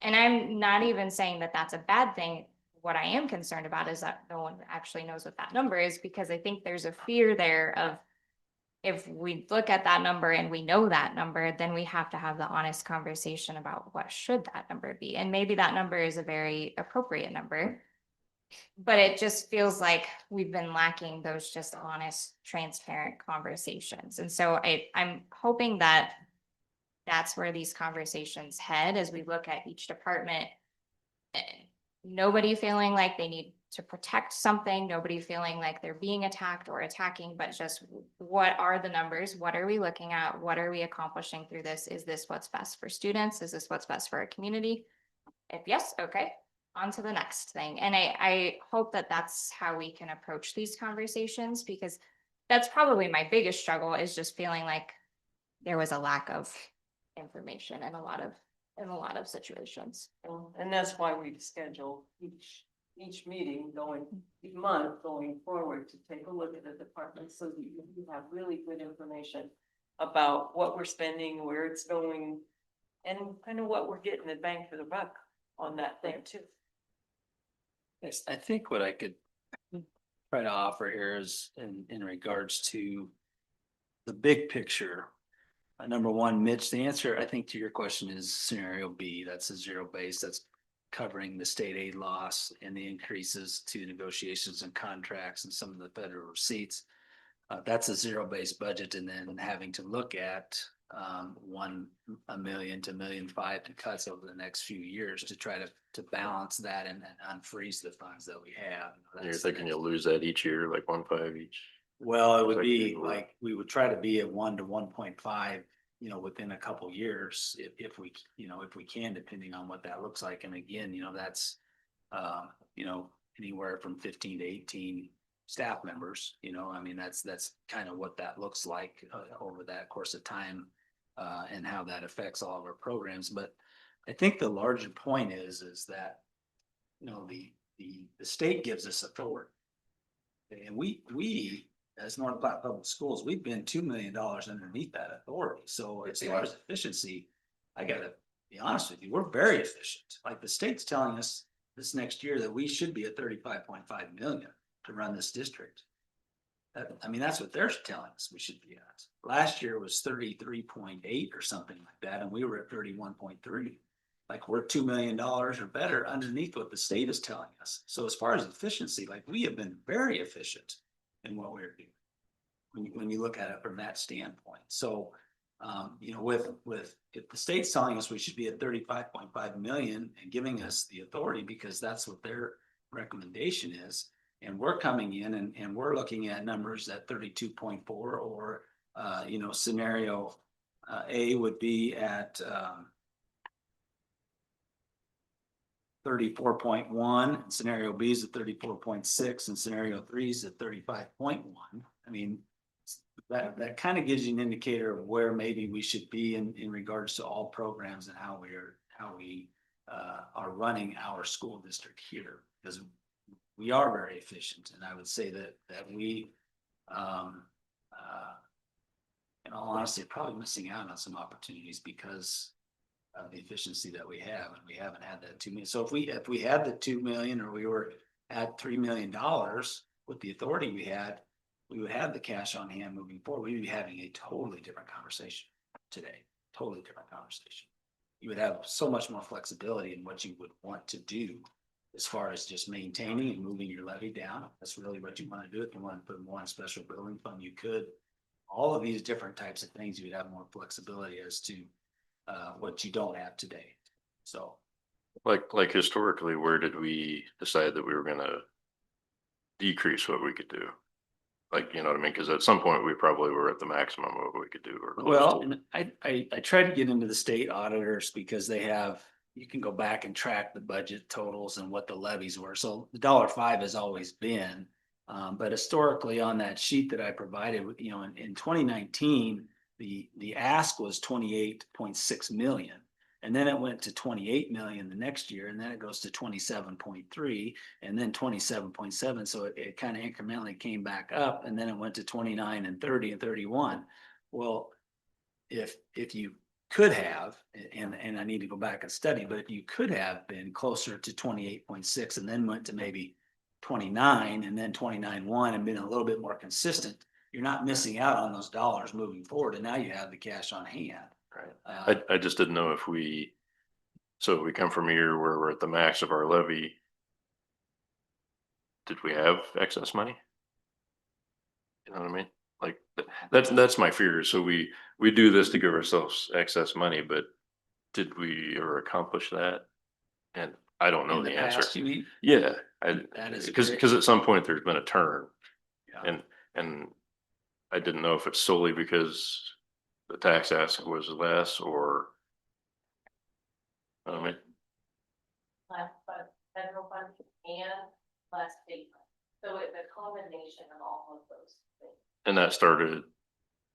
And I'm not even saying that that's a bad thing. What I am concerned about is that no one actually knows what that number is, because I think there's a fear there of, if we look at that number and we know that number, then we have to have the honest conversation about what should that number be. And maybe that number is a very appropriate number, but it just feels like we've been lacking those just honest, transparent conversations. And so I'm hoping that that's where these conversations head as we look at each department. Nobody feeling like they need to protect something, nobody feeling like they're being attacked or attacking, but just what are the numbers? What are we looking at? What are we accomplishing through this? Is this what's best for students? Is this what's best for our community? If yes, okay, on to the next thing. And I hope that that's how we can approach these conversations, because that's probably my biggest struggle, is just feeling like there was a lack of information and a lot of in a lot of situations. And that's why we schedule each meeting each month going forward to take a look at the department so that you have really good information about what we're spending, where it's going, and kind of what we're getting the bang for the buck on that thing too. Yes, I think what I could try to offer here is in regards to the big picture. Number one, Mitch, the answer, I think, to your question is scenario B. That's a zero base. That's covering the state aid loss and the increases to negotiations and contracts and some of the federal receipts. That's a zero-based budget, and then having to look at $1 million to $1.5 million to cuts over the next few years to try to balance that and unfreeze the funds that we have. You're thinking you'll lose that each year, like 1.5 each? Well, it would Like be people- like, we would try to be at 1 to 1.5, within a couple years, if we, if we can, depending on what that looks like. And again, that's, anywhere from 15 to 18 staff members, I mean, that's kind of what that looks like over that course of time, and how that affects all of our programs. But I think the larger point is that, the state gives us authority. And we, as North Platte Public Schools, we've been $2 million underneath that authority. So as far as efficiency, I gotta be honest with you, we're very efficient. Like, the state's telling us this next year that we should be at 35.5 million to run this district. That's what they're telling us we should be at. Last year was 33.8 or something like that, and we were at 31.3. Like, we're $2 million or better underneath what the state is telling us. So as far as efficiency, like, we have been very efficient in what we're doing when you look at it from that standpoint. So, with if the state's telling us we should be at 35.5 million and giving us the authority because that's what their recommendation is, and we're coming in and we're looking at numbers at 32.4, or scenario A would be at 34.1, scenario B is at 34.6, and scenario 3 is at 35.1. I mean, that kind of gives you an indicator of where maybe we should be in regards to all programs and how we are running our school district here, because we are very efficient. And I would say that we, in all honesty, are probably missing out on some opportunities because of the efficiency that we have, and we haven't had that 2 million. So if we had the 2 million, or we were at $3 million with the authority we would have the cash on hand moving forward. We'd be having a totally different conversation today. Totally different conversation. You would have so much more flexibility in what you would want to do as far as just maintaining and moving your levy down. That's really what you want to do. If you want to put more in special building fund, you could. All of these different types of things, you would have more flexibility as to what you don't have today. So, like historically, where did we decide that we were gonna decrease what we could do? Like, you know what I mean? Because at some point we probably were at the maximum of what we could do. Or close well, to. and I tried to get into the state auditors because you can go back and track the budget totals and what the levies were. So the $1.05 has always been, but historically on that sheet that I provided, in 2019, the ask was 28.6 million. And then it went to 28 million the next year, and then it goes to 27.3, and then 27.7. So it kind of incrementally came back up, and then it went to 29 and 30 and 31. Well, if you could have, and I need to go back and study, but if you could have been closer to 28.6 and then went to maybe 29 and then 29.1 and been a little bit more consistent, you're not missing out on those dollars moving forward. And now you have the cash on hand. Right. I just didn't know if so we come from a year where we're at the max of our levy. Did we have excess money? You know what I mean? Like, that's my fear. So we do this to give ourselves excess money, but did we ever accomplish that? And I don't know In the the answer. past, you mean? Yeah, That is because at some point there's been a turn, Yeah. and I didn't know if it's solely because the tax ask was less, or I mean, Less federal funds and less state funds. So it's a combination of all of those things. and that started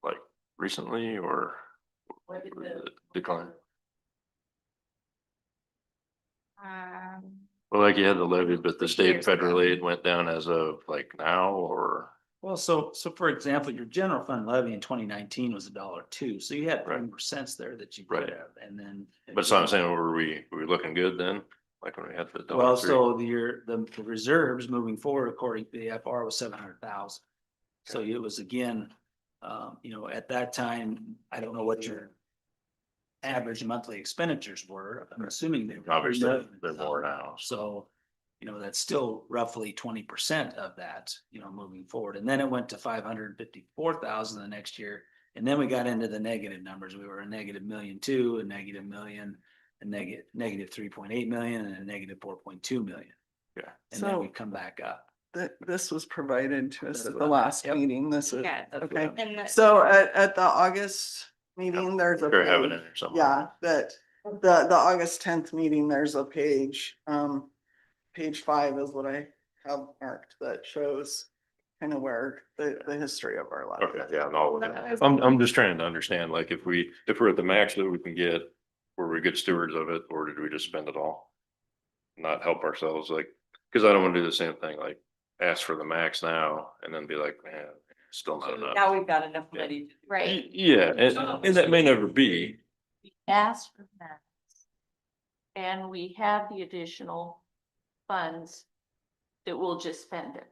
like recently, or What did the decline? Well, like you had the levy, but the state Years ago. federally, it went down as of like now or? Well, so for example, your general fund levy in 2019 was $1.02, so you had Right. 3% there that you Right. could have, and then. But so I'm saying, were we looking good then? Like when we had the Well, $1.03? so the reserves moving forward, according to the FR, was 700,000. So it was again, at that time, I don't know what your average monthly expenditures were. I'm assuming they were. Obviously, they're more now. So, that's still roughly 20% of that, moving forward. And then it went to 554,000 the next year. And then we got into the negative numbers. We were a -1,200,000, a -1,000,000, a negative 3.8 million, and a negative 4.2 million. Yeah. And then So- we come back up. This was provided to us That's at what the I- last yep. meeting. This is, Yeah. That's what okay. I mean. And So at the August meeting, there's a Sure, have it in page, there somewhere. yeah, that the August 10th meeting, there's a page, page 5 is what I have marked that shows kind of where the history of our levy. Okay, yeah, no, I'm just trying to understand, like, if we're at the max that we can get, were we good stewards of it, or did we just spend it all? Not help ourselves, like, cause I don't wanna do the same thing, like, ask for the max now and then be like, man, still not enough. Now we've got enough money. to do Right. Yeah, and that may never be, Ask for that. And we have the additional funds that we'll just spend it.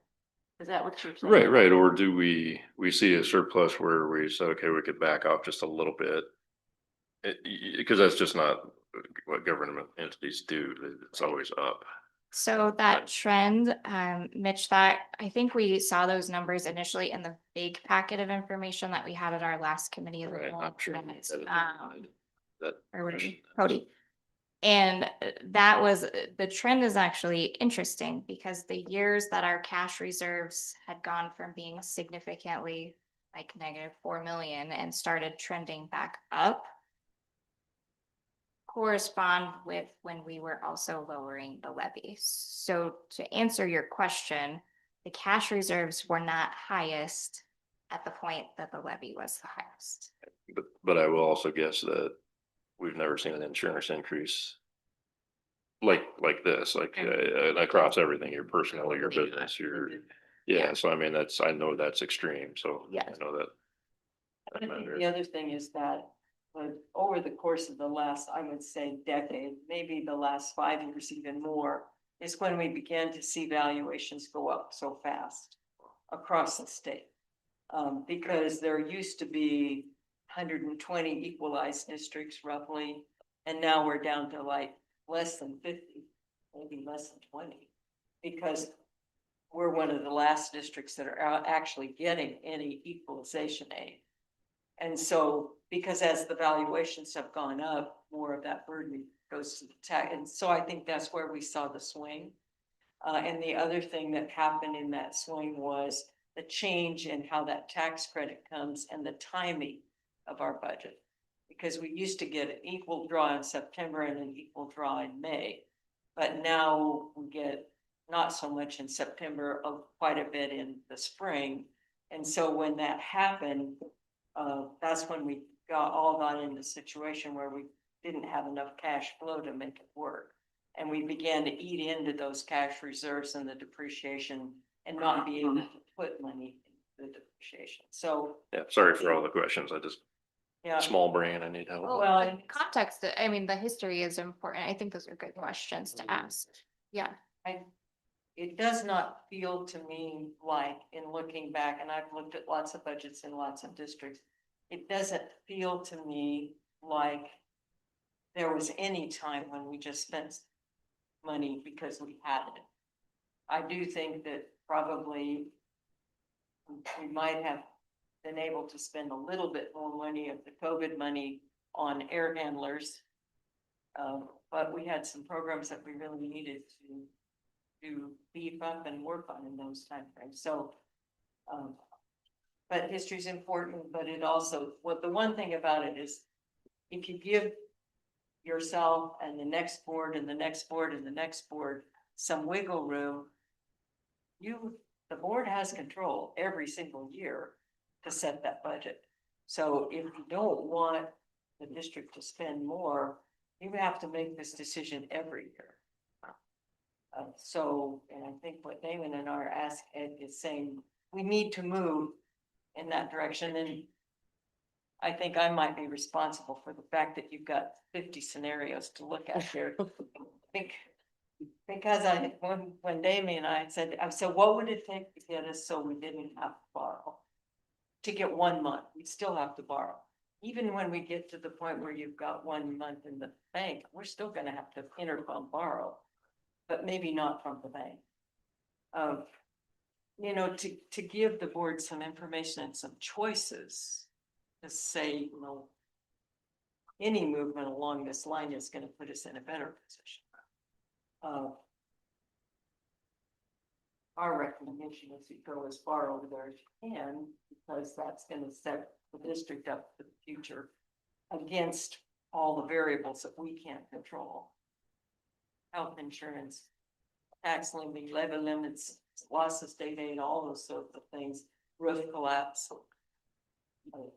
Is that what you're saying? right, or do we see a surplus where we said, okay, we could back off just a little bit? Cause that's just not what government entities do, it's always up. So that trend, Mitch, that I think we saw those numbers initially in the big packet of information that we had at our last committee. of the Right, whole I'm sure. minutes, That or whatever, person- Cody. And that was, the trend is actually interesting because the years that our cash reserves had gone from being significantly like -4 million and started trending back up correspond with when we were also lowering the levy. So to answer your question, the cash reserves were not highest at the point that the levy was the highest. But I will also guess that we've never seen an insurance increase like this, like across everything, your personal, your business, yeah, so I mean, I know that's extreme, so I Yes. know that. I think the other thing is that, over the course of the last, I would say, decade, maybe the last 5 years, even more, is when we began to see valuations go up so fast across the state. Because there used to be 120 equalized districts roughly, and now we're down to like less than 50, maybe less than 20. Because we're one of the last districts that are actually getting any equalization aid. And so, because as the valuations have gone up, more of that burden goes to the tax. And so I think that's where we saw the swing. And the other thing that happened in that swing was the change in how that tax credit comes and the timing of our budget. Because we used to get an equal draw in September and an equal draw in May. But now we get not so much in September, quite a bit in the spring. And so when that happened, that's when we got into a situation where we didn't have enough cash flow to make it work. And we began to eat into those cash reserves and the depreciation and not be able to put money in the depreciation. So, Yeah, sorry for all the questions, I just, yeah. small brain, I need help. Well, in context, I mean, the history is important. I think those are good questions to ask. Yeah. It does not feel to me like, in looking back, and I've looked at lots of budgets in lots of districts, it doesn't feel to me like there was any time when we just spent money because we had it. I do think that probably we might have been able to spend a little bit more money of the COVID money on air handlers. But we had some programs that we really needed to beef up and work on in those timeframes. So, but history is important, but it also, the one thing about it is, if you give yourself and the next board and the next board and the next board some wiggle room, the board has control every single year to set that budget. So if you don't want the district to spend more, you have to make this decision every year. So, and I think what Damon and our ask Ed is saying, we need to move in that direction, and I think I might be responsible for the fact that you've got 50 scenarios to look at here. I think, because when Damien and I said, what would it take to get us so we didn't have to borrow? To get 1 month, we still have to borrow. Even when we get to the point where you've got 1 month in the bank, we're still gonna have to interfund borrow, but maybe not from the bank. You know, to give the board some information and some choices, to say, you know, any movement along this line is gonna put us in a better position. Our recommendation is you go as far over there as you can, because that's gonna set the district up for the future against all the variables that we can't control. Health insurance, tax levy, levy limits, loss of state aid, all those sorts of things, roof collapse.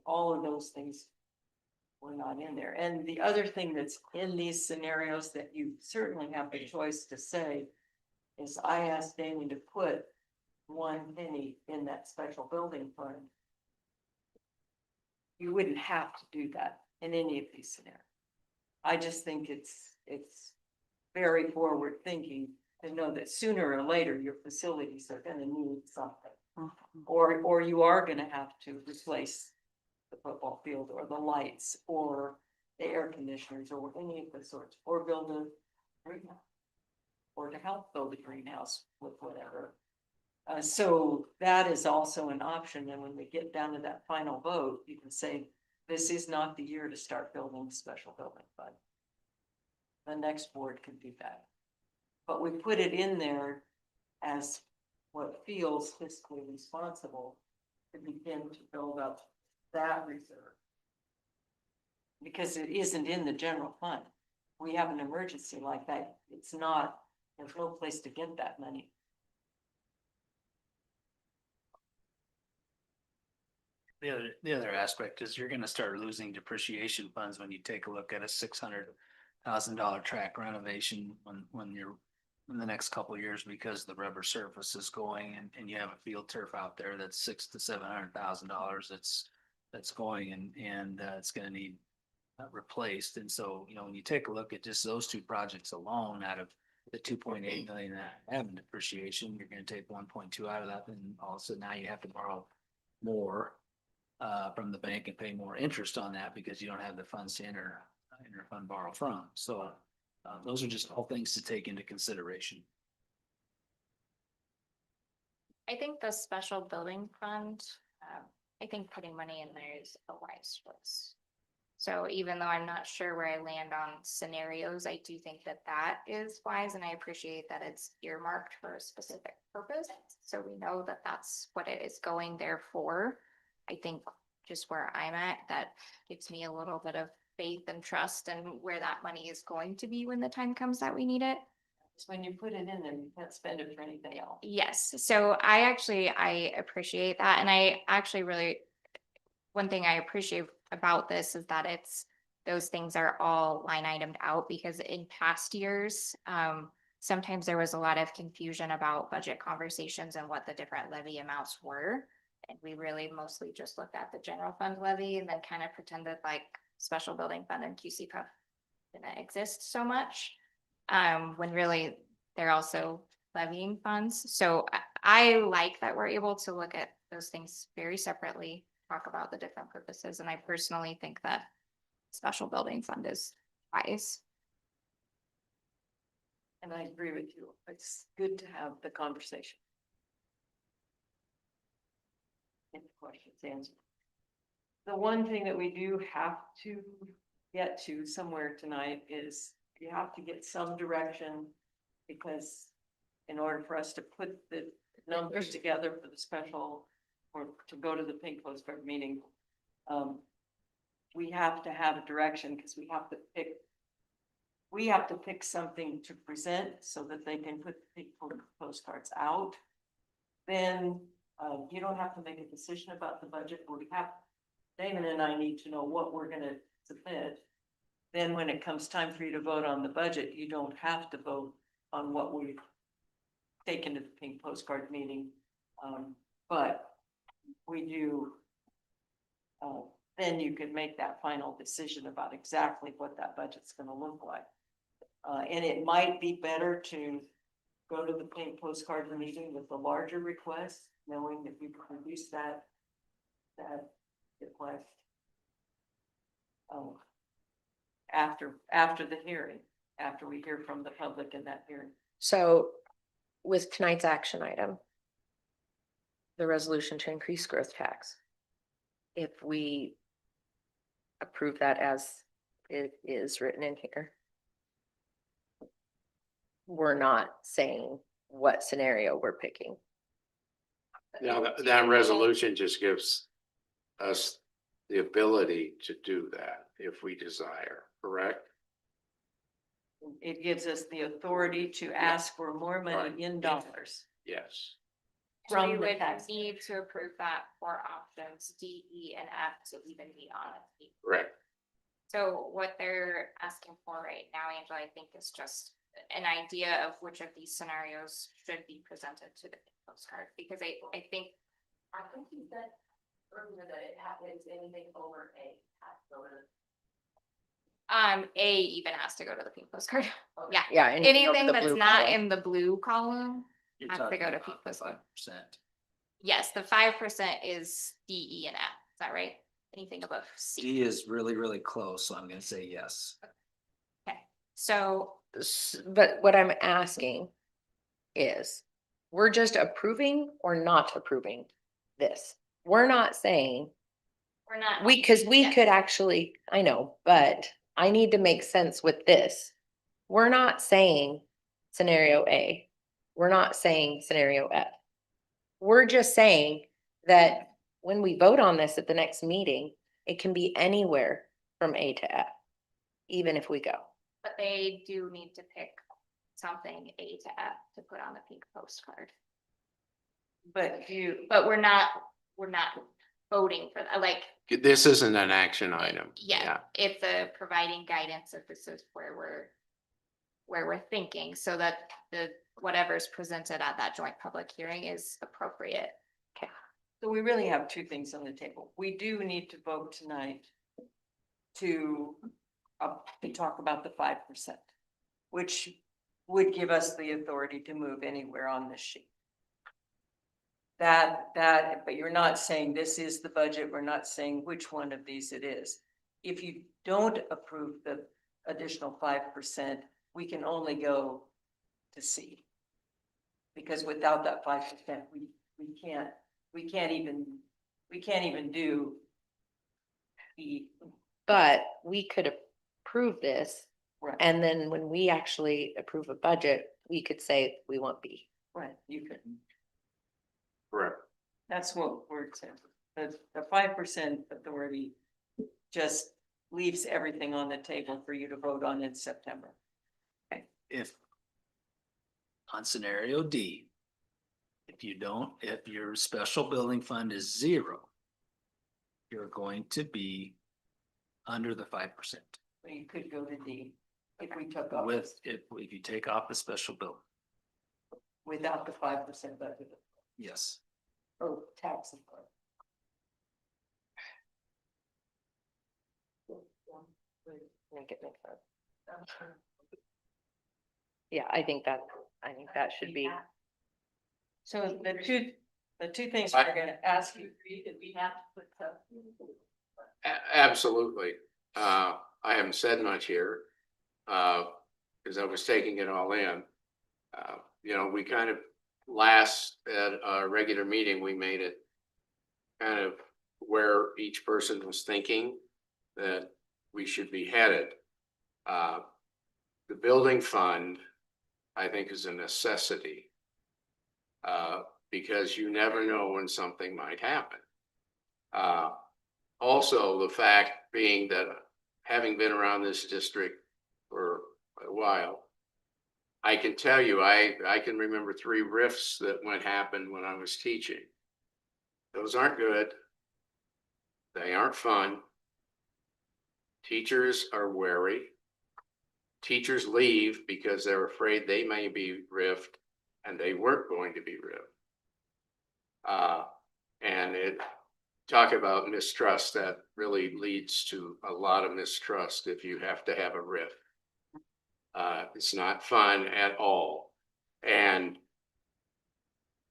All of those things were not in there. And the other thing that's in these scenarios that you certainly have the choice to say is, I asked Damien to put 1 penny in that special building fund. You wouldn't have to do that in any of these scenarios. I just think it's very forward thinking to know that sooner or later your facilities are gonna need something. Or you are gonna have to replace the football field or the lights or the air conditioners or any of the sorts, or build a greenhouse. Or to help build a greenhouse with whatever. So that is also an option. And when we get down to that final vote, you can say, this is not the year to start building a special building fund. The next board can do that. But we put it in there as what feels fiscally responsible to begin to build up that reserve. Because it isn't in the general fund. We have an emergency like that. It's not, there's no place to get that money. The other aspect is you're gonna start losing depreciation funds when you take a look at a $600,000 track renovation when you're in the next couple of years, because the rubber surface is going and you have a field turf out there that's $600,000 to $700,000 that's going and it's gonna need replaced. And so, you know, when you take a look at just those 2 projects alone, out of the 2.8 million that have in depreciation, you're gonna take 1.2 out of that, and also now you have to borrow more from the bank and pay more interest on that because you don't have the funds to interfund borrow from. So those are just all things to take into consideration. I think the special building fund, I think putting money in there is a wise choice. So even though I'm not sure where I land on scenarios, I do think that that is wise, and I appreciate that it's earmarked for a specific purpose. So we know that that's what it is going there for. I think just where I'm at, that gives me a little bit of faith and trust in where that money is going to be when the time comes that we need it. So when you put it in there, you can't spend it for anything else. Yes, so I appreciate that, and I actually really, one thing I appreciate about this is that those things are all line itemed out, because in past years, sometimes there was a lot of confusion about budget conversations and what the different levy amounts were. And we really mostly just looked at the general fund levy and then kind of pretended like special building fund and QC Puff didn't exist so much. When really they're also levying funds. So I like that we're able to look at those things very separately, talk about the different purposes. And I personally think that special building fund is wise. And I agree with you. It's good to have the conversation. Get the questions answered. The one thing that we do have to get to somewhere tonight is you have to get some direction, because in order for us to put the numbers together for the special, or to go to the Pink Postcard meeting, we have to have a direction, because we have to pick something to present so that they can put the Pink Postcards out. Then you don't have to make a decision about the budget, but Damon and I need to know what we're gonna submit. Then when it comes time for you to vote on the budget, you don't have to vote on what we taken to the pink postcard meeting. But we do, then you could make that final decision about exactly what that budget's gonna look like. And it might be better to go to the pink postcard meeting with a larger request, knowing that you produce that request after the hearing, after we hear from the public in that hearing. So with tonight's action item, the resolution to increase growth tax, if we approve that as it is written in here, we're not saying what scenario we're picking. Now, that resolution just gives us the ability to do that if we desire, correct? It gives us the authority to ask for more money in dollars. Yes. From We the would tax. need to approve that for options D, E, and F to even be on it. Correct. So what they're asking for right now, Angela, I think is just an idea of which of these scenarios should be presented to the postcard, because I think. I think you said earlier that it happens anything over A. A even has to go to the pink postcard. Yeah. Yeah. Anything that's not in the blue column You're has to talking go to about pink the postcard. 5%. Yes, the 5% is D, E, and F. Is that right? Anything above C? D is really, really close, so I'm gonna say yes. Okay, so But what I'm asking is, we're just approving or not approving this? We're not saying, we're not. because we Yeah. could actually, I know, but I need to make sense with this. We're not saying scenario A. We're not saying scenario F. We're just saying that when we vote on this at the next meeting, it can be anywhere from A to F, even if we go. But they do need to pick something A to F to put on the pink postcard. But But we're not voting for that, like, This isn't an action item. yeah, it's a providing guidance if this is where we're thinking, so that the whatever's presented at that joint public hearing is appropriate. Okay. So we really have two things on the table. We do need to vote tonight to talk about the 5%, which would give us the authority to move anywhere on this sheet. But you're not saying this is the budget. We're not saying which one of these it is. If you don't approve the additional 5%, we can only go to C. Because without that 5%, we can't even do E. But we could approve this, Right. and then when we actually approve a budget, we could say we want B. Right, you could. Correct. That's what we're saying. The 5% authority just leaves everything on the table for you to vote on in September. If on scenario D, if your special building fund is 0, you're going to be under the 5%. You could go to D if we took off If you take off the special building, without the 5% budget yes. or tax. Make it make sense. Yeah, I think that should be. So the two things we're gonna ask you, that we have to put Absolutely. I haven't said much here, because I was taking it all in. We kind of at our regular meeting, we made it kind of where each person was thinking that we should be headed. The building fund, I think, is a necessity. Because you never know when something might happen. Also, the fact being that having been around this district for a while, I can tell you, I can remember 3 rifts that happened when I was teaching. Those aren't good. They aren't fun. Teachers are wary. Teachers leave because they're afraid they may be riffed. and they weren't going to be ripped. And talk about mistrust, that really leads to a lot of mistrust if you have to have a RIF. It's not fun at all. And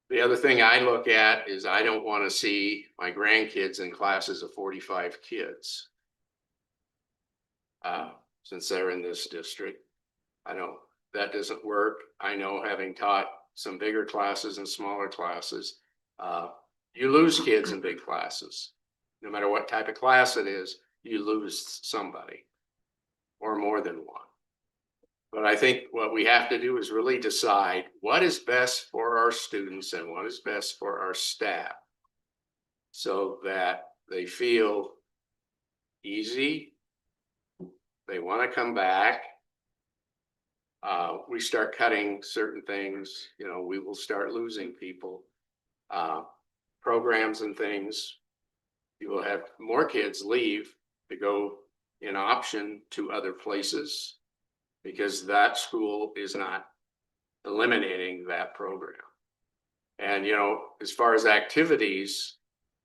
the other thing I look at is I don't want to see my grandkids in classes of 45 kids. Since they're in this district, I know that doesn't work. I know, having taught some bigger classes and smaller classes, you lose kids in big classes. No matter what type of class it is, you lose somebody or more than one. But I think what we have to do is really decide what is best for our students and what is best for our staff, so that they feel easy, they want to come back. We start cutting certain things, we will start losing people. Programs and things, you will have more kids leave to go in option to other places, because that school is not eliminating that program. And, as far as activities,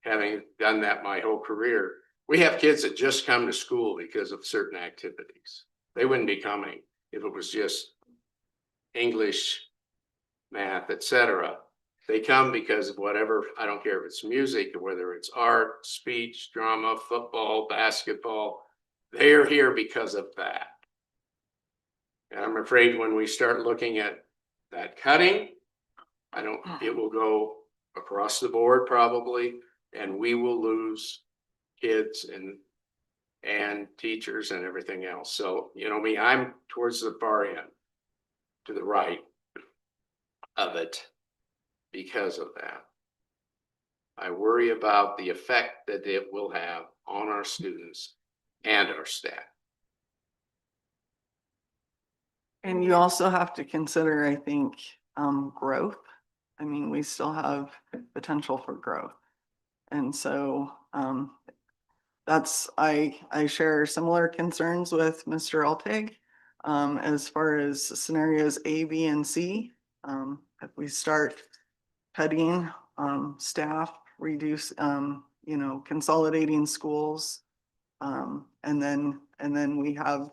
having done that my whole career, we have kids that just come to school because of certain activities. They wouldn't be coming if it was just English, math, etc. They come because of whatever, I don't care if it's music or whether it's art, speech, drama, football, basketball, they are here because of that. And I'm afraid when we start looking at that cutting, it will go across the board probably, and we will lose kids and teachers and everything else. So, me, I'm towards the far end, to the right of it because of that. I worry about the effect that it will have on our students and our staff. And you also have to consider, I think, growth. I mean, we still have potential for growth. And so I share similar concerns with Mr. Altig as far as scenarios A, B, and C. If we start cutting staff, reduce, consolidating schools, and then we have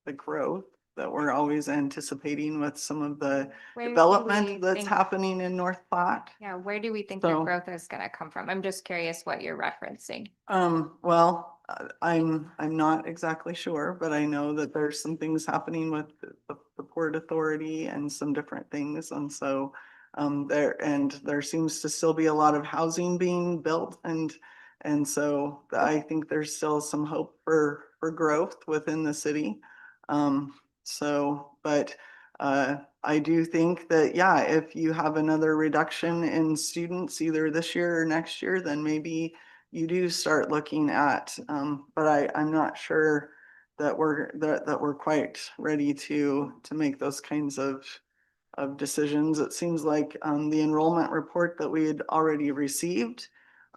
the growth that we're always anticipating with some of the Where do we development that's think- happening in North Platte. Yeah, where do we think So- your growth is gonna come from? I'm just curious what you're referencing. Well, I'm not exactly sure, but I know that there's some things happening with the Port Authority and some different things. And so there seems to still be a lot of housing being built, and so I think there's still some hope for growth within the city. But I do think that, yeah, if you have another reduction in students either this year or next year, then maybe you do start looking at, but I'm not sure that we're quite ready to make those kinds of decisions. It seems like the enrollment report that we had already received,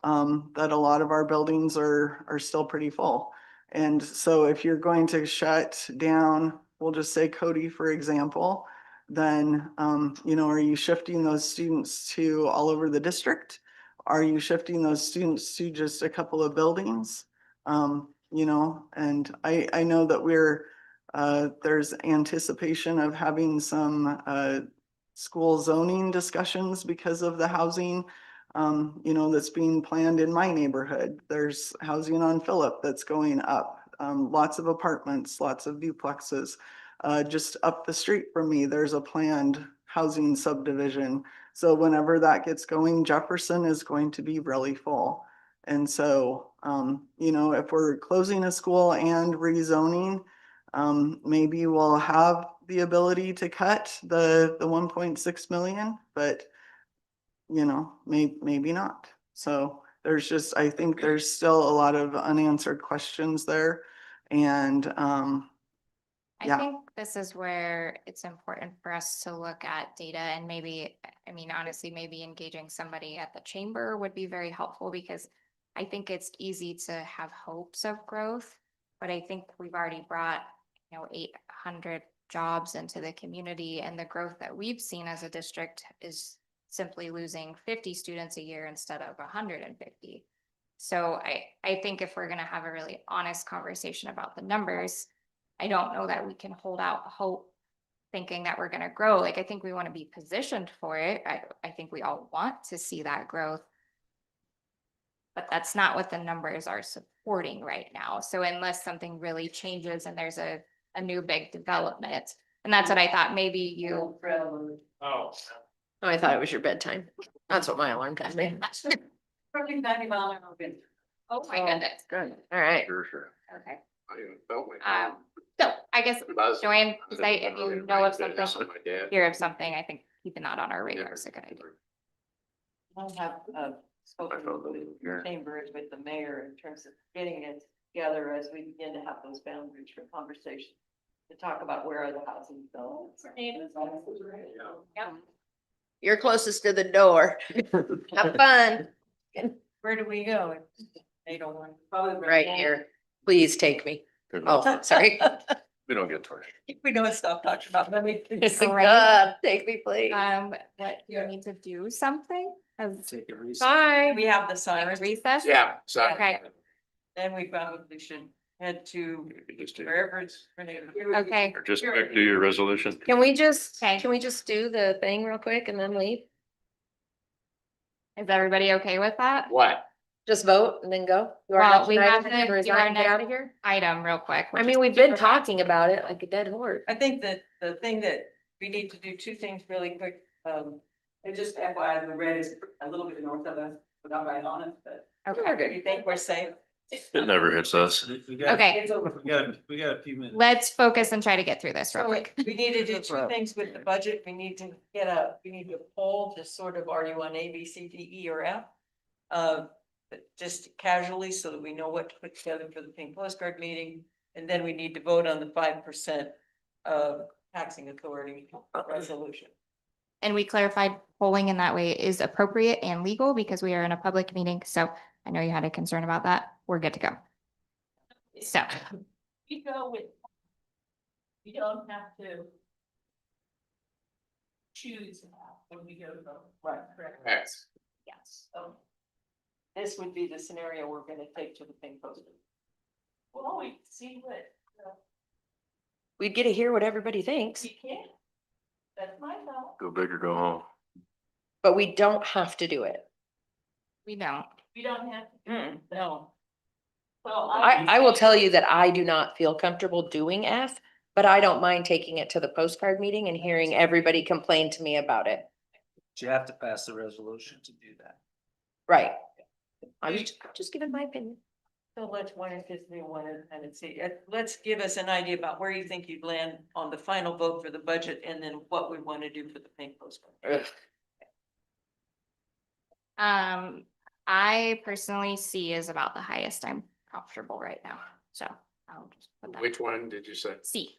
that a lot of our buildings are still pretty full. And so if you're going to shut down, we'll just say Cody, for example, then, are you shifting those students to all over the district? Are you shifting those students to just a couple of buildings? And I know that there's anticipation of having some school zoning discussions because of the housing that's being planned in my neighborhood. There's housing on Phillip that's going up, lots of apartments, lots of duplexes. Just up the street from me, there's a planned housing subdivision. So whenever that gets going, Jefferson is going to be really full. And so, if we're closing a school and rezoning, maybe we'll have the ability to cut the 1.6 million, but maybe not. So I think there's still a lot of unanswered questions there. And I yeah. think this is where it's important for us to look at data and maybe, honestly, maybe engaging somebody at the chamber would be very helpful, because I think it's easy to have hopes of growth, but I think we've already brought, 800 jobs into the community, and the growth that we've seen as a district is simply losing 50 students a year instead of 150. So I think if we're gonna have a really honest conversation about the numbers, I don't know that we can hold out hope thinking that we're gonna grow. Like, I think we want to be positioned for it. I think we all want to see that growth. But that's not what the numbers are supporting right now. So unless something really changes and there's a new big development, and that's what I thought, maybe you. Oh. Oh, I thought it was your bedtime. That's what my alarm told me. Probably 90 mile an hour wind. Oh my goodness. Good. All right. Sure. Okay. I even felt like. So I guess, Buzz. Joanne, say if you know of something, My dad. hear of something, I think keeping that on our radar is a good idea. I have spoken with the chamber and with the mayor in terms of getting it together as we begin to have those boundaries for conversation. To talk about where are the housing developments. Yep. You're closest to the door. Have fun. Where do we go? They don't want. Probably Right here. Please take me. Oh, sorry. We don't get tortured. We don't stop talking about them. God, take me, please. What, do you need to do something? Take a recess. Bye. We have the sirens. Recess? Yeah, so. Okay. Then we probably should head to Just do- wherever it's. Okay. Or just back to your resolution. Can we just, Okay. can we just do the thing real quick and then leave? Is everybody okay with that? What? Just vote and then go? Do our Well, next we have item and to do resign our and get next out of here? item real quick. I mean, we've been talking about it like a dead horse. I think that the thing that we need to do two things really quick, and just FYI, the red is a little bit north of us, we're not right on it, but. Okay. You think we're safe? It never hits us. Okay. We got a few minutes. Let's focus and try to get through this real So quick. we need to do two things with the budget. We need to we need to poll just sort of, are you on A, B, C, D, E, or F? But just casually so that we know what to put together for the pink postcard meeting. And then we need to vote on the 5% taxing authority resolution. And we clarified polling in that way is appropriate and legal because we are in a public meeting. So I know you had a concern about that. We're good to go. So. We go with. We don't have to. Choose when we go to vote. Right. Correct. Yes. Yes. So. This would be the scenario we're gonna take to the pink postcard. Well, we see what. We'd get to hear what everybody thinks, We can. That's my thought. Go big or go home. but we don't have to do it. We don't. We don't have to. No. Well, I will tell you that I do not feel comfortable doing F, but I don't mind taking it to the postcard meeting and hearing everybody complain to me about it. You have to pass the resolution to do that. Right. I'm just giving my opinion. So let's and see, let's give us an idea about where you think you'd land on the final vote for the budget and then what we want to do for the pink postcard. I personally C is about the highest I'm comfortable right now. So I'll just put that. Which one did you say? C.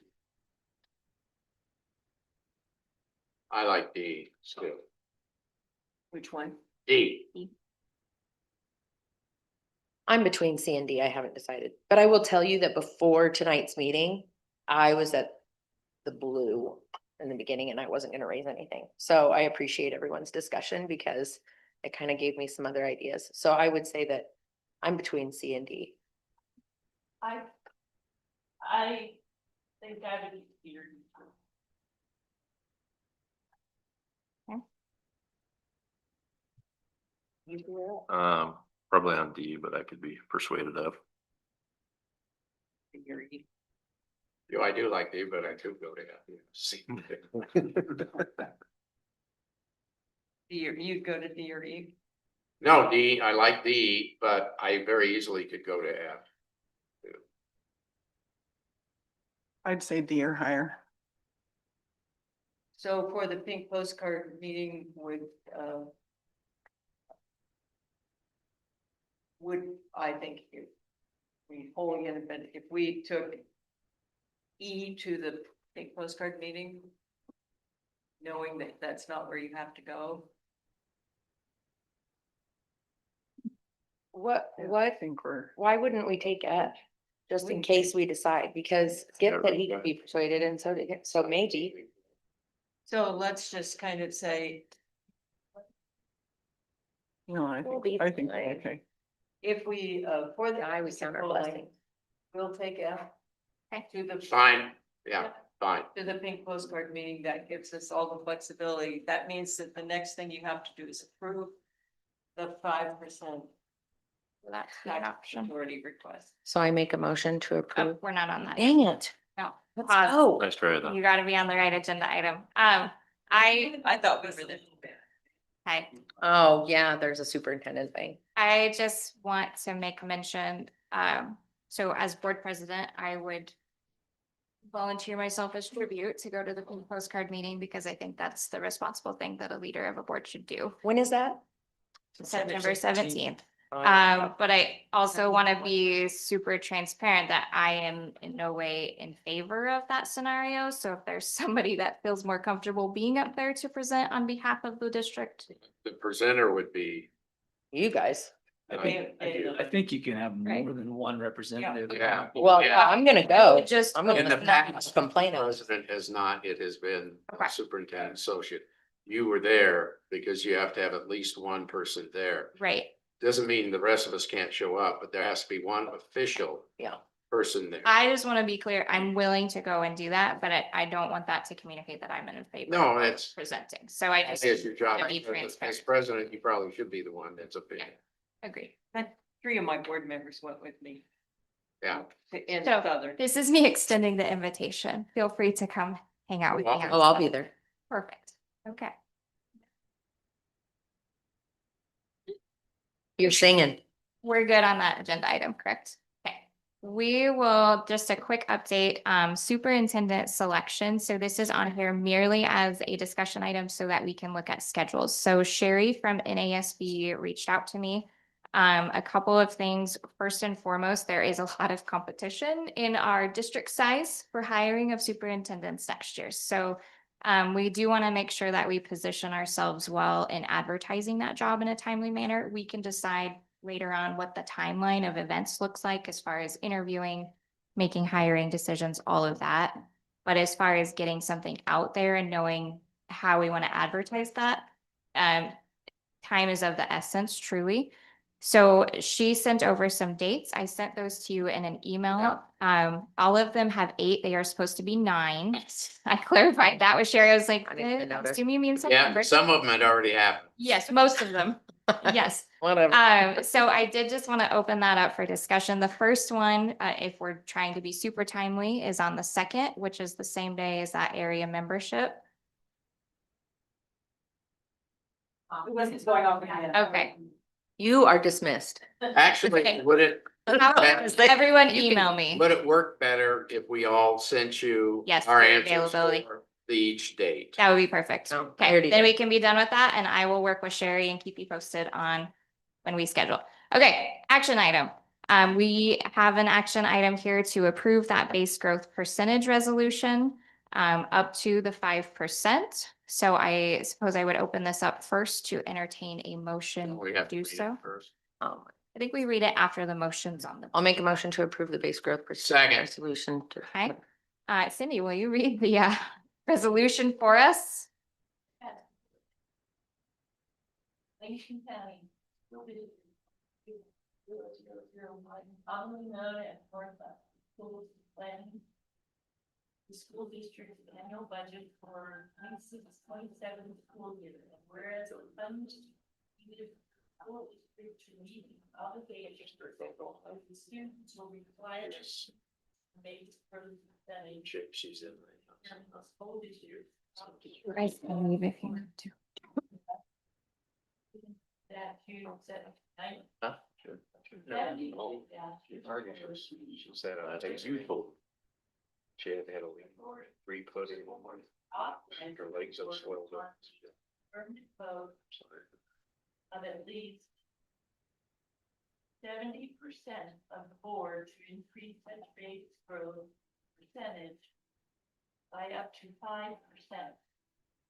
I like D still. Which one? D. I'm between C and D. I haven't decided, but I will tell you that before tonight's meeting, I was at the blue in the beginning and I wasn't gonna raise anything. So I appreciate everyone's discussion because it kind of gave me some other ideas. So I would say that I'm between C and D. I think I would be here. Probably on D, but I could be persuaded of. Yo, I do like D, but I do go to F. C. You'd go to D or E? No, D, I like D, but I very easily could go to F. I'd say D or higher. So for the pink postcard meeting would I think if we wholly independent, if we took E to the pink postcard meeting, knowing that that's not where you have to go. What, I what, think we're, why wouldn't we take F? just in case we decide, because Skip said he could be persuaded and so did, so maybe. So let's just kind of say, No, I We'll think, be I think, fine. okay. if we, for the. I always count our polling, blessings. We'll take out. To the. Fine, yeah, fine. To the pink postcard meeting, that gives us all the flexibility. That means that the next thing you have to do is approve the 5%. That's an option. Majority request. So I make a motion to Oh, approve. we're not on that. Dang it. No. Let's Pause. go. Nice try though. You gotta be on the right agenda item. I thought we were there. Hi. Oh, yeah, there's a superintendent thing. I just want to make mention, so as board president, I would volunteer myself as tribute to go to the pink postcard meeting because I think that's the responsible thing that a leader of a board should do. When is that? September 17th. But I also want to be super transparent that I am in no way in favor of that scenario. So if there's somebody that feels more comfortable being up there to present on behalf of the district. The presenter would be. You guys. I think you can have Right. more than one representative. Yeah. Well, Yeah. I'm gonna go. Just. I'm In the gonna past, complain. president has not, it has been Okay. superintendent associate. You were there because you have to have at least one person there. Right. Doesn't mean the rest of us can't show up, but there has to be one official Yeah. person there. I just want to be clear, I'm willing to go and do that, but I don't want that to communicate that I'm in favor. No, of it's, presenting. So I just. it's your job. wanna be As transparent. president, you probably should be the one that's up there. Agree. But 3 of my board members went with me. Yeah. In So, Southern. This is me extending the invitation. Feel free to come hang out with me. on Oh, I'll be Sunday. there. Perfect. Okay. You're singing. We're good on that agenda item, correct? Okay. We will, just a quick update, superintendent selection. So this is on here merely as a discussion item so that we can look at schedules. So Sherry from NASB reached out to me. A couple of things. First and foremost, there is a lot of competition in our district size for hiring of superintendents next year. So we do want to make sure that we position ourselves well in advertising that job in a timely manner. We can decide later on what the timeline of events looks like as far as interviewing, making hiring decisions, all of that. But as far as getting something out there and knowing how we want to advertise that, time is of the essence, truly. So she sent over some dates. I sent those to you in an email. All of them have 8. They are supposed to be 9. I clarified that with Sherry. I was like, I didn't even notice. do you mean Yeah, September? some of them had already happened. Yes, most of them. Yes. Whatever. So I did just want to open that up for discussion. The first one, if we're trying to be super timely, is on the 2nd, which is the same day as that area membership. It wasn't going off again. Okay. You are dismissed. Actually, Okay. would it, How- Everyone email me. would it work better if we all sent you Yes, our for answers availability. for each date? That would be perfect. No, I Okay, already then did. we can be done with that and I will work with Sherry and keep you posted on when we schedule. Okay, action item. We have an action item here to approve that base growth percentage resolution up to the 5%. So I suppose I would open this up first to entertain a motion We to have to do read it so. first. I think we read it after the motions on the. I'll make a motion to approve the base growth percentage Second. resolution. Okay. Cindy, will you read the resolution for us? Commonly known as School Planning. The school district's annual budget for 26-27 school year, and whereas it funds the school district to meet obligations of the students will require base for percentage She's in. of school district. You guys can leave if you want to. That you said, Huh? Sure. She said, I think it's useful. She had a week, 3 foot in 1 month. Her legs have swelled up. permanent vote of at least 70% of the board to increase such base growth percentage by up to 5%.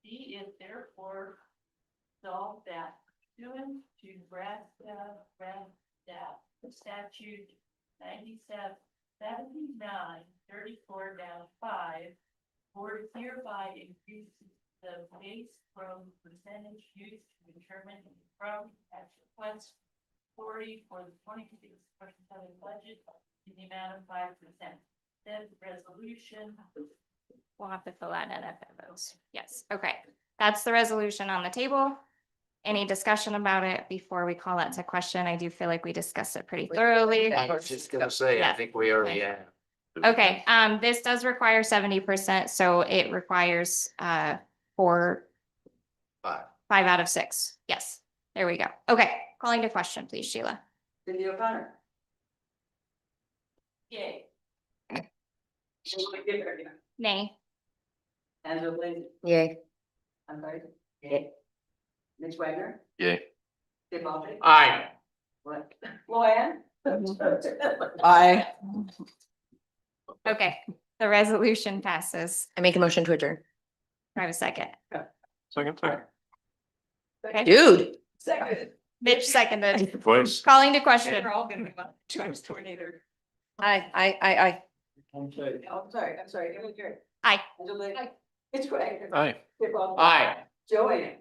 Be it therefore resolved that pursuant to Nebraska statute 97 $79,34 board hereby increases the base from percentage used to determine from actual funds 40 for the 26-27 budget in the amount of 5%. Then resolution. We'll have to fill out NFFOs. Yes, okay. That's the resolution on the table. Any discussion about it before we call that to question? I do feel like we discussed it pretty thoroughly. I was just gonna say, Yeah. I think we already have. Okay, this does require 70%, so it requires, 4, Five. 5 out of 6. Yes, there we go. Okay, calling to question, please, Sheila. Cindy O'Connor. Yay. Nay. Angela Blaze. Yay. I'm sorry. Yay. Mitch Wagner. Yay. Dave Baldry. Aye. What? Luann. Aye. Okay, the resolution passes. I make a motion to adjourn. Do I have a second? Second. Okay. Dude. Second. Mitch seconded. Twice. Calling to question. They're all gonna be on times tornado. Aye. I'm sorry. Emily Garrett. Aye. Angela Blaze. Mitch Wagner. Aye. Dave Baldry. Aye. Joanne.